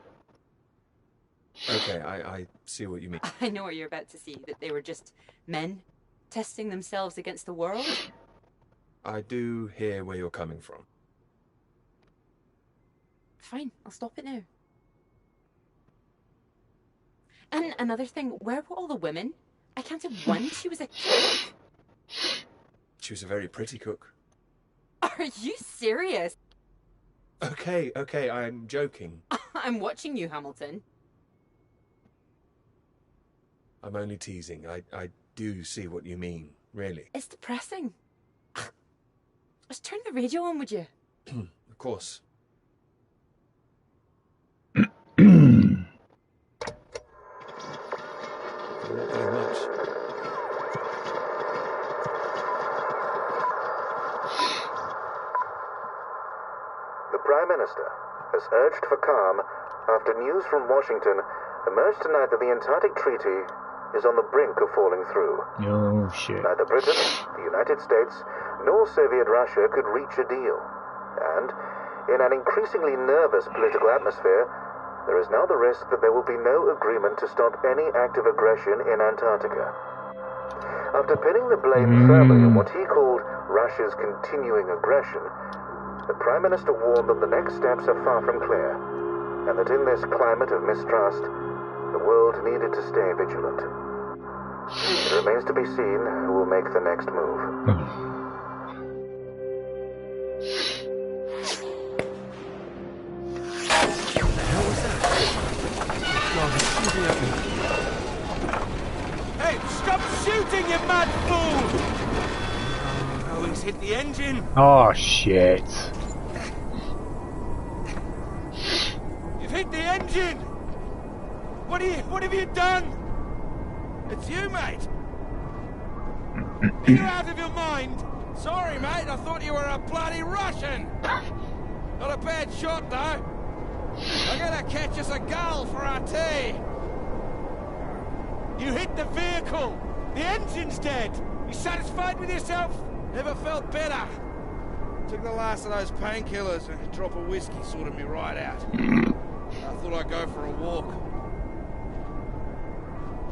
Okay, I see what you mean. I know what you're about to see, that they were just men testing themselves against the world. I do hear where you're coming from. Fine, I'll stop it now. And another thing, where were all the women? I counted one. She was a cook. She was a very pretty cook. Are you serious? Okay, I'm joking. I'm watching you, Hamilton. I'm only teasing. I do see what you mean, really. It's depressing. Just turn the radio on, would you? Of course. Not very much. The Prime Minister has urged for calm after news from Washington emerged tonight that the Antarctic Treaty is on the brink of falling through. Oh, shit. Neither Britain, the United States, nor Soviet Russia could reach a deal. And, in an increasingly nervous political atmosphere, there is now the risk that there will be no agreement to stop any active aggression in Antarctica. After pinning the blame firmly on what he called Russia's continuing aggression, the Prime Minister warned that the next steps are far from clear, and that in this climate of mistrust, the world needed to stay vigilant. It remains to be seen who will make the next move. Hey, stop shooting, you mad fool! Oh, he's hit the engine. Oh, shit. You've hit the engine! What have you done? It's you, mate! Are you out of your mind? Sorry, mate, I thought you were a bloody Russian! Not a bad shot, though. I gotta catch us a gull for our tea. You hit the vehicle! The engine's dead! You satisfied with yourself? Never felt better. Took the last of those painkillers and a drop of whiskey sorted me right out. I thought I'd go for a walk.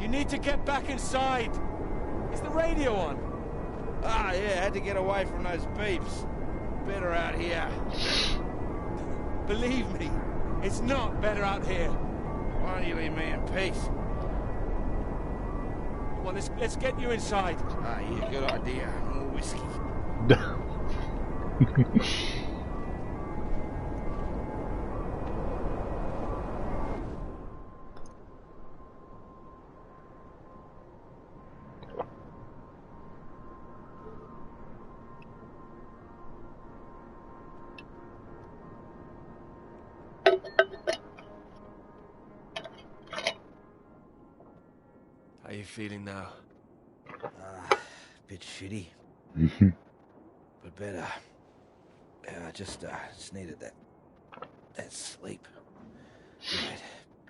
You need to get back inside. Is the radio on? Ah, yeah, had to get away from those beeps. Better out here. Believe me, it's not better out here. Why don't you leave me in peace? Well, let's get you inside. Ah, yeah, good idea. More whiskey. How you feeling now? Bit shitty. But better. I just needed that sleep. Right.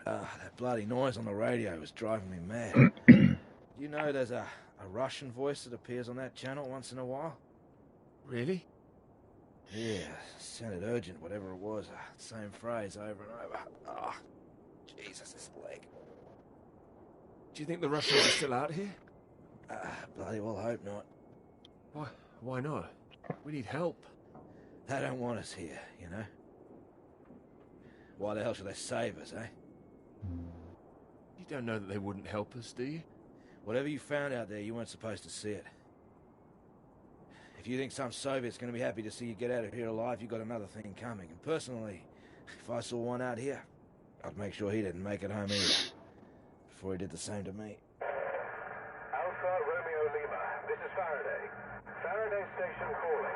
That bloody noise on the radio was driving me mad. You know there's a Russian voice that appears on that channel once in a while? Really? Yeah, sounded urgent, whatever it was. Same phrase over and over. Oh, Jesus, this leg. Do you think the Russians are still out here? Bloody well hope not. Why not? We need help. They don't want us here, you know? Why the hell should they save us, eh? You don't know that they wouldn't help us, do you? Whatever you found out there, you weren't supposed to see it. If you think some Soviet's going to be happy to see you get out of here alive, you've got another thing coming. And personally, if I saw one out here, I'd make sure he didn't make it home either. Before he did the same to me. Alpha Romeo Lima, this is Faraday. Faraday Station calling.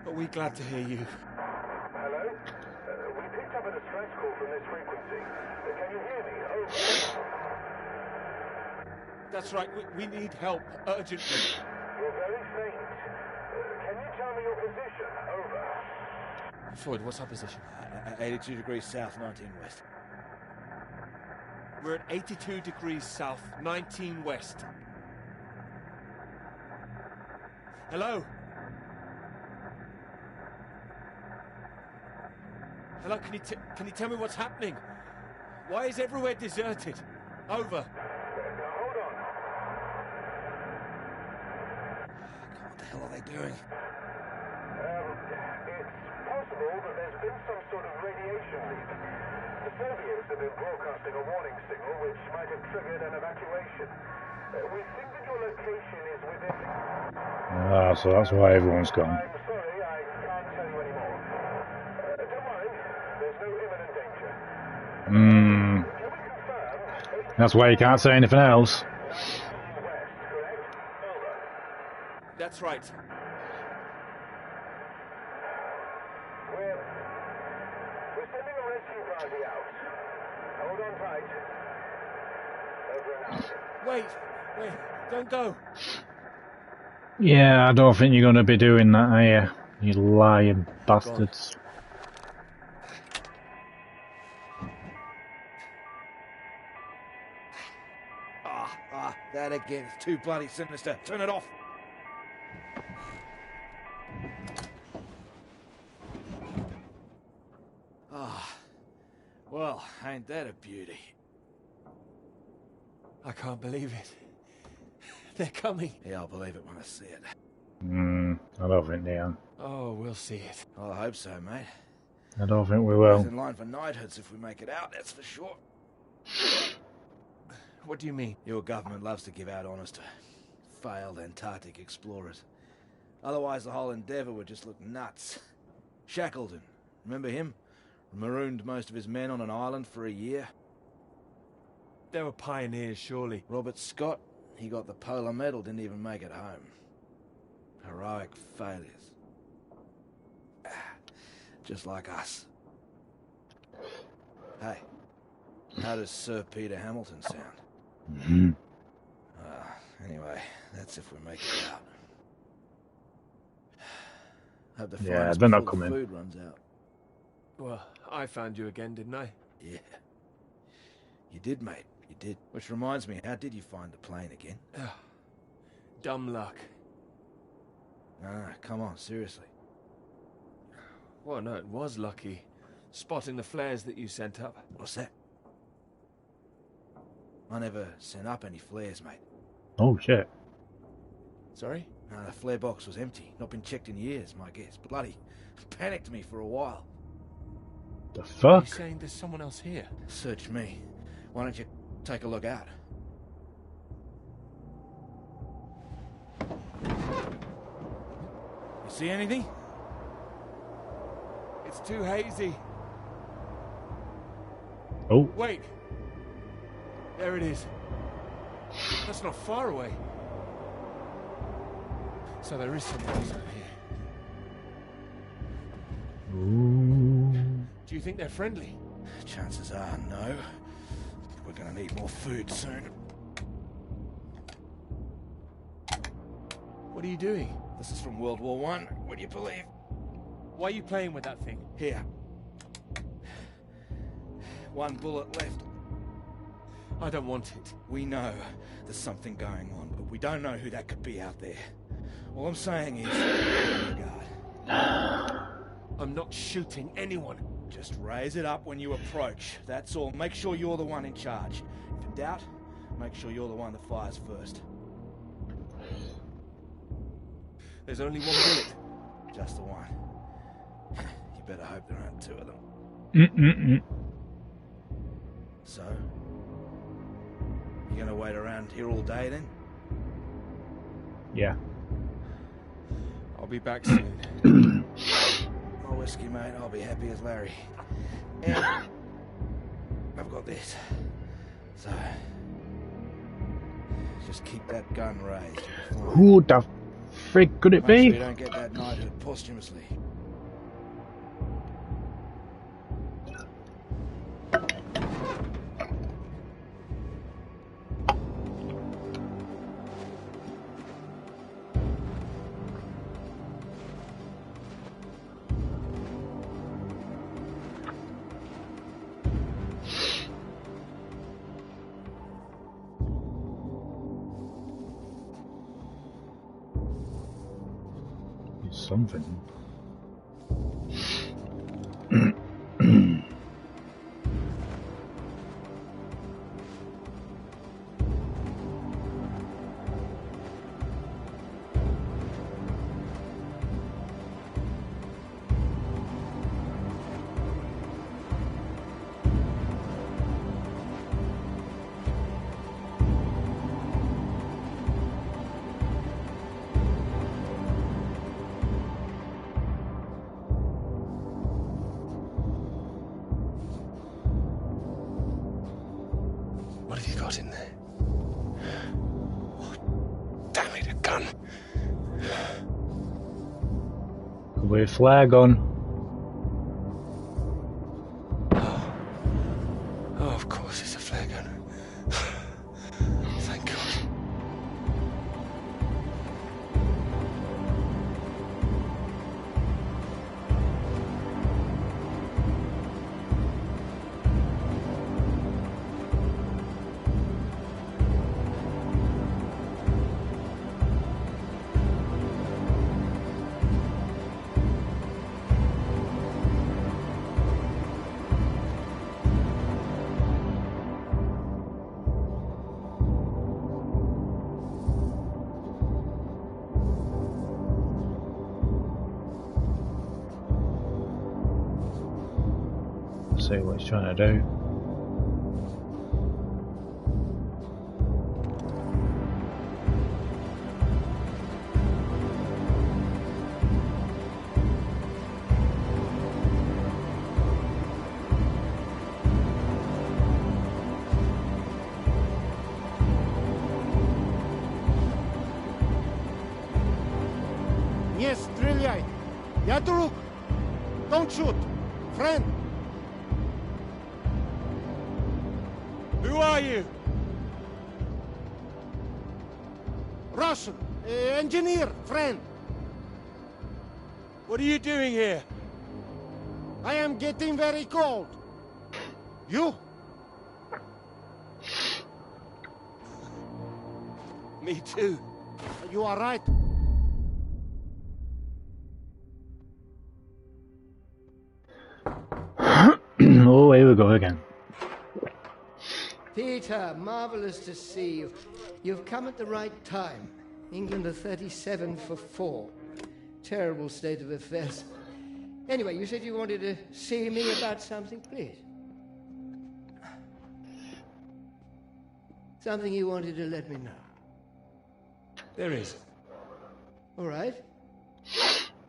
Are we glad to hear you? Hello? We picked up a distress call from this frequency. Can you hear me? Over. That's right, we need help, urgently. You're very faint. Can you tell me your position? Over. Floyd, what's our position? 82 degrees south, 19 west. We're at 82 degrees south, 19 west. Hello? Hello, can you tell me what's happening? Why is everywhere deserted? Over. Hold on. What the hell are they doing? It's possible that there's been some sort of radiation leak. The Soviets have been broadcasting a warning signal which might have triggered an evacuation. We think that your location is within... Ah, so that's why everyone's gone. I'm sorry, I can't tell you anymore. Don't worry, there's no imminent danger. Hmm. Can we confirm... That's why you can't say anything else. West, correct? Over. That's right. We're sending a rescue party out. Hold on tight. Over and out. Wait, don't go. Yeah, I don't think you're going to be doing that, are you? You lying bastards. That again. It's too bloody sinister. Turn it off. Well, ain't that a beauty? I can't believe it. They're coming. Yeah, I'll believe it when I see it. I don't think they are. Oh, we'll see it. Well, I hope so, mate. I don't think we We're will. in line for knighthoods if we make it out, that's for sure. What do you mean? Your government loves to give out honours to failed Antarctic explorers. Otherwise, the whole endeavour would just look nuts. Shackleton, remember him? Marooned most of his men on an island for a year. They were pioneers, surely. Robert Scott, he got the Polar Medal, didn't even make it home. Heroic failures. Just like us. Hey, how does Sir Peter Hamilton sound? Anyway, that's if we make it out. Hope the Yeah, finest they're not before the coming. food runs out. Well, I found you again, didn't I? Yeah. You did, mate. You did. Which reminds me, how did you find the plane again? Dumb luck. Nah, come on, seriously. Well, no, it was lucky. Spotting the flares that you sent up. What's that? I never sent up any flares, mate. Oh, shit. Sorry? No, the flare box was empty. Not been checked in years, my guess. Bloody panicked me for a while. The Are fuck? you saying there's someone else here? Search me. Why don't you take a look out? You see anything? It's too hazy. Oh. Wait. There it is. That's not far away. So there is someone else out here. Ooh. Do you think they're friendly? Chances are no. We're gonna need more food soon. What are you doing? This is from World War I. Would you believe? Why are you playing with that thing? Here. One bullet left. I don't want it. We know there's something going on, but we don't know who that could be out there. All I'm saying is, guard. I'm not shooting anyone. Just raise it up when you approach. That's all. Make sure you're the one in charge. If in doubt, make sure you're the one that fires first. There's only one bullet. Just the one. You better hope there aren't two of them. So, you gonna wait around here all day then? Yeah. I'll be back soon. My whiskey, mate. I'll be happy as Larry. And I've got this. So, just keep that gun raised. Who the frig could it Make sure be? you don't get that knighthood posthumously. something. What have you got in there? Oh, damn it, a gun. Could be a flare gun. Oh, of course it's a flare gun. Thank God. See what he's trying to do. Не стреляй! Я друг! Don't shoot! Friend! Who are you? Russian! Engineer! Friend! What are you doing here? I am getting very cold. You? Me too. You are right. Oh, here we go again. Peter, marvelous to see you. You've come at the right time. England are 37 for 4. Terrible state of affairs. Anyway, you said you wanted to see me about something, please. Something you wanted to let me know. There is. All right.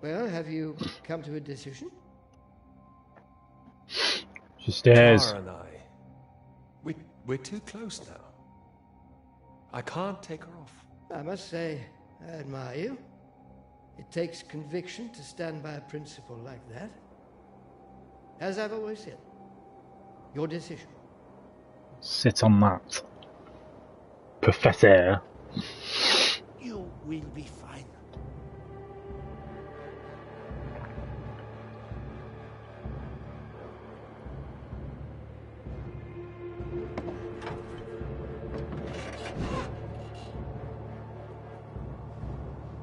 Well, have you come to a decision? She stares. Tara and we're too close now. I can't take her off. I must say, I admire you. It takes conviction to stand by a principle like that. As I've always said, your decision. Sit on that, Professor. You will be fine.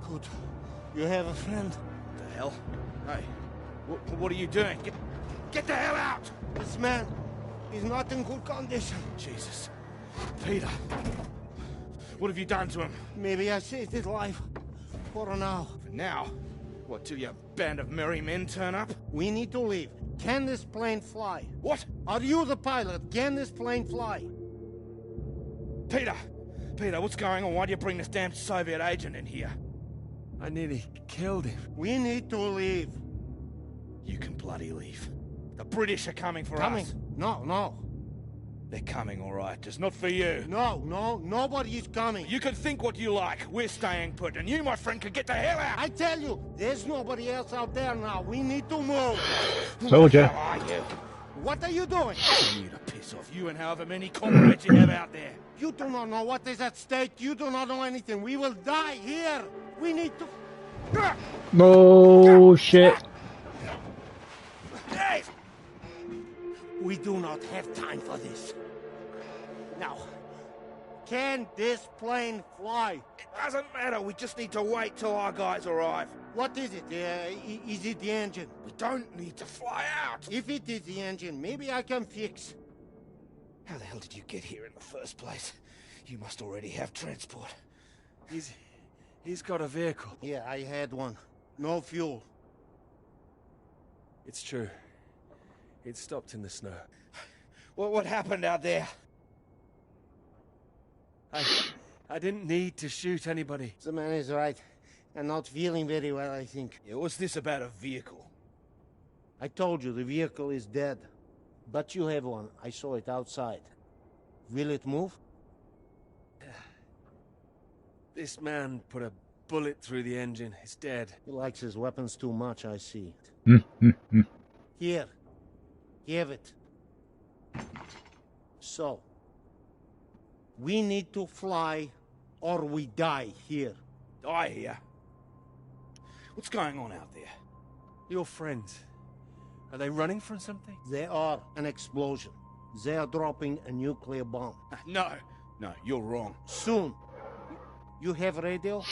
Good. You have a friend. The hell? Hey, what are you doing? Get the hell out! This man is not in good condition. Jesus. Peter. What have you done to him? Maybe I saved his life. For now. For now? What, till your band of merry men turn up? We need to leave. Can this plane fly? What? Are you the pilot? Can this plane fly? Peter! Peter, what's going on? Why do you bring this damn Soviet agent in here? I nearly killed him. We need to leave. You can bloody leave. The British are coming for Coming? us. No. They're coming, all right. Just not for you. No. Nobody is coming. You can think what you like. We're staying put, and you, my friend, can get the hell out. I tell you, there's nobody else out there now. We need to move. Told ya. How are you? What are you doing? Tell you to piss off, you and however many comrades you have out there. You do not know what is at stake. You do not know anything. We will die here. We need to... No shit. Hey! We do not have time for this. Now, can this plane fly? It doesn't matter. We just need to wait till our guys arrive. What is it? Is it the engine? We don't need to fly out. If it is the engine, maybe I can fix. How the hell did you get here in the first place? You must already have transport. He's got a vehicle. Yeah, I had one. No fuel. It's true. It stopped in the snow. Well, what happened out there? I didn't need to shoot anybody. The man is right. I'm not feeling very well, I think. Yeah, what's this about a vehicle? I told you, the vehicle is dead. But you have one. I saw it outside. Will it move? This man put a bullet through the engine. It's dead. He likes his weapons too much, I see. Mm-hmm. Here. Have it. So. We need to fly, or we die here. Die here? What's going on out there? Your friends. Are they running from something? They are an explosion. They are dropping a nuclear bomb. No, you're wrong. Soon. You have radio?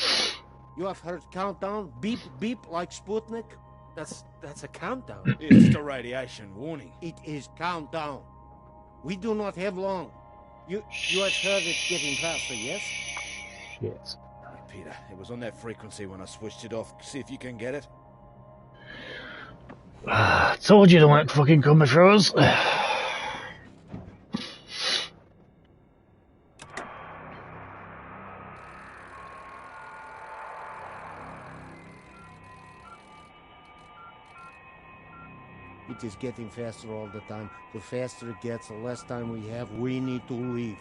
You have heard countdown? Beep, beep, like Sputnik? That's a countdown. It's the radiation warning. It is countdown. We do not have long. You have heard it getting faster, yes? Shit. Hey, Peter, it was on that frequency when I switched it off. See if you can get it. Told you to weren't fucking coming for us. It is getting faster all the time. The faster it gets, the less time we have. We need to leave.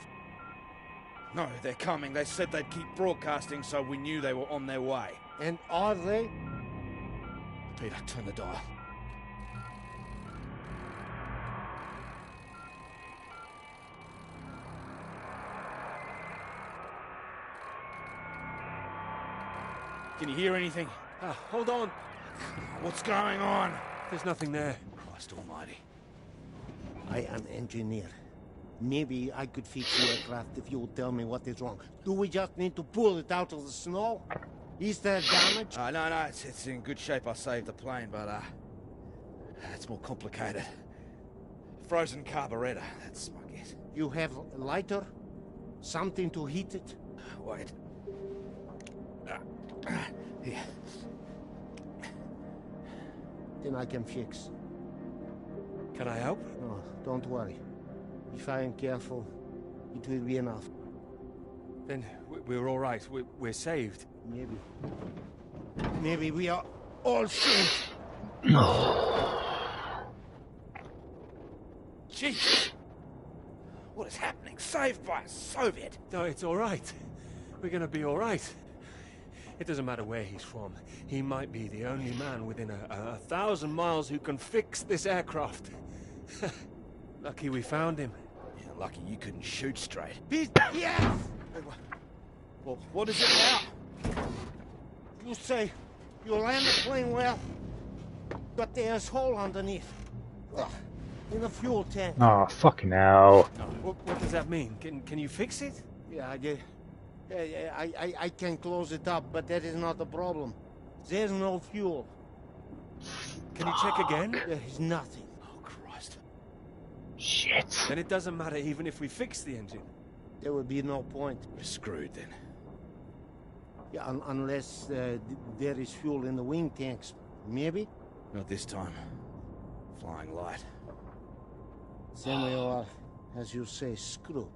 No, they're coming. They said they'd keep broadcasting, so we knew they were on their way. And are they? Peter, turn the dial. Can you hear anything? Hold on. What's going on? There's nothing there. Christ almighty. I am engineer. Maybe I could fix the aircraft if you would tell me what is wrong. Do we just need to pull it out of the snow? Is there damage? No, it's in good shape. I saved the plane, but it's more complicated. Frozen carburetor, that's my guess. You have a lighter? Something to heat it? Wait. Here. Then I can fix. Can I help? No, don't worry. If I am careful, it will be enough. Then we're all right. We're saved. Maybe. Maybe we are all saved. Jesus! What is happening? Saved by a Soviet? No, it's all right. We're gonna be all right. It doesn't matter where he's from. He might be the only man within 1,000 miles who can fix this aircraft. Lucky we found him. Yeah, lucky you couldn't shoot straight. Yes! Well, what is it now? You say you land the plane well, but there's a hole underneath. In the fuel tank. Oh, fucking hell. What does that mean? Can you fix it? Yeah, I can close it up, but that is not the problem. There's no fuel. Can you check again? There is nothing. Oh, Christ. Shit. Then it doesn't matter even if we fix the engine. There would be no point. We're screwed then. Yeah, unless there is fuel in the wing tanks. Maybe? Not this time. Flying light. Then we are, as you say, screwed.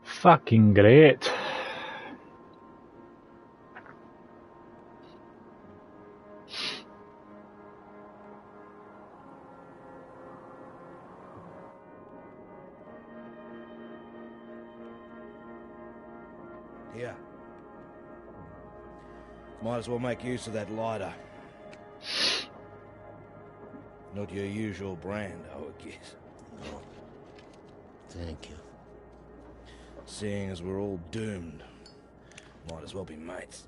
Fucking great. Here. Might as well make use of that lighter. Not your usual brand, I would guess. No. Thank you. Seeing as we're all doomed, might as well be mates.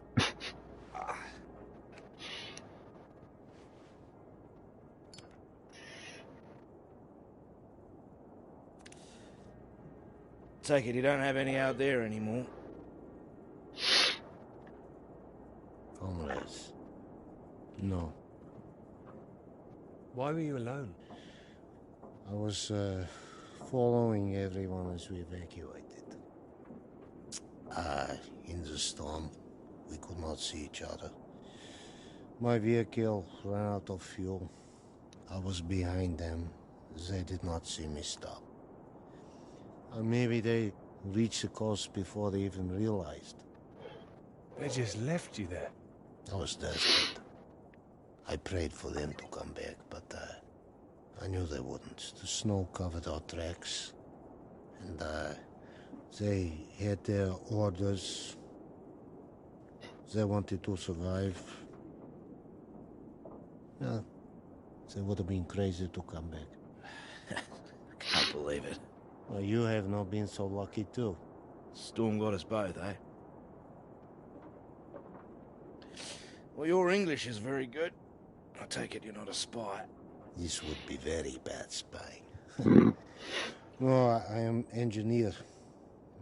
Take it you don't have any out there anymore. Yes. No. Why were you alone? I was following everyone as we evacuated. In the storm, we could not see each other. My vehicle ran out of fuel. I was behind them. They did not see me stop. Maybe they reached the coast before they even realized. They just left you there. I was desperate. I prayed for them to come back, but I knew they wouldn't. The snow covered our tracks, and they had their orders. They wanted to survive. Yeah, they would have been crazy to come back. I can't believe it. Well, you have not been so lucky too. Storm got us both, eh? Well, your English is very good. I take it you're not a spy. This would be very bad spying. No, I am engineer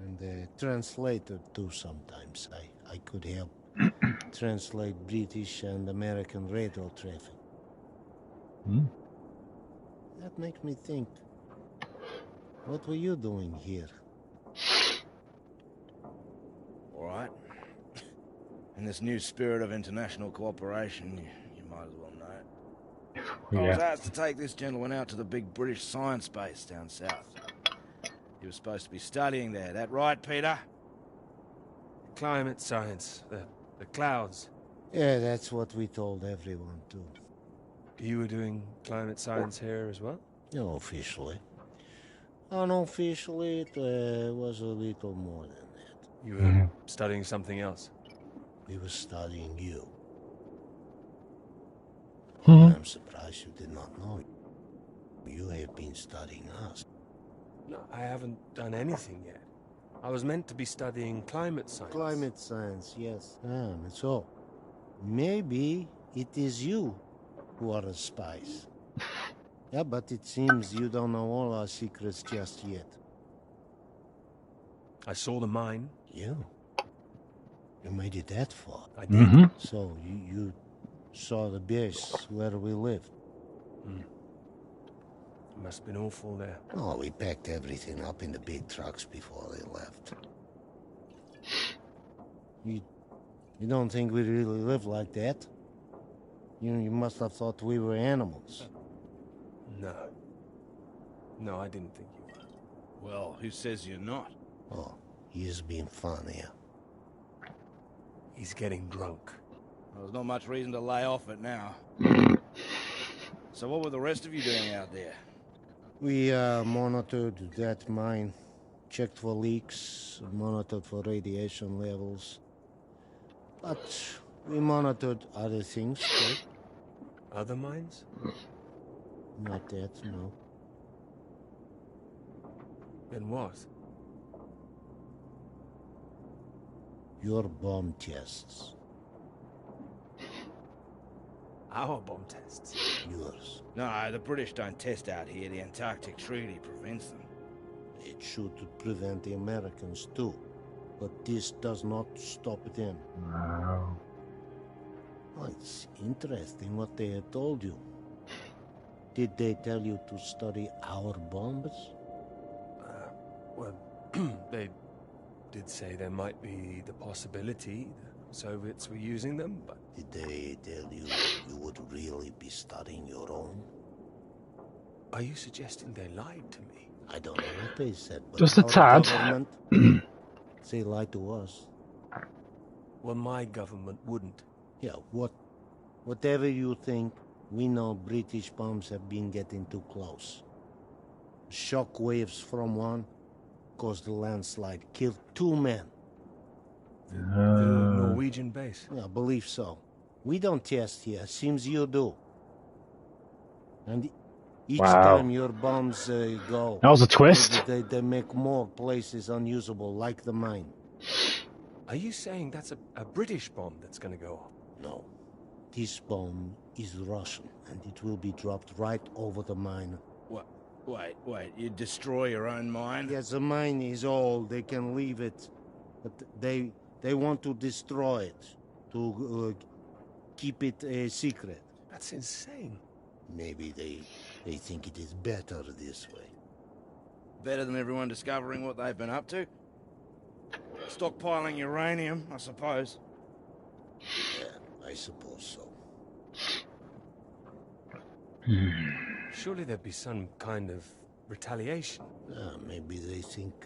and a translator too sometimes. I could help translate British and American radio traffic. That makes me think. What were you doing here? All right. In this new spirit of international cooperation, you might as well know it. I was asked to take this gentleman out to the big British science base down south. He was supposed to be studying there. That right, Peter? Climate science, the clouds. Yeah, that's what we told everyone too. You were doing climate science here as well? No, officially. Unofficially, it was a little more than that. You were studying something else? We were studying you. I'm surprised you did not know. You have been studying us. No, I haven't done anything yet. I was meant to be studying climate science. Climate science, yes. So, maybe it is you who are the spies. Yeah, but it seems you don't know all our secrets just yet. I saw the mine. You made it that far. I did. So you saw the base where we lived. It must have been awful there. Oh, we packed everything up in the big trucks before they left. You don't think we really live like that? You must have thought we were animals. No, I didn't think you were. Well, who says you're not? Oh, he is being fun here. He's getting drunk. Well, there's not much reason to lay off it now. So what were the rest of you doing out there? We monitored that mine, checked for leaks, monitored for radiation levels. But we monitored other things too. Other mines? Not that, no. Then what? Your bomb tests. Our bomb tests? Yours. No, the British don't test out here. The Antarctic Treaty prevents them. It should prevent the Americans too. But this does not stop them. Wow. Oh, it's interesting what they had told you. Did they tell you to study our bombs? Well, they did say there might be the possibility the Soviets were using them, but... Did they tell you you would really be studying your own? Are you suggesting they lied to me? I don't know what they said, but just a tad. Government, they lied to us. Well, my government wouldn't. Yeah, whatever you think, we know British bombs have been getting too close. Shock waves from one caused a landslide, killed 2 men. The Norwegian base? Yeah, I believe so. We don't test here, seems you do. And each time your bombs go... That was a twist. They make more places unusable, like the mine. Are you saying that's a British bomb that's gonna go off? No. This bomb is Russian, and it will be dropped right over the mine. What? Wait, you destroy your own mine? Yes, the mine is old, they can leave it. But they want to destroy it. To keep it a secret. That's insane. Maybe they think it is better this way. Better than everyone discovering what they've been up to? Stockpiling uranium, I suppose. Yeah, I suppose so. Surely there'd be some kind of retaliation. Maybe they think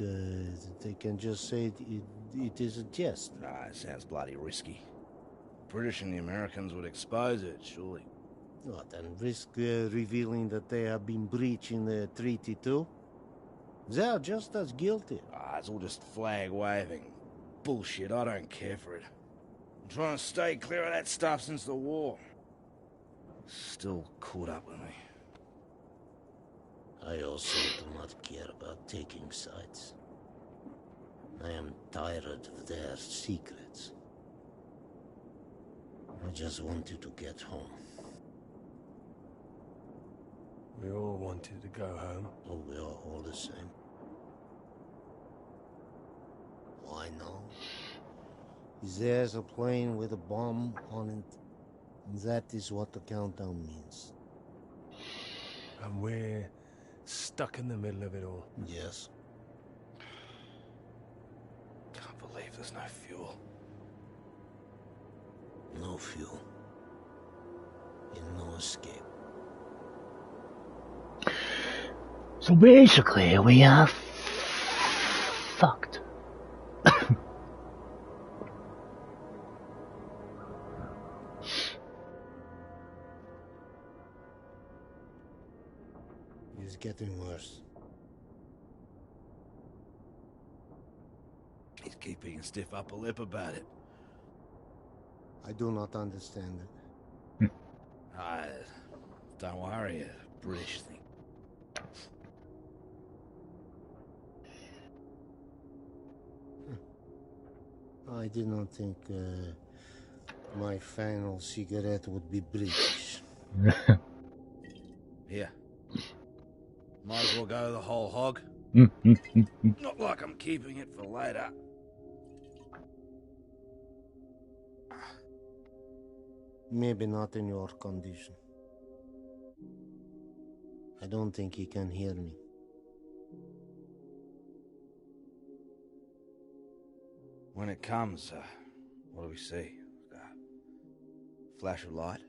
they can just say it is a jest. Ah, it sounds bloody risky. The British and the Americans would expose it, surely. What, and risk revealing that they have been breaching the treaty too? They are just as guilty. Ah, it's all just flag waving. Bullshit, I don't care for it. I'm trying to stay clear of that stuff since the war. Still caught up with me. I also do not care about taking sides. I am tired of their secrets. I just want you to get home. We all wanted to go home. Oh, we are all the same. Why now? There's a plane with a bomb on it. That is what the countdown means. And we're stuck in the middle of it all. Yes. Can't believe there's no fuel. No fuel. And no escape. So basically, we are fucked. It's getting worse. He's keeping a stiff upper lip about it. I do not understand it. Don't worry, a British thing. I did not think my final cigarette would be British. Here. Might as well go the whole hog. Not like I'm keeping it for later. Maybe not in your condition. I don't think he can hear me. When it comes, what do we see? Flash of light?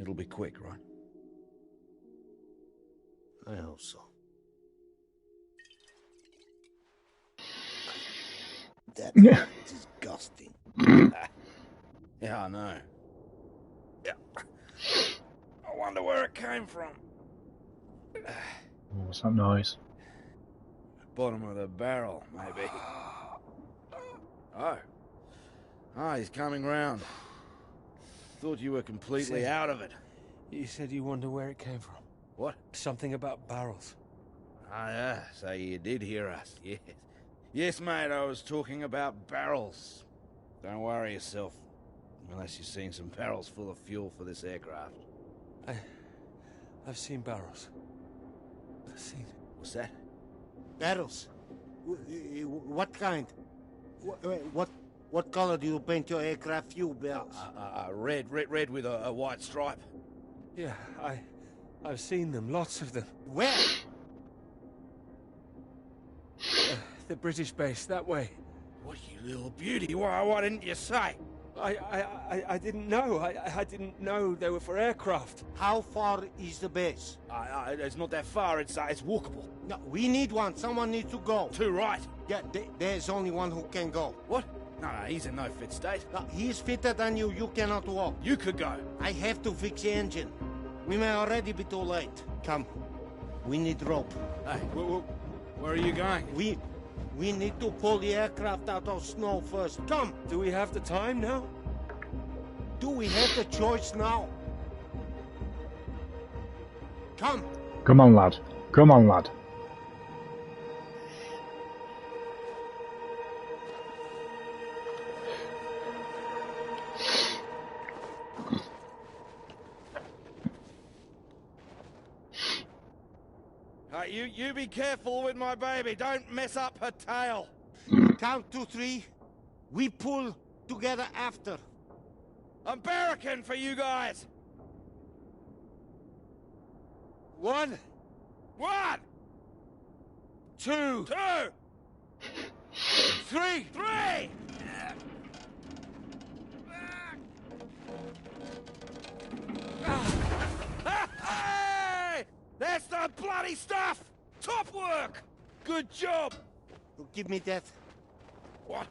It'll be quick, right? I hope so. That's disgusting. Yeah, I know. Yeah. I wonder where it came from. What's that noise? Bottom of the barrel, maybe. Oh. Ah, he's coming round. Thought you were completely out of it. You said you wonder where it came from. What? Something about barrels. Ah, yeah, so you did hear us, yes. Yes, mate, I was talking about barrels. Don't worry yourself. Unless you've seen some barrels full of fuel for this aircraft. I've seen barrels. I've seen... What's that? Barrels? What kind? What color do you paint your aircraft fuel barrels? Red with a white stripe. Yeah, I've seen them, lots of them. Where? The British base, that way. What, you little beauty? Why didn't you say? I didn't know. I didn't know they were for aircraft. How far is the base? It's not that far. It's walkable. No, we need one. Someone needs to go. Too right. Yeah, there's only one who can go. What? No, he's in no fit state. No, he's fitter than you. You cannot walk. You could go. I have to fix the engine. We may already be too late. Come. We need rope. Hey, where are you going? We need to pull the aircraft out of snow first. Come! Do we have the time now? Do we have the choice now? Come! Come on, lad. Come on, lad. You be careful with my baby. Don't mess up her tail. Count to 3. We pull together after. I'm barricading for you guys. One. 2. 3. Hey! That's the bloody stuff! Top work! Good job! Give me that. What?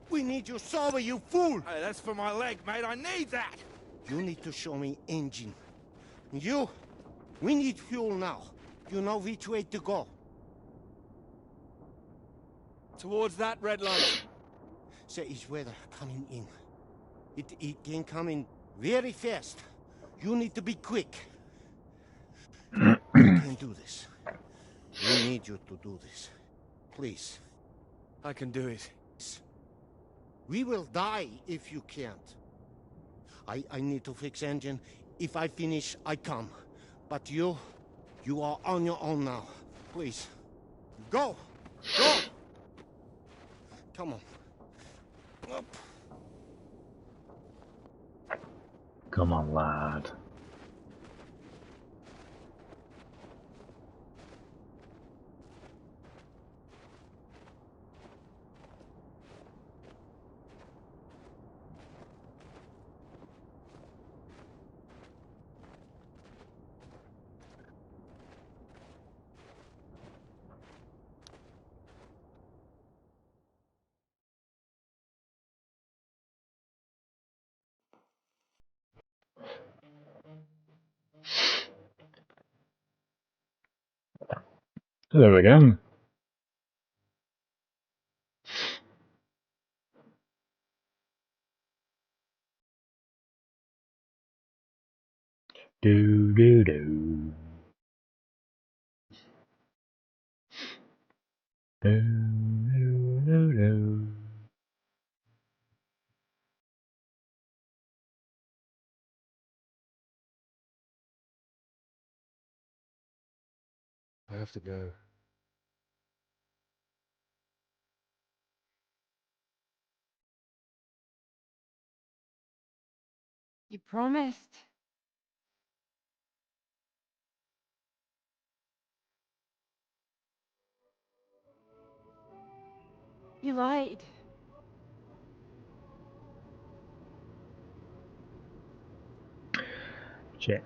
We need your saber, you fool! Hey, that's for my leg, mate. I need that! You need to show me engine. You, we need fuel now. You know which way to go. Towards that red light. There is weather coming in. It can come in very fast. You need to be quick. You can do this. We need you to do this. Please. I can do it. We will die if you can't. I need to fix engine. If I finish, I come. But you are on your own now. Please. Go! Go! Come on. Up. Come on, lad. There we go. Do do do. Do do do do. I have to go. You promised. You lied. Shit.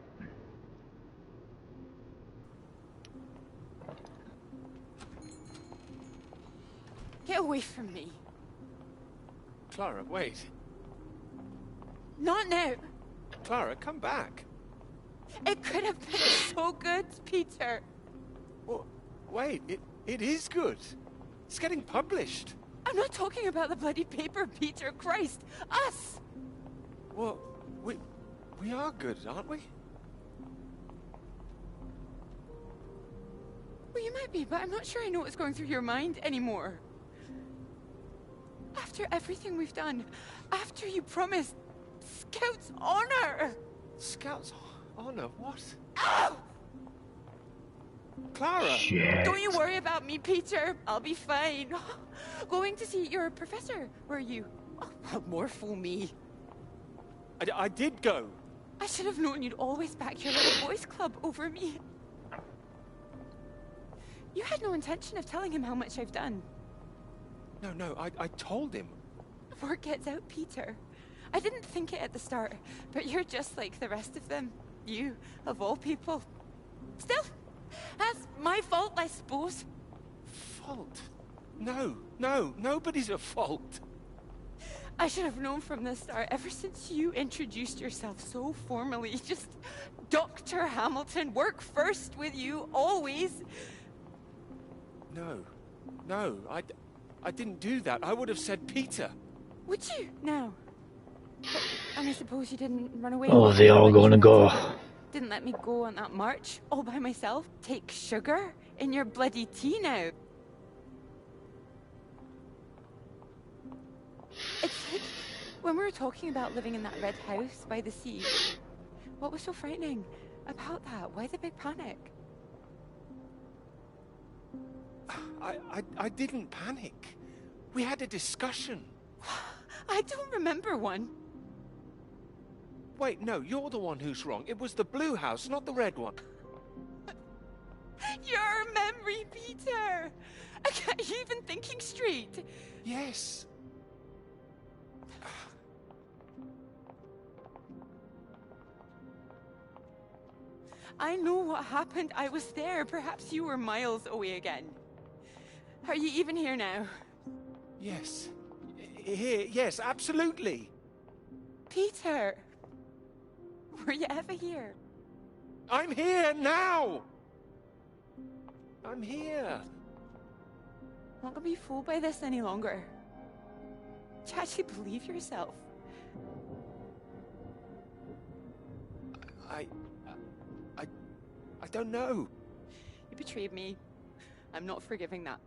Get away from me. Clara, wait. Not now. Clara, come back. It could have been so good, Peter. Well, wait, it is good. It's getting published. I'm not talking about the bloody paper, Peter. Christ. Us. Well, we are good, aren't we? Well, you might be, but I'm not sure I know what's going through your mind anymore. After everything we've done, after you promised Scout's honor. Scout's honor? What? Ow! Clara! Shit. Don't you worry about me, Peter. I'll be fine. Going to see your professor, were you? Oh, well, more fool me. I did go. I should have known you'd always back your little boys club over me. You had no intention of telling him how much I've done. No, I told him. Word gets out, Peter. I didn't think it at the start, but you're just like the rest of them. You, of all people. Still, that's my fault, I suppose. Fault? No, nobody's at fault. I should have known from the start, ever since you introduced yourself so formally. Just Dr. Hamilton, work first with you, always. No, I didn't do that. I would have said Peter. Would you? No. And I suppose you didn't run away. Oh, they all gonna go. Didn't let me go on that march all by myself. Take sugar in your bloody tea now. It's like when we were talking about living in that red house by the sea. What was so frightening about that? Why the big panic? I didn't panic. We had a discussion. I don't remember one. Wait, no, you're the one who's wrong. It was the blue house, not the red one. Your memory, Peter! Are you even thinking straight? Yes. I know what happened. I was there. Perhaps you were miles away again. Are you even here now? Yes. Here, yes, absolutely. Peter! Were you ever here? I'm here now! I'm here. I'm not gonna be fooled by this any longer. Do you actually believe yourself? I don't know. You betrayed me. I'm not forgiving that.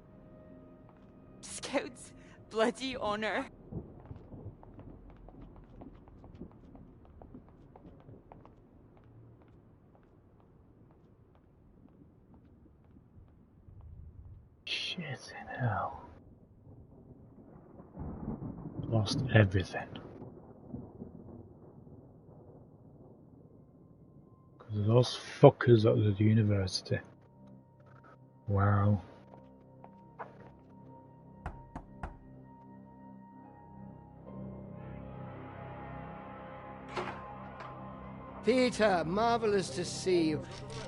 Scout's bloody honor. Shit in hell. Lost everything. Because of those fuckers at the university. Wow. Peter, marvelous to see you.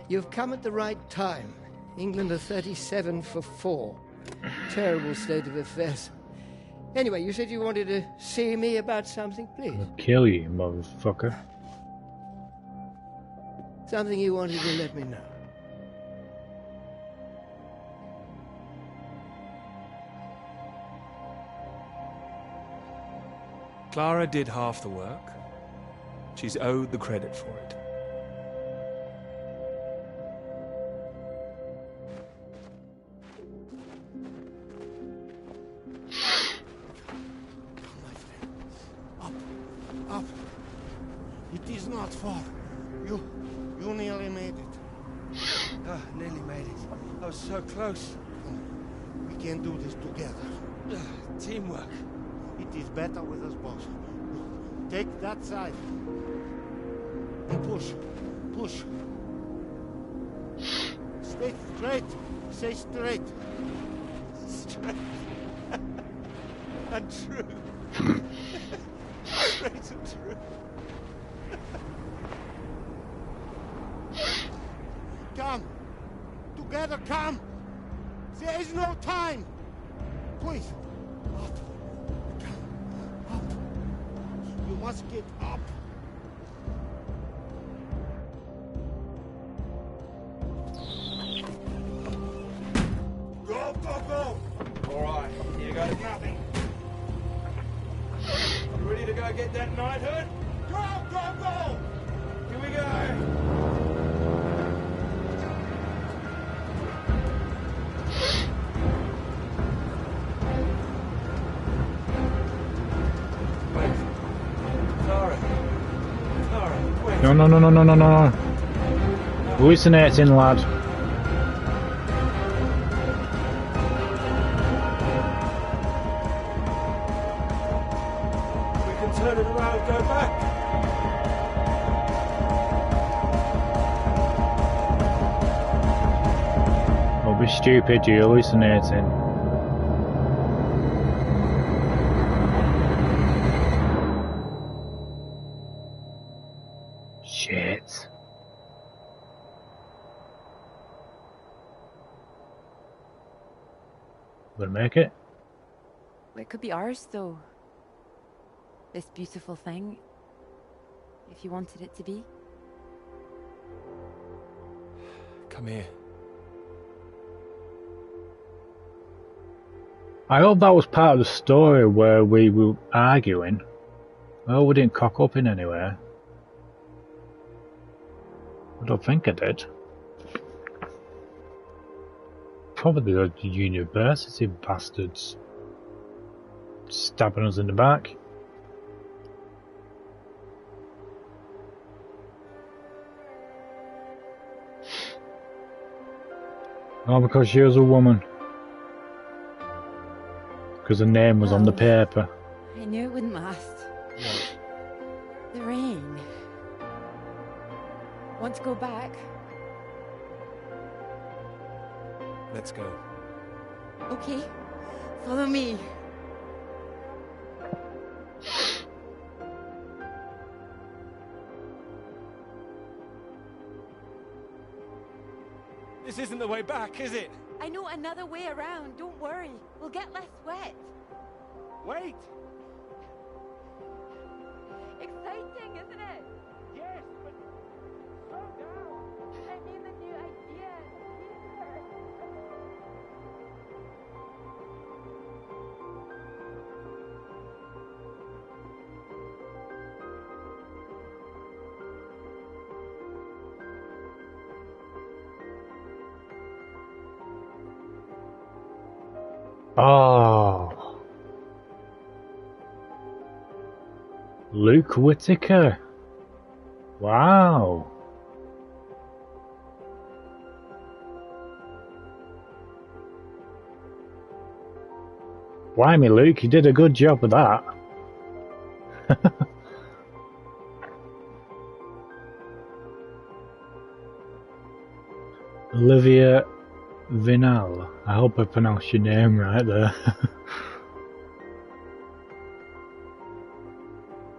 You've come at the right time. England are 37 for 4. Terrible state of affairs. Anyway, you said you wanted to see me about something, please. I'll kill you, motherfucker. Something you wanted to let me know. Clara did half the work. She's owed the credit for it. Up. It is not far. You nearly made it. Nearly made it. I was so close. We can do this together. Teamwork. It is better with us both. Take that side. And push. Push. Stay straight. Stay straight. Straight. And true. Straight and true. Come. Together, come. There is no time. Please. Up. Come. Up. You must get up. Go, go, go. All right, here goes nothing. You ready to go get that knighthood? Go, go, go. Here we go. No, no, no, no, no, no, no. Hallucinating, lad. We can turn it around, go back. Don't be stupid, you're hallucinating. Shit. We'll make it. It could be ours, though. This beautiful thing. If you wanted it to be. Come here. I hope that was part of the story where we were arguing. Well, we didn't cock up in anywhere. I don't think I did. Probably the university bastards stabbing us in the back. Oh, because she was a woman. Because her name was on the paper. I knew it wouldn't last. The rain. Want to go back? Let's go. Okay. Follow me. This isn't the way back, is it? I know another way around. Don't worry. We'll get less wet. Wait! Exciting, isn't it? Yes, but slow down. I mean the new idea. Oh, Luke Whittaker. Wow. Blimey, Luke, you did a good job with that. Olivia Vinal. I hope I pronounced your name right there.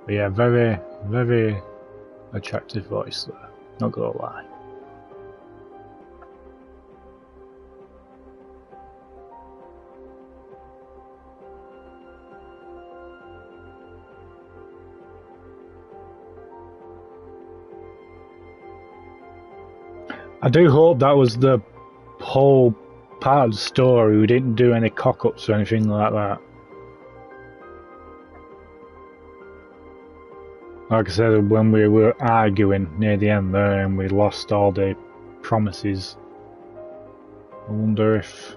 But yeah, very, very attractive voice there. Not gonna lie. I do hope that was the whole part of the story. We didn't do any cock-ups or anything like that. Like I said, when we were arguing near the end there and we lost all the promises, I wonder if...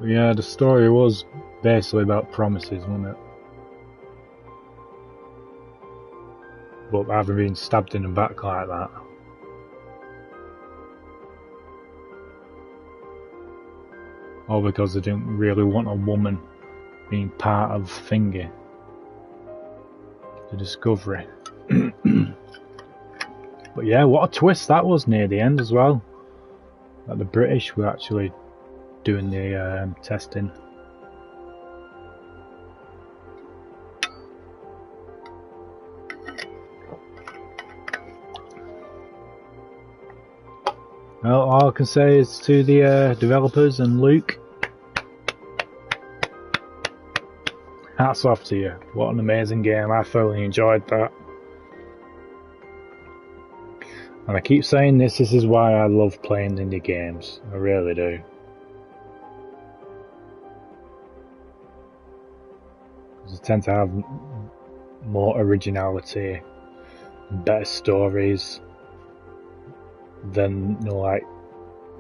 Yeah, the story was basically about promises, wasn't it? But having been stabbed in the back like that. Or because they didn't really want a woman being part of Thingy. The Discovery. But yeah, what a twist that was near the end as well. That the British were actually doing the testing. Well, all I can say is to the developers and Luke, hats off to you. What an amazing game. I thoroughly enjoyed that. And I keep saying this is why I love playing indie games. I really do. Because they tend to have more originality, better stories than, you know, like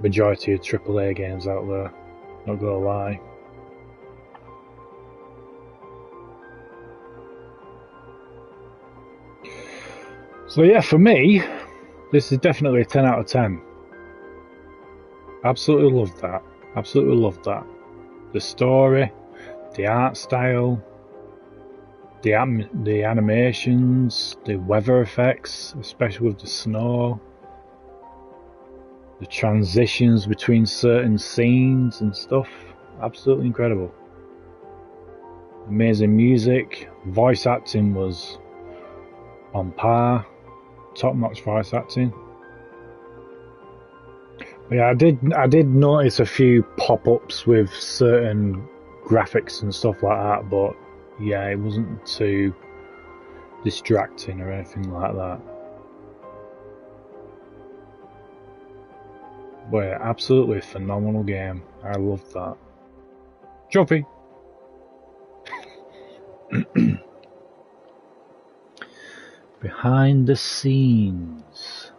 majority of AAA games out there. Not gonna lie. So yeah, for me, this is definitely a 10 out of 10. Absolutely loved that. Absolutely loved that. The story, the art style, the animations, the weather effects, especially with the snow, the transitions between certain scenes and stuff. Absolutely incredible. Amazing music. Voice acting was on par. Top-notch voice acting. But yeah, I did notice a few pop-ups with certain graphics and stuff like that, but yeah, it wasn't too distracting or anything like that. But yeah, absolutely phenomenal game. I loved that. Trophy. Behind the scenes.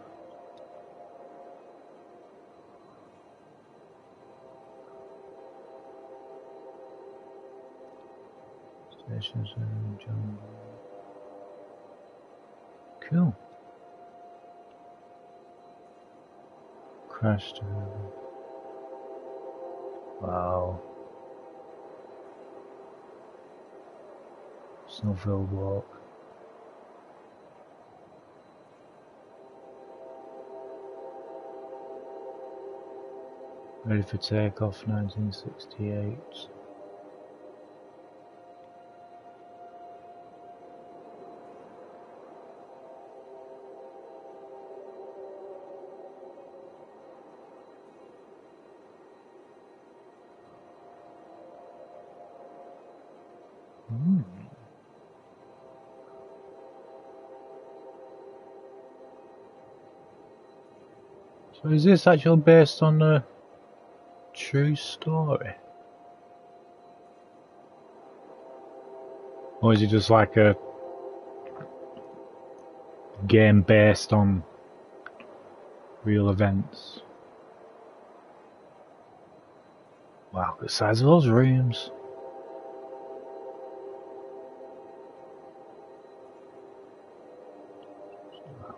Cool. crashed. Wow. Snowfield Walk. Ready for takeoff, 1968. So is this actually based on a true story? Or is it just like a game based on real events? Wow, the size of those rooms.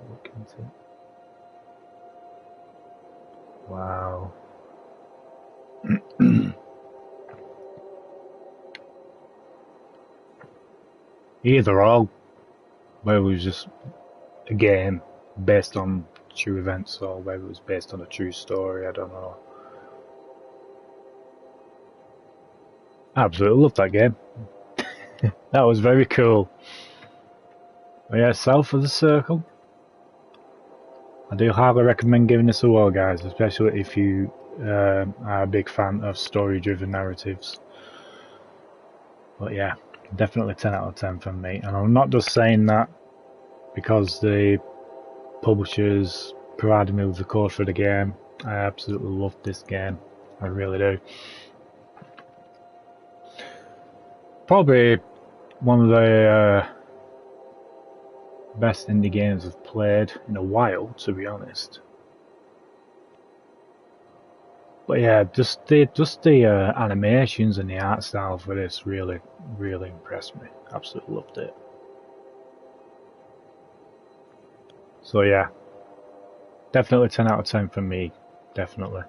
Look into it. Wow. Either or, whether it was just a game based on true events or whether it was based on a true story, I don't know. I absolutely love that game. That was very cool. But yeah, South of the Circle. I do highly recommend giving this a whirl, guys, especially if you are a big fan of story-driven narratives. But yeah, definitely 10 out of 10 from me. And I'm not just saying that because the publishers provided me with the code for the game. I absolutely love this game. I really do. Probably one of the best indie games I've played in a while, to be honest. But yeah, just the animations and the art style for this really impressed me. Absolutely loved it. So yeah, definitely 10 out of 10 for me, definitely.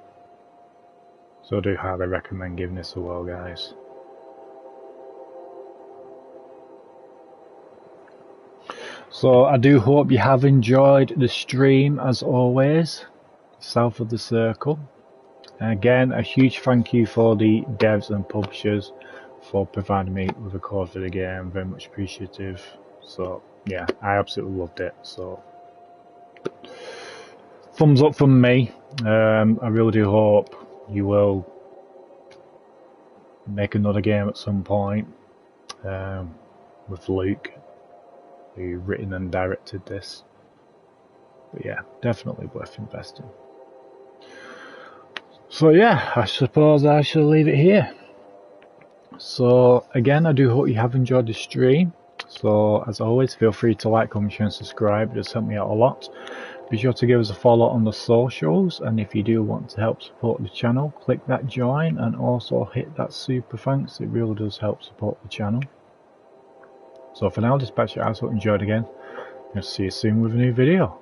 So I do highly recommend giving this a whirl, guys. So I do hope you have enjoyed the stream as always, South of the Circle. And again, a huge thank you for the devs and publishers for providing me with a code for the game. Very much appreciative. So yeah, I absolutely loved it. So thumbs up from me. I really do hope you will make another game at some point with Luke, who written and directed this. But yeah, definitely worth investing. So yeah, I suppose I shall leave it here. So again, I do hope you have enjoyed the stream. So as always, feel free to like, comment, share and subscribe. It does help me out a lot. Be sure to give us a follow on the socials, and if you do want to help support the channel, click that join and also hit that super thanks. It really does help support the channel. So for now, dispatch your out, enjoyed again. I'll see you soon with a new video.